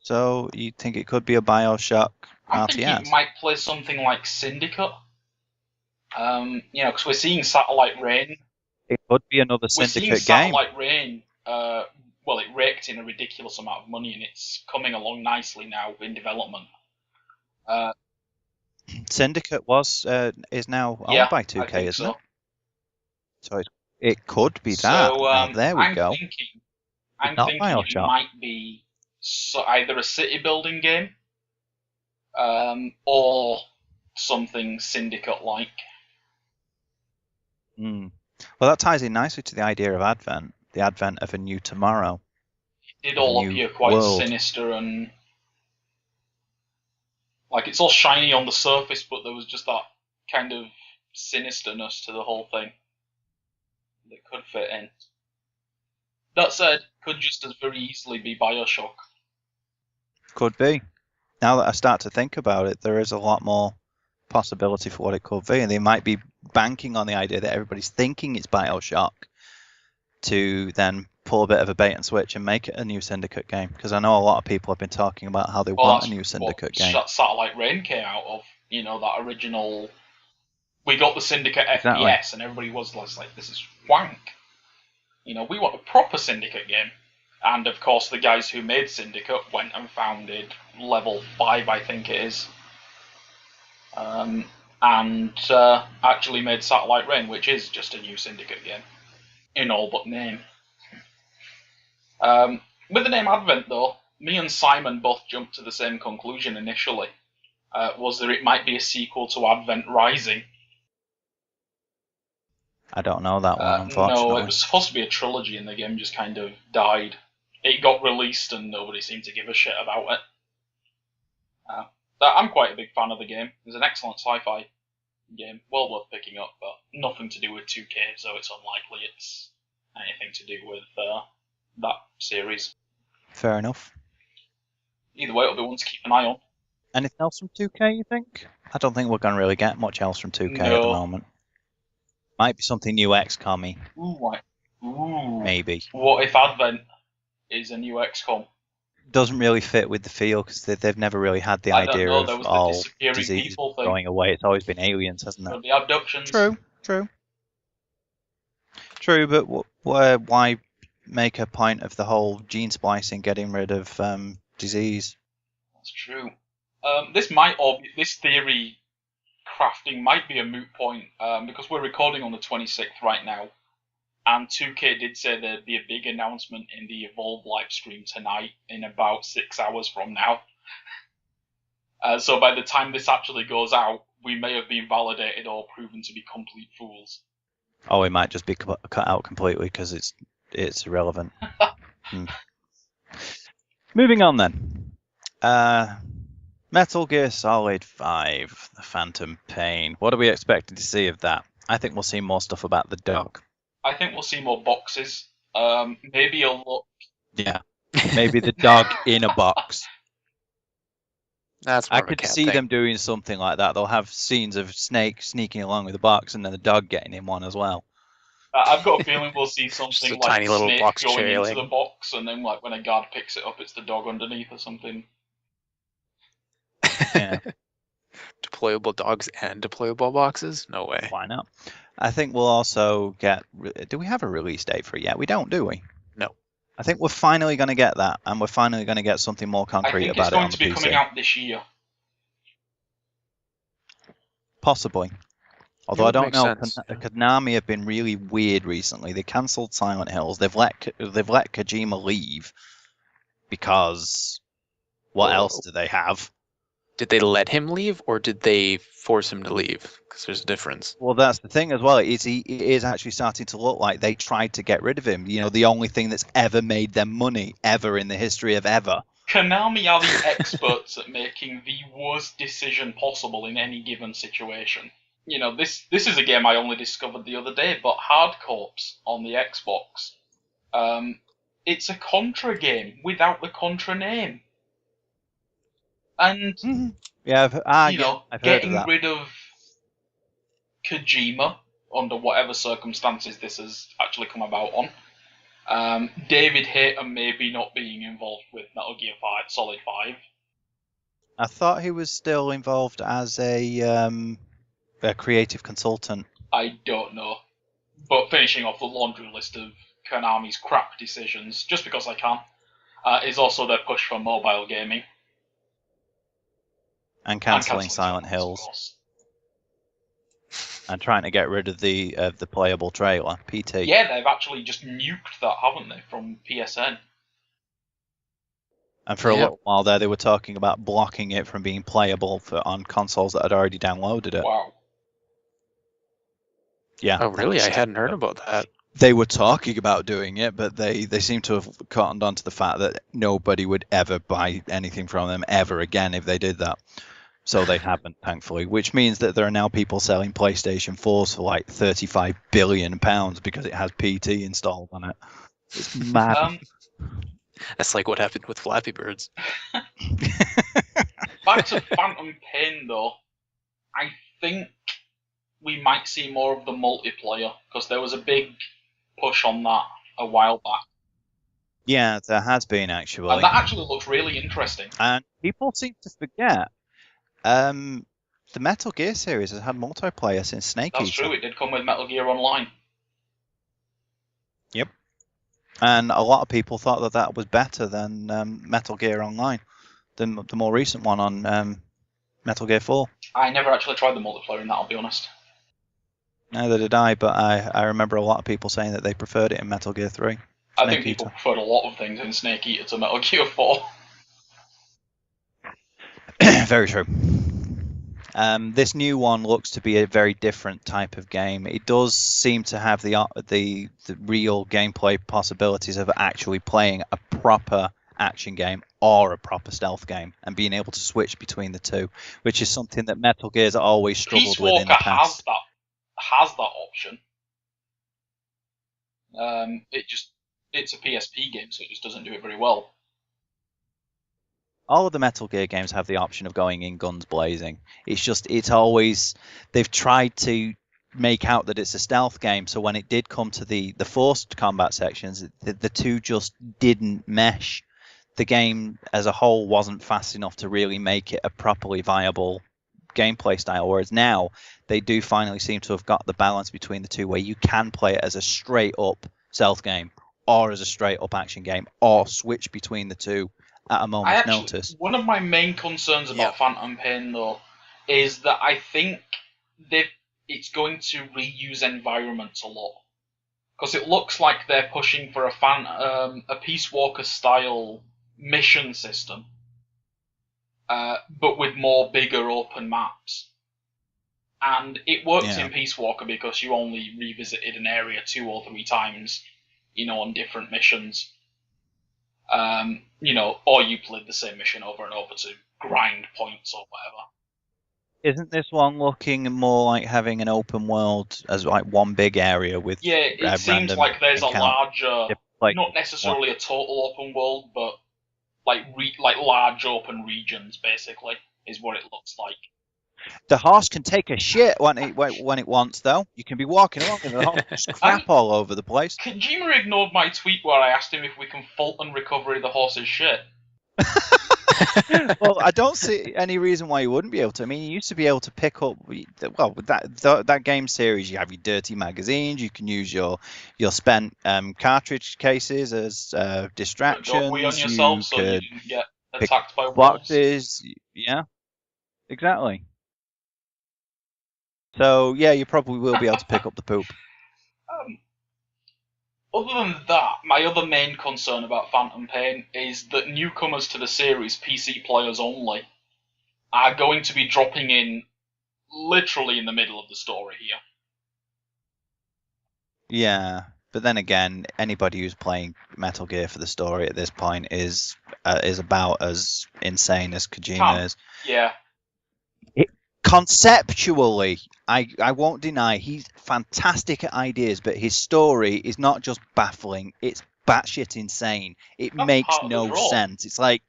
So you think it could be a BioShock I RTS? think it might play something like Syndicate. Because we're seeing Satellite Rain. It could be another Syndicate game. Satellite Rain. It raked in a ridiculous amount of money, and it's coming along nicely now in development. Syndicate is now owned by 2K, isn't it? So it could be that. So, there we go. I'm thinking it might be either a city building game, or something Syndicate-like. Well, that ties in nicely to the idea of Advent, the advent of a new tomorrow. It did all appear quite sinister and it's all shiny on the surface, but there was just that kind of sinisterness to the whole thing that could fit in. That said, could just as very easily be Bioshock. Could be. Now that I start to think about it, there is a lot more possibility for what it could be, and they might be banking on the idea that everybody's thinking it's Bioshock to then pull a bit of a bait and switch and make it a new Syndicate game. Because I know a lot of people have been talking about how they want a new Syndicate game. Satellite Rain came out of, that original. We got the Syndicate Exactly. FPS, and everybody was like, "This is wank." We want a proper Syndicate game. And of course, the guys who made Syndicate went and founded Level 5, I think it is, and actually made Satellite Rain, which is just a new Syndicate game, in all but name. With the name Advent, though, me and Simon both jumped to the same conclusion initially, was that it might be a sequel to Advent Rising. I don't know that one, unfortunately. No, it was supposed to be a trilogy, and the game just kind of died. It got released, and nobody seemed to give a shit about it. I'm quite a big fan of the game. It's an excellent sci-fi game, well worth picking up, but nothing to do with 2K, so it's unlikely it's anything to do with that series. Fair enough. Either way, it'll be one to keep an eye on. Anything else from 2K, you think? I don't think we're going to really get much else from 2K at the moment. Might be something new XCOM-y. Ooh. Maybe. What if Advent is a new XCOM? Doesn't really fit with the feel, because they've never really had the idea of all disease going away. It's always been aliens, hasn't it? The abductions. True, but why make a point of the whole gene splicing getting rid of disease? That's true. This theory crafting might be a moot point, because we're recording on the 26th right now, and 2K did say there'd be a big announcement in the Evolve live stream tonight in about 6 hours from now. So by the time this actually goes out, we may have been validated or proven to be complete fools. Oh, it might just be cut out completely because it's irrelevant. Moving on then. Metal Gear Solid 5, The Phantom Pain. What are we expecting to see of that? I think we'll see more stuff about the dog. I think we'll see more boxes. Maybe a look. Yeah, maybe the dog in a box. That's more I could see them doing something like that. They'll have scenes of Snake sneaking along with the box and then the dog getting in one as well. I've got a feeling we'll see something like tiny little Snake box going trailing into the box, and then like when a guard picks it up, it's the dog underneath or something. Yeah. Deployable dogs and deployable boxes? No way. Why not? I think we'll also get... Do we have a release date for it yet? We don't, do we? No. I think we're finally going to get that, and we're finally going to get something more concrete about it on the PC. I think it's going to be coming out this year. Possibly. Although I don't know, Konami have been really weird recently. They cancelled Silent Hills. They've let Kojima leave because what else do they have? Did they let him leave, or did they force him to leave? Because there's a difference. Well, that's the thing as well. It is actually starting to look like they tried to get rid of him. The only thing that's ever made them money, ever in the history of ever. Konami are the experts at making the worst decision possible in any given situation. This is a game I only discovered the other day, but Hard Corps on the Xbox. It's a Contra game without the Contra name. And, I've getting heard of rid of Kojima under whatever circumstances this has actually come about on. David Hayter maybe not being involved with Metal Gear Solid 5. I thought he was still involved as a creative consultant. I don't know. But finishing off the laundry list of Konami's crap decisions, just because I can, is also their push for mobile gaming. And cancelling Silent Hills. And trying to get rid of the playable trailer, PT. Yeah, they've actually just nuked that, haven't they, from PSN? And for a little while there, they were talking about blocking it from being playable on consoles that had already downloaded it. Wow. Yeah. Oh, really? I hadn't heard about that. They were talking about doing it, but they seem to have cottoned on to the fact that nobody would ever buy anything from them ever again if they did that. So they haven't, thankfully, which means that there are now people selling PlayStation 4s for like £35 billion because it has PT installed on it. It's mad. That's like what happened with Flappy Birds. Back to Phantom Pain, though. I think we might see more of the multiplayer, because there was a big push on that a while back. Yeah, there has been, actually. And that actually looks really interesting. And people seem to forget, the Metal Gear series has had multiplayer since Snake Eater. That's true, it did come with Metal Gear Online. Yep. And a lot of people thought that that was better than Metal Gear Online, the more recent one on Metal Gear 4. I never actually tried the multiplayer in that, I'll be honest. Neither did I, but I remember a lot of people saying that they preferred it in Metal Gear 3. I think people preferred a lot of things in Snake Eater to Metal Gear 4. Very true. This new one looks to be a very different type of game. It does seem to have the real gameplay possibilities of actually playing a proper action game or a proper stealth game and being able to switch between the two, which is something that Metal Gear's always struggled Peace Walker with in the past. has that option. It's a PSP game, so it just doesn't do it very well. All of the Metal Gear games have the option of going in guns blazing. It's always, they've tried to make out that it's a stealth game, so when it did come to the forced combat sections, the two just didn't mesh. The game as a whole wasn't fast enough to really make it a properly viable gameplay style, whereas now they do finally seem to have got the balance between the two, where you can play it as a straight up stealth game or as a straight up action game, or switch between the two at a moment's notice. One of my main concerns about Phantom Pain, though, is that I think it's going to reuse environments a lot, because it looks like they're pushing for a Peace Walker style mission system, but with more bigger open maps. And it works in Peace Walker because you only revisited an area 2 or 3 times, on different missions. Or you played the same mission over and over to grind points or whatever. Isn't this one looking more like having an open world as like one big area with? Yeah, it seems like there's a larger, not necessarily a total open world, but like large open regions, basically, is what it looks like. The horse can take a shit when it wants, though. You can be walking along and the horse just crap all over the place. Kojima ignored my tweet where I asked him if we can fault and recover the horse's shit. Well, I don't see any reason why you wouldn't be able to. I mean, you used to be able to pick up, with that game series, you have your dirty magazines, you can use your spent cartridge cases as distractions. Don't on yourself so you didn't get attacked by wolves. Yeah, exactly. So, yeah, you probably will be able to pick up the poop. Other than that, my other main concern about Phantom Pain is that newcomers to the series, PC players only, are going to be dropping in literally in the middle of the story here. Yeah, but then again, anybody who's playing Metal Gear for the story at this point is about as insane as Kojima is. Yeah. Conceptually, I won't deny he's fantastic at ideas, but his story is not just baffling, it's batshit insane. It makes no sense. It's like,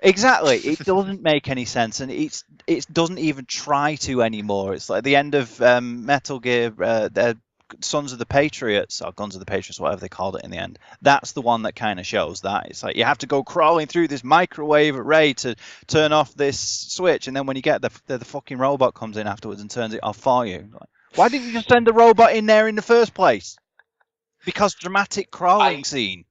exactly, it doesn't make any sense, and it doesn't even try to anymore. It's like the end of Metal Gear, Sons of the Patriots, or Guns of the Patriots, whatever they called it in the end. That's the one that kind of shows that. It's like you have to go crawling through this microwave array to turn off this switch, and then when you get the fucking robot comes in afterwards and turns it off for you. Like, why didn't you just send the robot in there in the first place? Because dramatic crawling scene.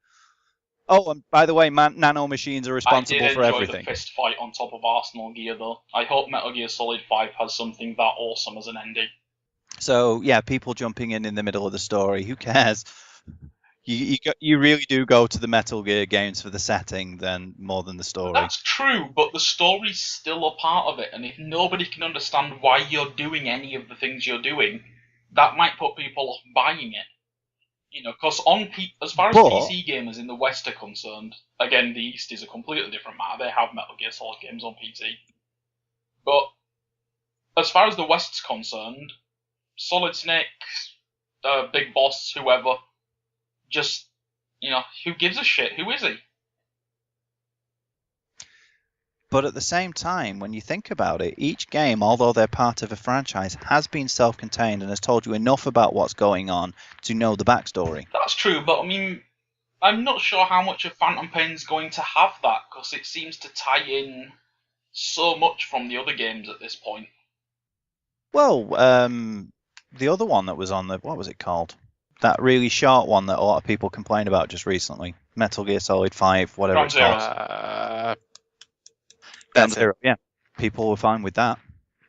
Oh, and by the way, nano machines are responsible for everything. I did enjoy the fist fight on top of Arsenal Gear, though. I hope Metal Gear Solid 5 has something that awesome as an ending. So, yeah, people jumping in the middle of the story, who cares? You really do go to the Metal Gear games for the setting more than the story. That's true, but the story's still a part of it, and if nobody can understand why you're doing any of the things you're doing, that might put people off buying it. Because as far as PC gamers in the West are concerned, again, the East is a completely different matter. They have Metal Gear Solid games on PC. But as far as the West's concerned, Solid Snake, Big Boss, whoever, just, who gives a shit? Who is he? But at the same time, when you think about it, each game, although they're part of a franchise, has been self-contained and has told you enough about what's going on to know the backstory. That's true, but I mean, I'm not sure how much of Phantom Pain's going to have that, because it seems to tie in so much from the other games at this point. Well, the other one that was on what was it called? That really short one that a lot of people complained about just recently. Metal Gear Solid 5, whatever Ground it's Zero. called. That's it. Yeah, people were fine with that.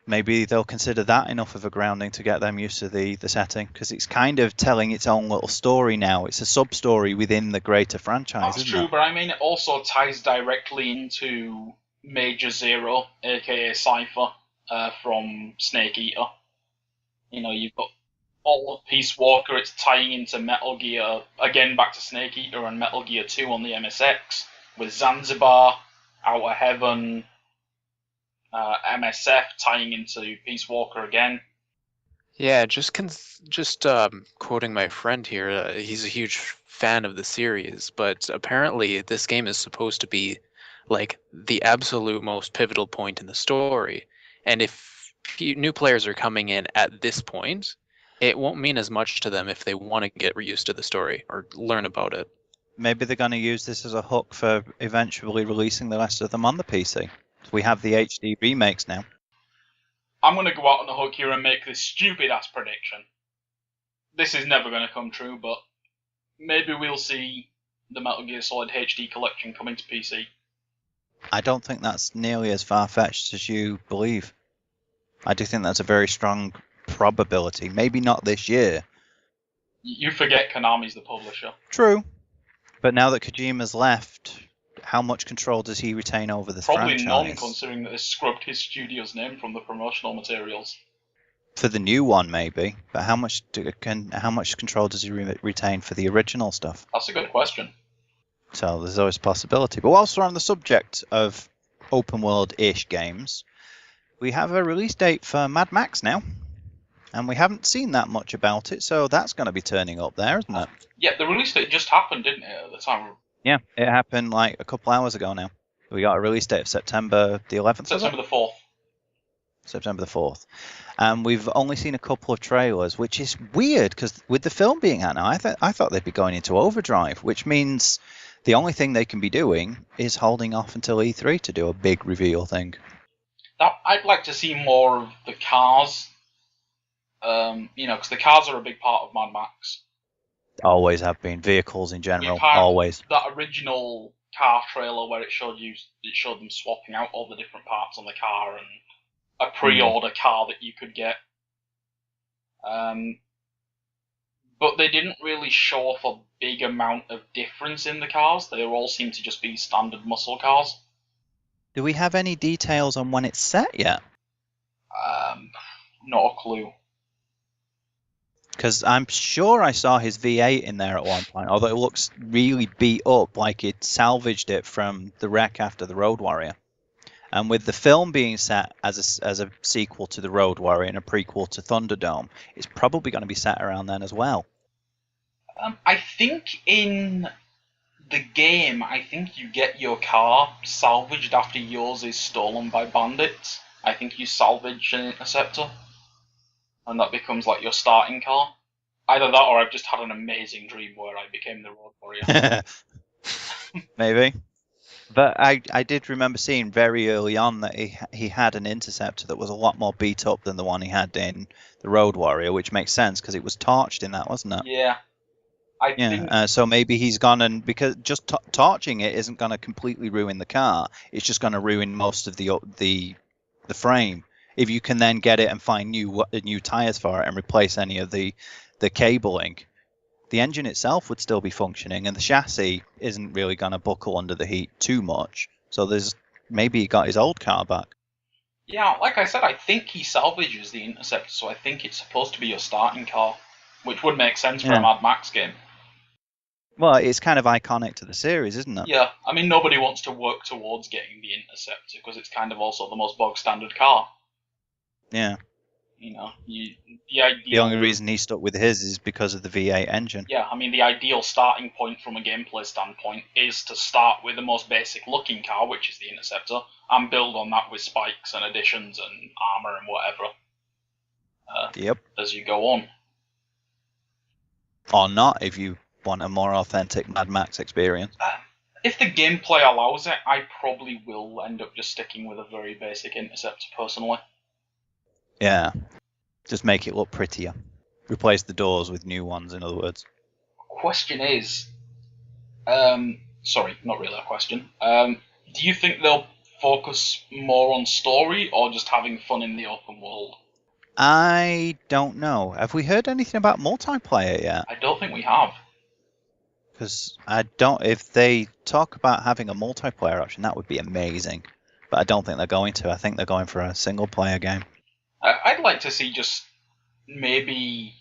Maybe they'll consider that enough of a grounding to get them used to the setting, because it's kind of telling its own little story now. It's a sub-story within the greater franchise, That's isn't true, it? but I mean, it also ties directly into Major Zero, aka Cypher, from Snake Eater. You've got all of Peace Walker, it's tying into Metal Gear, again back to Snake Eater and Metal Gear 2 on the MSX, with Zanzibar, Outer Heaven, MSF tying into Peace Walker again. Yeah, just quoting my friend here, he's a huge fan of the series, but apparently this game is supposed to be like the absolute most pivotal point in the story. And if new players are coming in at this point, it won't mean as much to them if they want to get used to the story or learn about it. Maybe they're going to use this as a hook for eventually releasing the rest of them on the PC. We have the HD remakes now. I'm going to go out on the hook here and make this stupid-ass prediction. This is never going to come true, but maybe we'll see the Metal Gear Solid HD collection coming to PC. I don't think that's nearly as far-fetched as you believe. I do think that's a very strong probability. Maybe not this year. You forget Konami's the publisher. True. But now that Kojima's left, how much control does he retain over this Probably franchise? none, considering that they scrubbed his studio's name from the promotional materials. For the new one, maybe. But how much control does he retain for the original stuff? That's a good question. So there's always a possibility. But whilst we're on the subject of open world-ish games, we have a release date for Mad Max now. And we haven't seen that much about it, so that's going to be turning up there, isn't it? Yeah, the release date just happened, didn't it, at the time? Yeah, it happened like a couple hours ago now. We got a release date of September the 11th. September the 4th. September the 4th. And we've only seen a couple of trailers, which is weird because with the film being out now, I thought they'd be going into overdrive, which means the only thing they can be doing is holding off until E3 to do a big reveal thing. I'd like to see more of the cars, because the cars are a big part of Mad Max. Always have been. Vehicles in general, We've had always. that original car trailer where it showed them swapping out all the different parts on the car and a pre-order car that you could get. But they didn't really show off a big amount of difference in the cars. They all seem to just be standard muscle cars. Do we have any details on when it's set yet? Not a clue. Because I'm sure I saw his V8 in there at one point, although it looks really beat up, like it salvaged it from the wreck after the Road Warrior. And with the film being set as a sequel to the Road Warrior and a prequel to Thunderdome, it's probably going to be set around then as well. I think in the game, you get your car salvaged after yours is stolen by bandits. I think you salvage an Interceptor, and that becomes like your starting car. Either that or I've just had an amazing dream where I became the Road Warrior. Maybe. But I did remember seeing very early on that he had an Interceptor that was a lot more beat up than the one he had in the Road Warrior, which makes sense because it was torched in that, wasn't it? Yeah. I think... So maybe he's gone and because just torching it isn't going to completely ruin the car. It's just going to ruin most of the frame. If you can then get it and find new tires for it and replace any of the cabling, the engine itself would still be functioning, and the chassis isn't really going to buckle under the heat too much. So maybe he got his old car back. Yeah, like I said, I think he salvages the Interceptor, so I think it's supposed to be your starting car, which would make sense for a Mad Max game. Well, it's kind of iconic to the series, isn't it? Yeah, I mean, nobody wants to work towards getting the Interceptor because it's kind of also the most bog standard car. Yeah. You know, the The only ideal. reason he stuck with his is because of the V8 engine. Yeah, I mean, the ideal starting point from a gameplay standpoint is to start with the most basic looking car, which is the Interceptor, and build on that with spikes and additions and armor and whatever. Yep. As you go on. Or not, if you want a more authentic Mad Max experience. If the gameplay allows it, I probably will end up just sticking with a very basic Interceptor personally. Yeah. Just make it look prettier. Replace the doors with new ones, in other words. Question is, sorry, not really a question. Do you think they'll focus more on story or just having fun in the open world? I don't know. Have we heard anything about multiplayer yet? I don't think we have. Because if they talk about having a multiplayer option, that would be amazing. But I don't think they're going to. I think they're going for a single player game. I'd like to see just maybe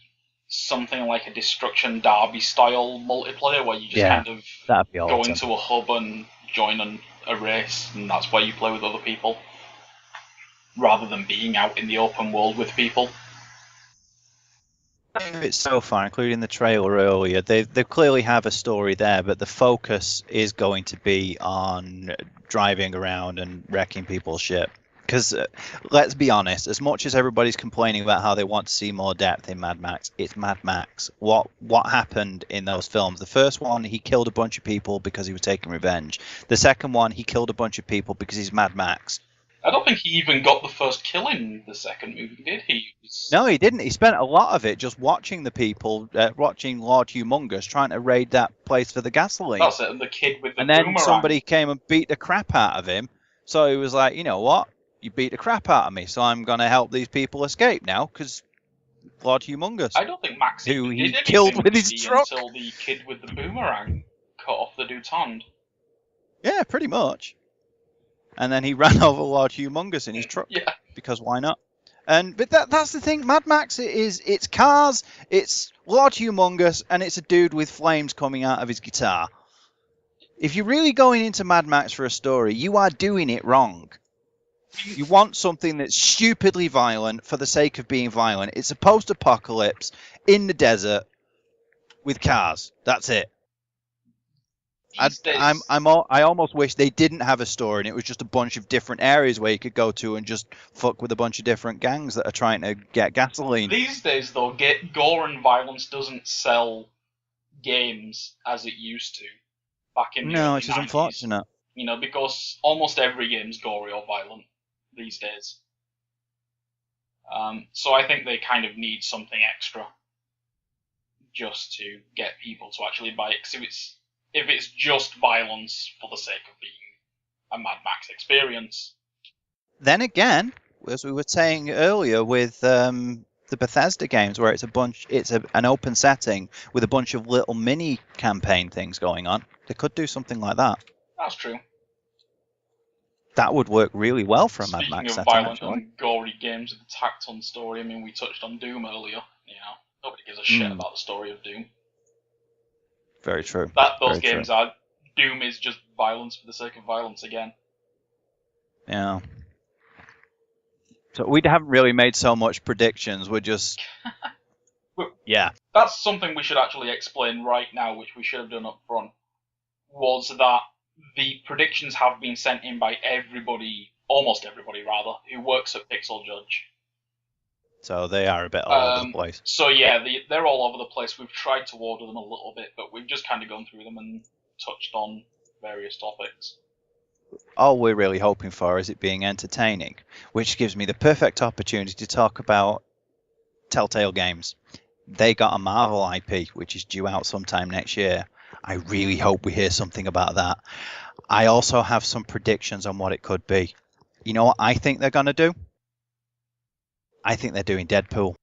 something like a Destruction Derby style multiplayer where you just kind of that'd be go awesome. into a hub and join a race, and that's where you play with other people, rather than being out in the open world with people. It's so far, including the trailer earlier, they clearly have a story there, but the focus is going to be on driving around and wrecking people's shit. Because let's be honest, as much as everybody's complaining about how they want to see more depth in Mad Max, it's Mad Max. What happened in those films? The first one, he killed a bunch of people because he was taking revenge. The second one, he killed a bunch of people because he's Mad Max. I don't think he even got the first kill in the second movie, did he? No, he didn't. He spent a lot of it just watching the people, watching Lord Humongous trying to raid that place for the gasoline. That's it, and the kid with the and then boomerang. Somebody came and beat the crap out of him. So he was like, you know what? You beat the crap out of me, so I'm going to help these people escape now, because Lord Humongous. I don't think Max who even he did killed with his anything truck. until the kid with the boomerang cut off the dude's hand. Yeah, pretty much. And then he ran over Lord Humongous in his truck. Yeah. Because why not? But that's the thing. Mad Max it's cars, it's Lord Humongous, and it's a dude with flames coming out of his guitar. If you're really going into Mad Max for a story, you are doing it wrong. You want something that's stupidly violent for the sake of being violent. It's a post-apocalypse in the desert with cars. That's it. I almost wish they didn't have a story and it was just a bunch of different areas where you could go to and just fuck with a bunch of different gangs that are trying to get gasoline. These days, though, gore and violence doesn't sell games as it used to back in the early it's just 90s. Unfortunate. You know, because almost every game's gory or violent these days. So I think they kind of need something extra just to get people to actually buy it. Because if it's just violence for the sake of being a Mad Max experience. Then again, as we were saying earlier with the Bethesda games, where it's an open setting with a bunch of little mini campaign things going on, they could do something like that. That's true. That would work really well for a Mad Max setting. Speaking of violent and gory games with a tacked-on story, I mean, we touched on Doom earlier. You know, nobody gives a shit about the story of Doom. Very true. Those games are. Doom is just violence for the sake of violence again. Yeah. So we haven't really made so much predictions. We're just. Yeah. That's something we should actually explain right now, which we should have done up front. Was that the predictions have been sent in by everybody, almost everybody rather, who works at Pixel Judge. So they are a bit all over the place. So yeah, they're all over the place. We've tried to order them a little bit, but we've just kind of gone through them and touched on various topics. All we're really hoping for is it being entertaining, which gives me the perfect opportunity to talk about Telltale Games. They got a Marvel IP, which is due out sometime next year. I really hope we hear something about that. I also have some predictions on what it could be. You know what I think they're going to do? I think they're doing Deadpool.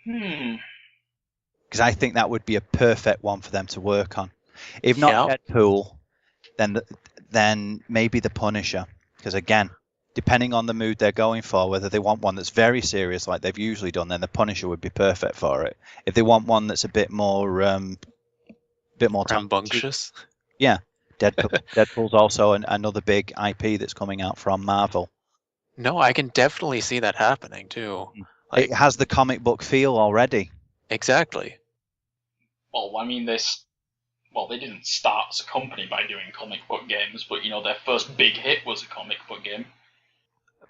Because I think that would be a perfect one for them to work on. If not Deadpool, then maybe the Punisher. Because again, depending on the mood they're going for, whether they want one that's very serious like they've usually done, then the Punisher would be perfect for it. If they want one that's a bit more Rambunctious. yeah, Deadpool's also another big IP that's coming out from Marvel. No, I can definitely see that happening too. Like, it has the comic book feel already. exactly. Well, I mean, they didn't start as a company by doing comic book games, but their first big hit was a comic book game.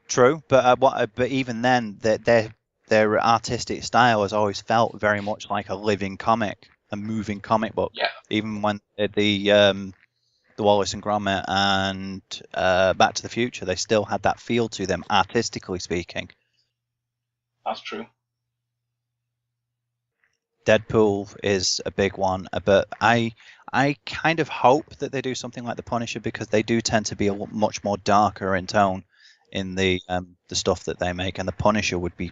True, but even then, their artistic style has always felt very much like a living comic, a moving comic book. Yeah. Even when the Wallace and Gromit and Back to the Future, they still had that feel to them, artistically speaking. That's true. Deadpool is a big one, but I kind of hope that they do something like the Punisher, because they do tend to be much more darker in tone in the stuff that they make, and the Punisher would be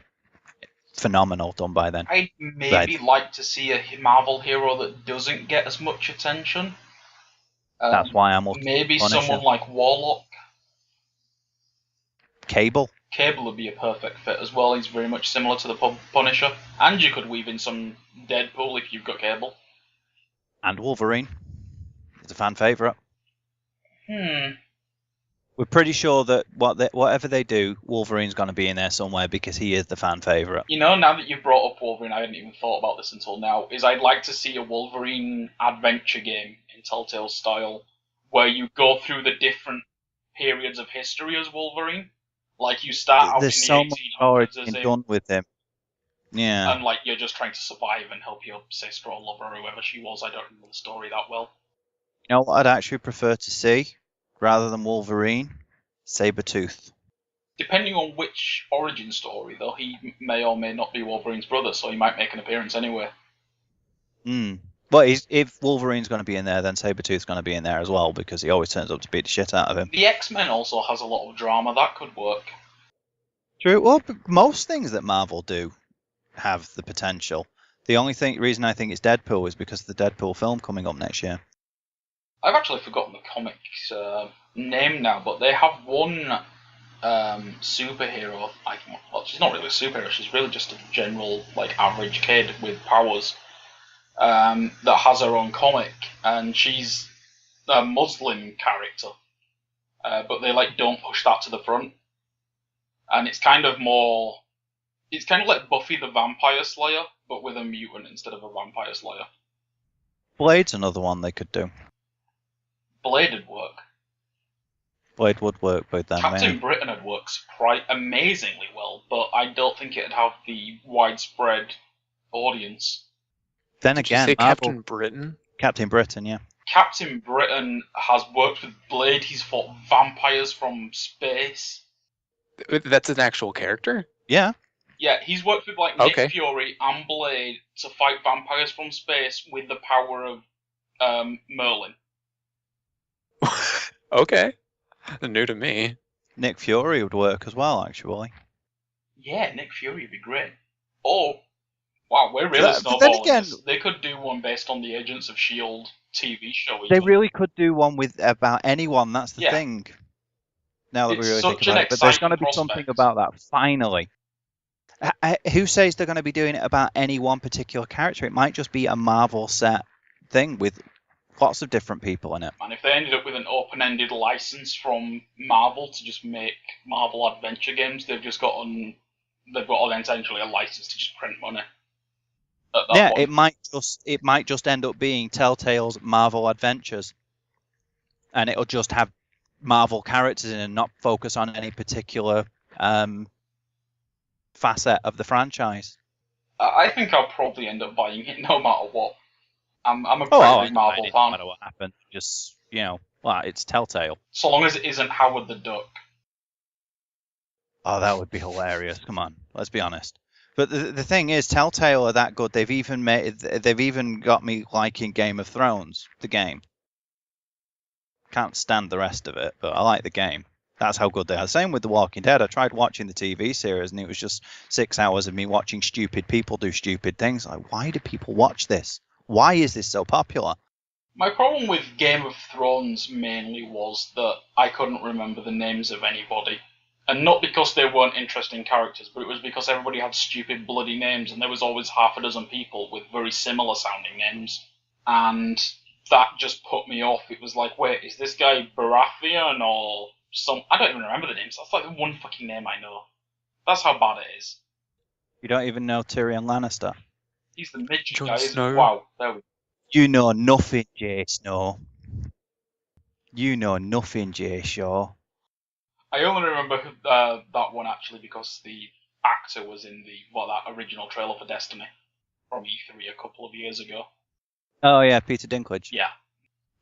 phenomenal done by then. I'd maybe like to see a Marvel hero that doesn't get as much attention. That's why I'm looking maybe for Punisher. someone like Warlock. Cable would be a perfect fit as well. He's very much similar to the Punisher, and you could weave in some Deadpool if you've got Cable. And Wolverine. It's a fan favourite. We're pretty sure that whatever they do, Wolverine's going to be in there somewhere, because he is the fan favourite. Now that you've brought up Wolverine, I hadn't even thought about this until now, is I'd like to see a Wolverine adventure game in Telltale style, where you go through the different periods of history as Wolverine. Like, you start out in the 1800s. There's so much already done with him. Yeah. And, you're just trying to survive and help your sister-in-law lover, or whoever she was. I don't remember the story that well. You know what I'd actually prefer to see, rather than Wolverine? Sabretooth. Depending on which origin story, though, he may or may not be Wolverine's brother, so he might make an appearance anyway. Well, if Wolverine's going to be in there, then Sabretooth's going to be in there as well, because he always turns up to beat the shit out of him. The X-Men also has a lot of drama. That could work. True. Well, most things that Marvel do have the potential. The only reason I think it's Deadpool is because of the Deadpool film coming up next year. I've actually forgotten the comic's name now, but they have one superhero. Well, she's not really a superhero. She's really just a general, average kid with powers that has her own comic, and she's a Muslim character, but they don't push that to the front, and it's kind of like Buffy the Vampire Slayer, but with a mutant instead of a vampire slayer. Blade's another one they could do. Blade would work. Blade would work with them. Captain Britain would work amazingly well, but I don't think it'd have the widespread audience. Then Did again, you say Marvel, Captain Britain? Captain Britain, yeah. Captain Britain has worked with Blade. He's fought vampires from space. That's an actual character? Yeah. Yeah, he's worked with Nick Fury and Blade to fight vampires from space with the power of Merlin. Okay. New to me. Nick Fury would work as well, actually. Yeah, Nick Fury would be great. Oh, wow, we're really snowballing this. They could do one based on the Agents of S.H.I.E.L.D. TV show. They really could do one about anyone, that's the thing. Now that we really think about it. But there's going to be something about that, finally. Who says they're going to be doing it about any one particular character? It might just be a Marvel set thing with lots of different people in it. And if they ended up with an open-ended license from Marvel to just make Marvel adventure games, they've got essentially a license to just print money. Yeah, it might just end up being Telltale's Marvel Adventures, and it'll just have Marvel characters in and not focus on any particular facet of the franchise. I think I'll probably end up buying it no matter what. I'm a pretty big Marvel fan. No matter what happens, just it's Telltale. So long as it isn't Howard the Duck. Oh, that would be hilarious. Come on, let's be honest. But the thing is, Telltale are that good. They've even got me liking Game of Thrones, the game. Can't stand the rest of it, but I like the game. That's how good they are. Same with The Walking Dead. I tried watching the TV series, and it was just 6 hours of me watching stupid people do stupid things. Why do people watch this? Why is this so popular? My problem with Game of Thrones mainly was that I couldn't remember the names of anybody. And not because they weren't interesting characters, but it was because everybody had stupid bloody names, and there was always half a dozen people with very similar sounding names. And that just put me off. It was like, wait, is this guy Baratheon or some... I don't even remember the names. That's like the one fucking name I know. That's how bad it is. You don't even know Tyrion Lannister. He's the midget Jon guy, isn't Snow. he? Wow, there we go. You know nothing, Jay Snow. You know nothing, Jay Shaw. I only remember that one actually because the actor was in that original trailer for Destiny from E3 a couple of years ago. Oh yeah, Peter Dinklage. Yeah.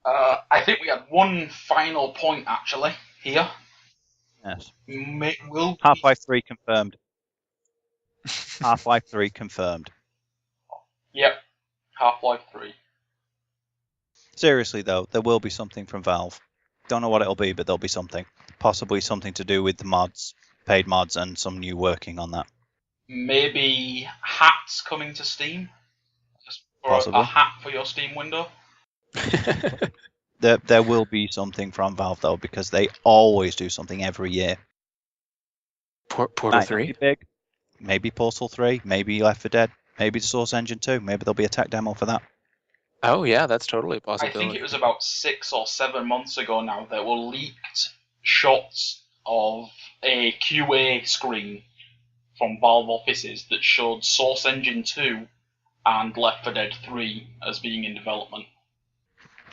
I think we had one final point actually here. Yes. Will Half-Life 3 confirmed. Half-Life 3 confirmed. Yep. Half-Life 3. Seriously though, there will be something from Valve. Don't know what it'll be, but there'll be something. Possibly something to do with the mods, paid mods, and some new working on that. Maybe hats coming to Steam? Just for Possibly. a hat for your Steam window? There will be something from Valve though, because they always do something every year. Portal Might not 3? be big. Maybe Portal 3, maybe Left 4 Dead, maybe the Source Engine 2. Maybe there'll be a tech demo for that. Oh, yeah, that's totally a I possibility. think it was about 6 or 7 months ago now there were leaked shots of a QA screen from Valve offices that showed Source Engine 2 and Left 4 Dead 3 as being in development.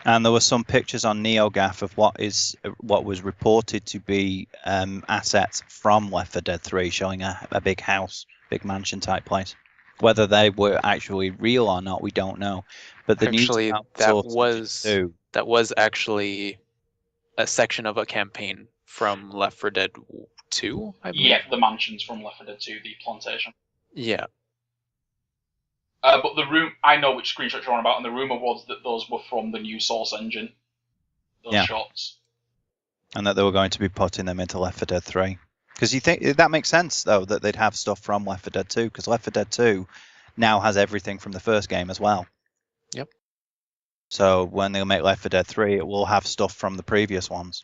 And there were some pictures on NeoGAF of what was reported to be assets from Left 4 Dead 3, showing a big house, big mansion type place. Whether they were actually real or not, we don't know. But the Actually, news that was actually a section of a campaign from Left 4 Dead 2, I believe. Yeah, the mansions from Left 4 Dead 2, the plantation. Yeah. But I know which screenshots you're on about, and the rumor was that those were from the new Source Engine. Those shots. And that they were going to be putting them into Left 4 Dead 3. Because you think that makes sense though that they'd have stuff from Left 4 Dead 2, because Left 4 Dead 2 now has everything from the first game as well. Yep. So when they make Left 4 Dead 3, it will have stuff from the previous ones.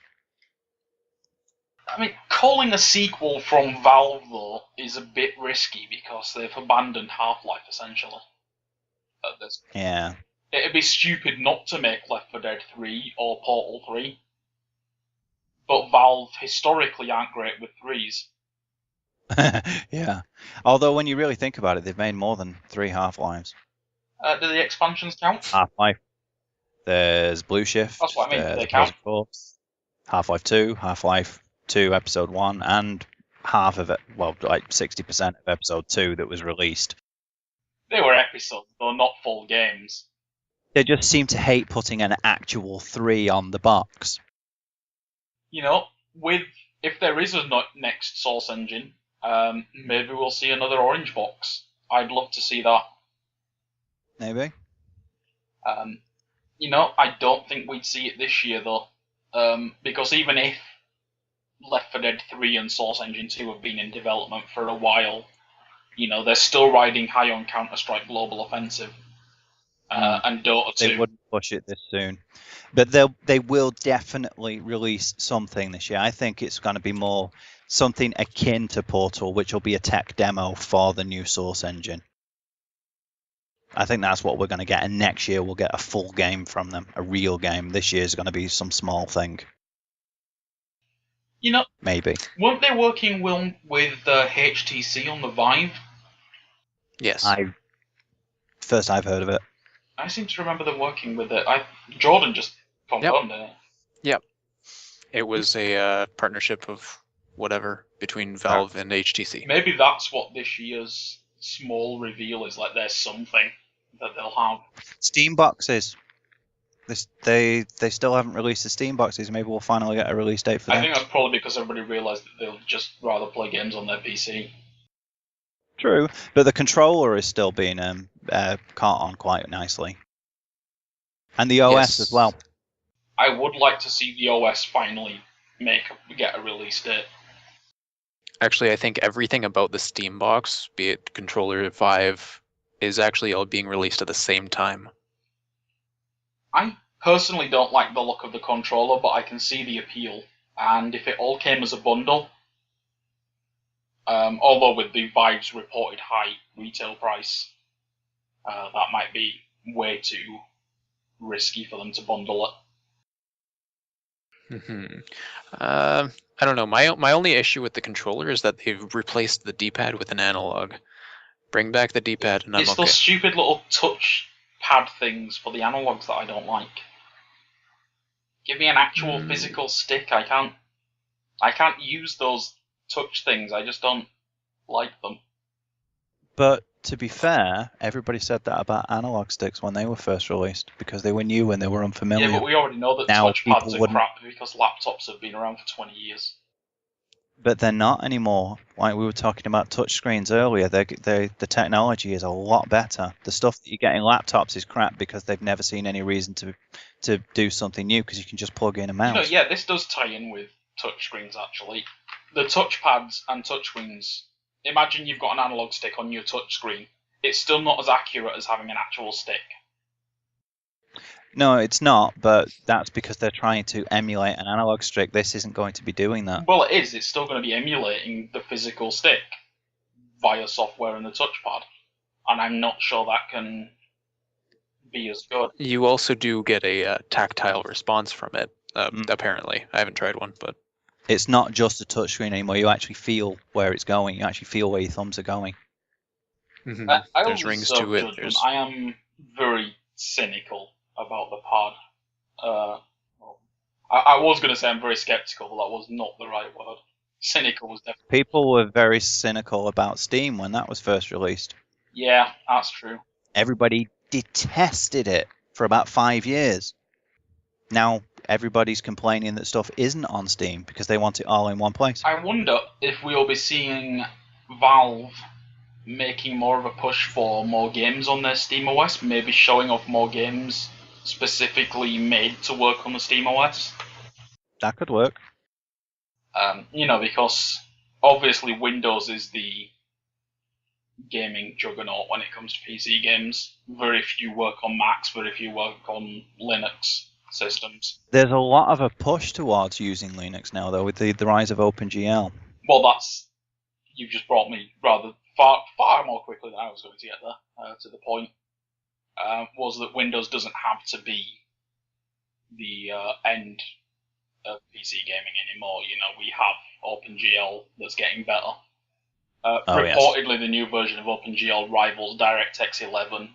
I mean, calling a sequel from Valve though is a bit risky because they've abandoned Half-Life essentially. At this point. Yeah. It'd be stupid not to make Left 4 Dead 3 or Portal 3. But Valve historically aren't great with 3s. Yeah. Although when you really think about it, they've made more than 3 Half-Lives. Do the expansions count? Half-Life. There's Blue Shift. That's what I mean. Do they there's count? Corpse, Half-Life 2, Half-Life 2 Episode 1, and half of it, well, like 60% of Episode 2 that was released. They were episodes, though not full games. They just seem to hate putting an actual 3 on the box. You know, if there is a next Source Engine, maybe we'll see another orange box. I'd love to see that. Maybe. You know, I don't think we'd see it this year though, because even if Left 4 Dead 3 and Source Engine 2 have been in development for a while, you know, they're still riding high on Counter-Strike Global Offensive and Dota 2. They wouldn't push it this soon. But they will definitely release something this year. I think it's going to be more something akin to Portal, which will be a tech demo for the new Source Engine. I think that's what we're going to get, and next year we'll get a full game from them, a real game. This year is going to be some small thing. You know, maybe. Weren't they working with HTC on the Vive? Yes. I've heard of it. I seem to remember them working with it. Jordan just confirmed it. Yep. It was a partnership of whatever between Valve and HTC. Maybe that's what this year's small reveal is. Like, there's something that they'll have. Steam boxes. They still haven't released the Steam boxes. Maybe we'll finally get a release date for that. I think that's probably because everybody realised that they'll just rather play games on their PC. True, but the controller is still being caught on quite nicely. And the OS as well. I would like to see the OS finally get a release date. Actually, I think everything about the Steam box, be it controller, Vive, is actually all being released at the same time. I personally don't like the look of the controller, but I can see the appeal. And if it all came as a bundle, Although with the Vive's reported high retail price, that might be way too risky for them to bundle it. I don't know. My only issue with the controller is that they've replaced the D-pad with an analog. Bring back the D-pad, and I'm It's okay. those stupid little touch pad things for the analogs that I don't like. Give me an actual physical stick. I can't use those touch things. I just don't like them. But to be fair, everybody said that about analog sticks when they were first released because they were new and they were unfamiliar. Yeah, but we already know that Now touchpads people are wouldn't- crap because laptops have been around for 20 years. But they're not anymore. Like we were talking about touchscreens earlier, the technology is a lot better. The stuff that you get in laptops is crap because they've never seen any reason to do something new because you can just plug in a mouse. Yeah, this does tie in with touchscreens actually. The touchpads and touchscreens. Imagine you've got an analog stick on your touchscreen. It's still not as accurate as having an actual stick. No, it's not, but that's because they're trying to emulate an analog stick. This isn't going to be doing that. Well, it is. It's still going to be emulating the physical stick via software and the touchpad. And I'm not sure that can be as good. You also do get a tactile response from it, apparently. I haven't tried one, but... It's not just a touchscreen anymore. You actually feel where it's going. You actually feel where your thumbs are going. There's rings to it. I am very cynical about the pad. I was going to say I'm very skeptical, but that was not the right word. Cynical was definitely... People were very cynical about Steam when that was first released. Yeah, that's true. Everybody detested it for about 5 years. Now everybody's complaining that stuff isn't on Steam because they want it all in one place. I wonder if we'll be seeing Valve making more of a push for more games on their SteamOS, maybe showing off more games specifically made to work on the SteamOS. That could work. Because obviously Windows is the gaming juggernaut when it comes to PC games. Very few work on Macs, very few work on Linux systems. There's a lot of a push towards using Linux now, though, with the rise of OpenGL. Well, you've just brought me rather far more quickly than I was going to get there, to the point, was that Windows doesn't have to be the end of PC gaming anymore. We have OpenGL that's getting better. Reportedly, The new version of OpenGL rivals DirectX 11.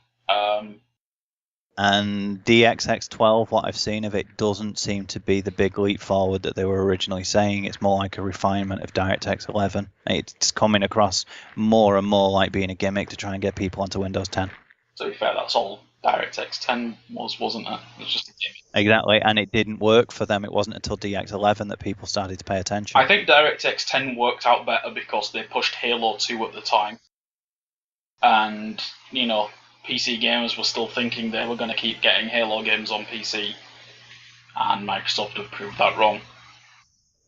And DXX 12, what I've seen of it, doesn't seem to be the big leap forward that they were originally saying. It's more like a refinement of DirectX 11. It's coming across more and more like being a gimmick to try and get people onto Windows 10. To be fair, that's all DirectX 10 wasn't it? It was just a gimmick. Exactly, and it didn't work for them. It wasn't until DX 11 that people started to pay attention. I think DirectX 10 worked out better because they pushed Halo 2 at the time. And, PC gamers were still thinking they were going to keep getting Halo games on PC, and Microsoft have proved that wrong.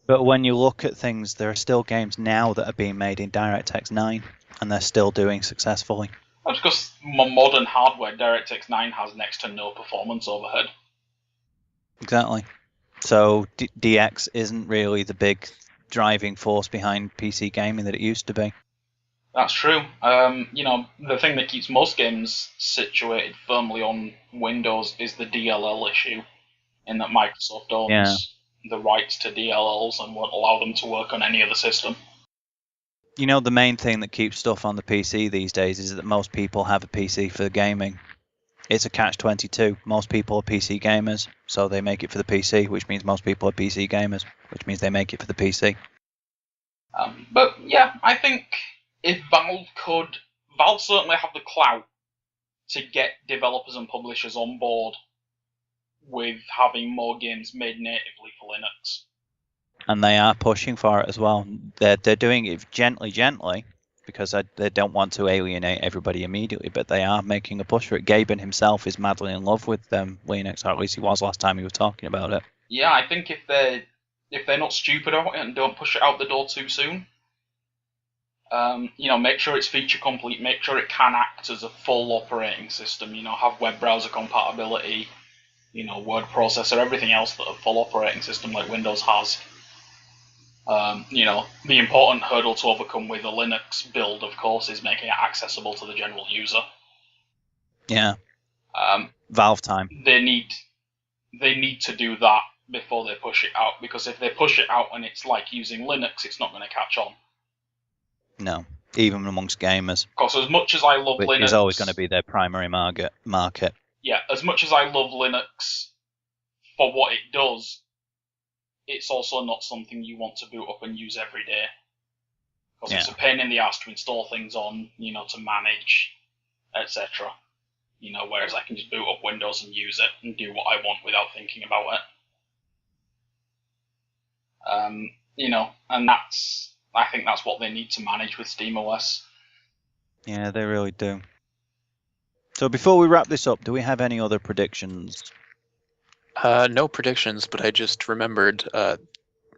But when you look at things, there are still games now that are being made in DirectX 9, and they're still doing successfully. That's because modern hardware, DirectX 9 has next to no performance overhead. Exactly. So DX isn't really the big driving force behind PC gaming that it used to be. That's true. The thing that keeps most games situated firmly on Windows is the DLL issue, in that Microsoft owns the rights to DLLs and won't allow them to work on any other system. The main thing that keeps stuff on the PC these days is that most people have a PC for gaming. It's a catch-22. Most people are PC gamers, so they make it for the PC, which means most people are PC gamers, which means they make it for the PC. But yeah, I think if Valve certainly have the clout to get developers and publishers on board with having more games made natively for Linux. And they are pushing for it as well. They're doing it gently, because they don't want to alienate everybody immediately, but they are making a push for it. Gaben himself is madly in love with Linux, or at least he was last time we were talking about it. Yeah, I think if they're not stupid about it and don't push it out the door too soon, make sure it's feature complete, make sure it can act as a full operating system, have web browser compatibility, word processor, everything else that a full operating system like Windows has. The important hurdle to overcome with a Linux build, of course, is making it accessible to the general user. Yeah. Um, Valve time. they need to do that before they push it out, because if they push it out and it's like using Linux, it's not going to catch on. No, even amongst gamers. Of course, as much as I love Which Linux, is always going to be their primary market. Yeah, as much as I love Linux for what it does, it's also not something you want to boot up and use every day. Because it's a pain in the ass to install things on, to manage, etc. Whereas I can just boot up Windows and use it and do what I want without thinking about it. And I think that's what they need to manage with SteamOS. Yeah, they really do. So before we wrap this up, do we have any other predictions? No predictions, but I just remembered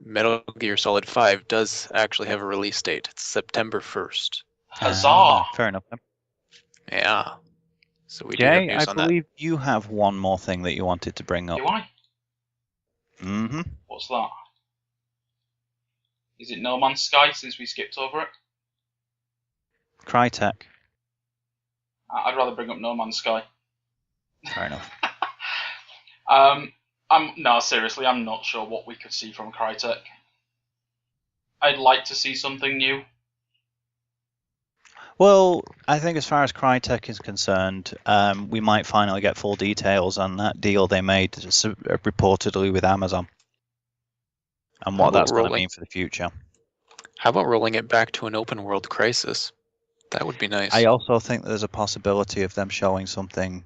Metal Gear Solid 5 does actually have a release date. It's September 1st. Huzzah! Fair enough. Yeah. So we do have Jay, news I on that. believe you have one more thing that you wanted to bring up. Do I? Mm-hmm. What's that? Is it No Man's Sky, since we skipped over it? Crytek. I'd rather bring up No Man's Sky. Fair enough. Seriously, I'm not sure what we could see from Crytek. I'd like to see something new. Well, I think as far as Crytek is concerned, we might finally get full details on that deal they made reportedly with Amazon and what that's going to mean for the future. How about rolling it back to an open world Crisis? That would be nice. I also think there's a possibility of them showing something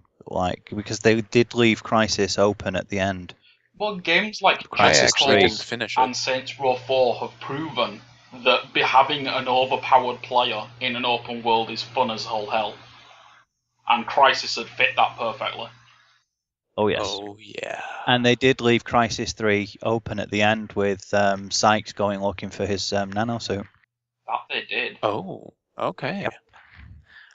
because they did leave Crisis open at the end. Well, games like Crisis Just Cause didn't finish it. and Saints Row 4 have proven that having an overpowered player in an open world is fun as all hell. And Crisis had fit that perfectly. Oh, yes. Oh, yeah. And they did leave Crisis 3 open at the end with Sykes going looking for his nanosuit. That they did. Oh, okay. Yep.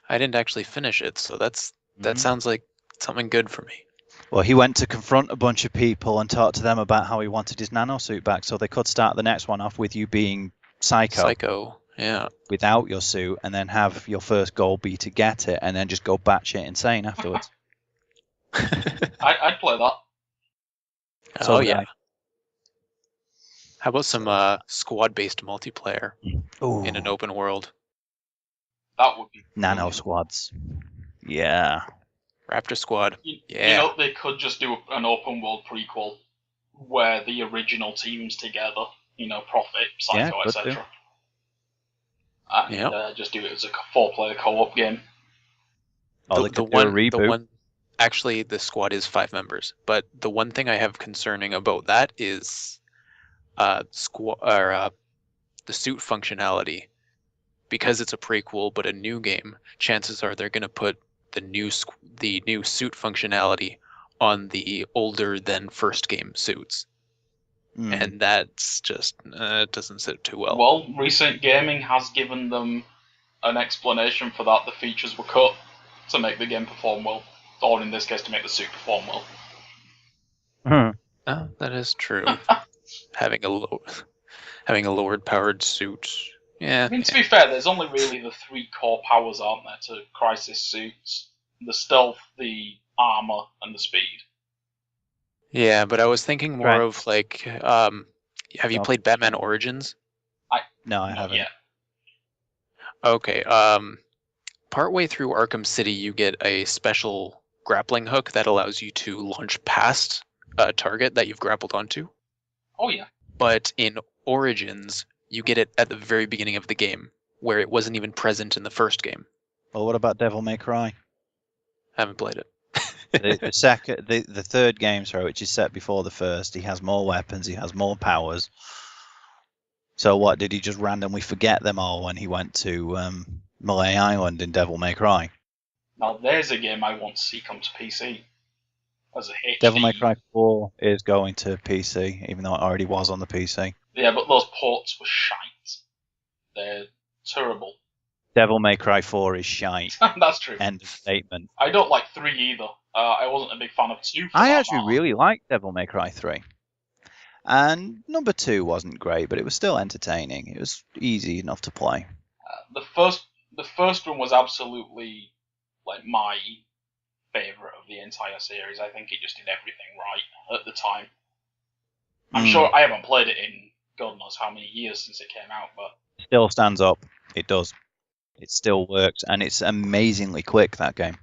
I didn't actually finish it, so that sounds like something good for me. Well, he went to confront a bunch of people and talk to them about how he wanted his nanosuit back, so they could start the next one off with you being Psycho, yeah. without your suit, and then have your first goal be to get it, and then just go batshit insane afterwards. I'd play that. So Oh, yeah. How about some squad-based multiplayer in an open world? That would be Nano brilliant. squads. Yeah. Raptor Squad. Yeah. They could just do an open world prequel where the original team's together, Prophet, Psycho, etc. And just do it as a 4-player co-op game. Oh, they could do a reboot. Actually, the squad is 5 members, but the one thing I have concerning about that is the suit functionality. Because it's a prequel but a new game, chances are they're going to put the new suit functionality on the older than first game suits. And that's just it doesn't sit too well. Well, recent gaming has given them an explanation for that. The features were cut to make the game perform well, or in this case, to make the suit perform well. That is true. having a lowered powered suit. Yeah. I mean, to be fair, there's only really the 3 core powers, aren't there, to Crisis suits: the stealth, the armor, and the speed. Yeah, but I was thinking more of have you played Batman Origins? No, I haven't. Yet. Okay. Partway through Arkham City, you get a special grappling hook that allows you to launch past a target that you've grappled onto. Oh, yeah. But in Origins, you get it at the very beginning of the game, where it wasn't even present in the first game. Well, what about Devil May Cry? Haven't played it. the third game, which is set before the first, he has more weapons, he has more powers. So what, did he just randomly forget them all when he went to Malay Island in Devil May Cry? Now there's a game I want to see come to PC as a HD. Devil May Cry 4 is going to PC, even though it already was on the PC. Yeah, but those ports were shite. They're terrible. Devil May Cry 4 is shite. That's true. End of statement. I don't like 3 either. I wasn't a big fan of 2. I actually really like Devil May Cry 3. And number 2 wasn't great, but it was still entertaining. It was easy enough to play. The first one was absolutely like my favorite of the entire series. I think it just did everything right at the time. I'm sure I haven't played it in God knows how many years since it came out, but Still stands up. It does. It still works, and it's amazingly quick, that game,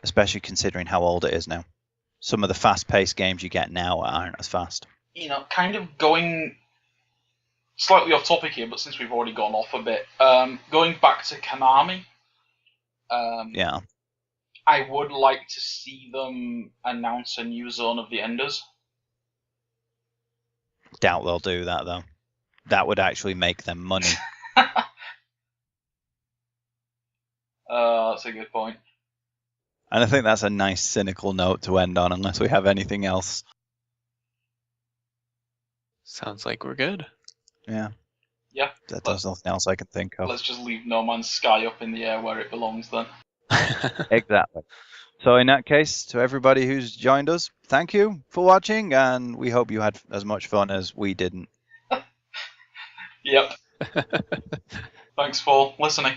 especially considering how old it is now. Some of the fast-paced games you get now aren't as fast. Kind of going slightly off topic here, but since we've already gone off a bit, going back to Konami, Yeah. I would like to see them announce a new Zone of the Enders. Doubt they'll do that, though. That would actually make them money. That's a good point. And I think that's a nice cynical note to end on, unless we have anything else. Sounds like we're good. Yeah. Yeah. There's nothing else I can think of. Let's just leave No Man's Sky up in the air where it belongs then. Exactly. So in that case, to everybody who's joined us, thank you for watching, and we hope you had as much fun as we didn't. Yep. Thanks for listening.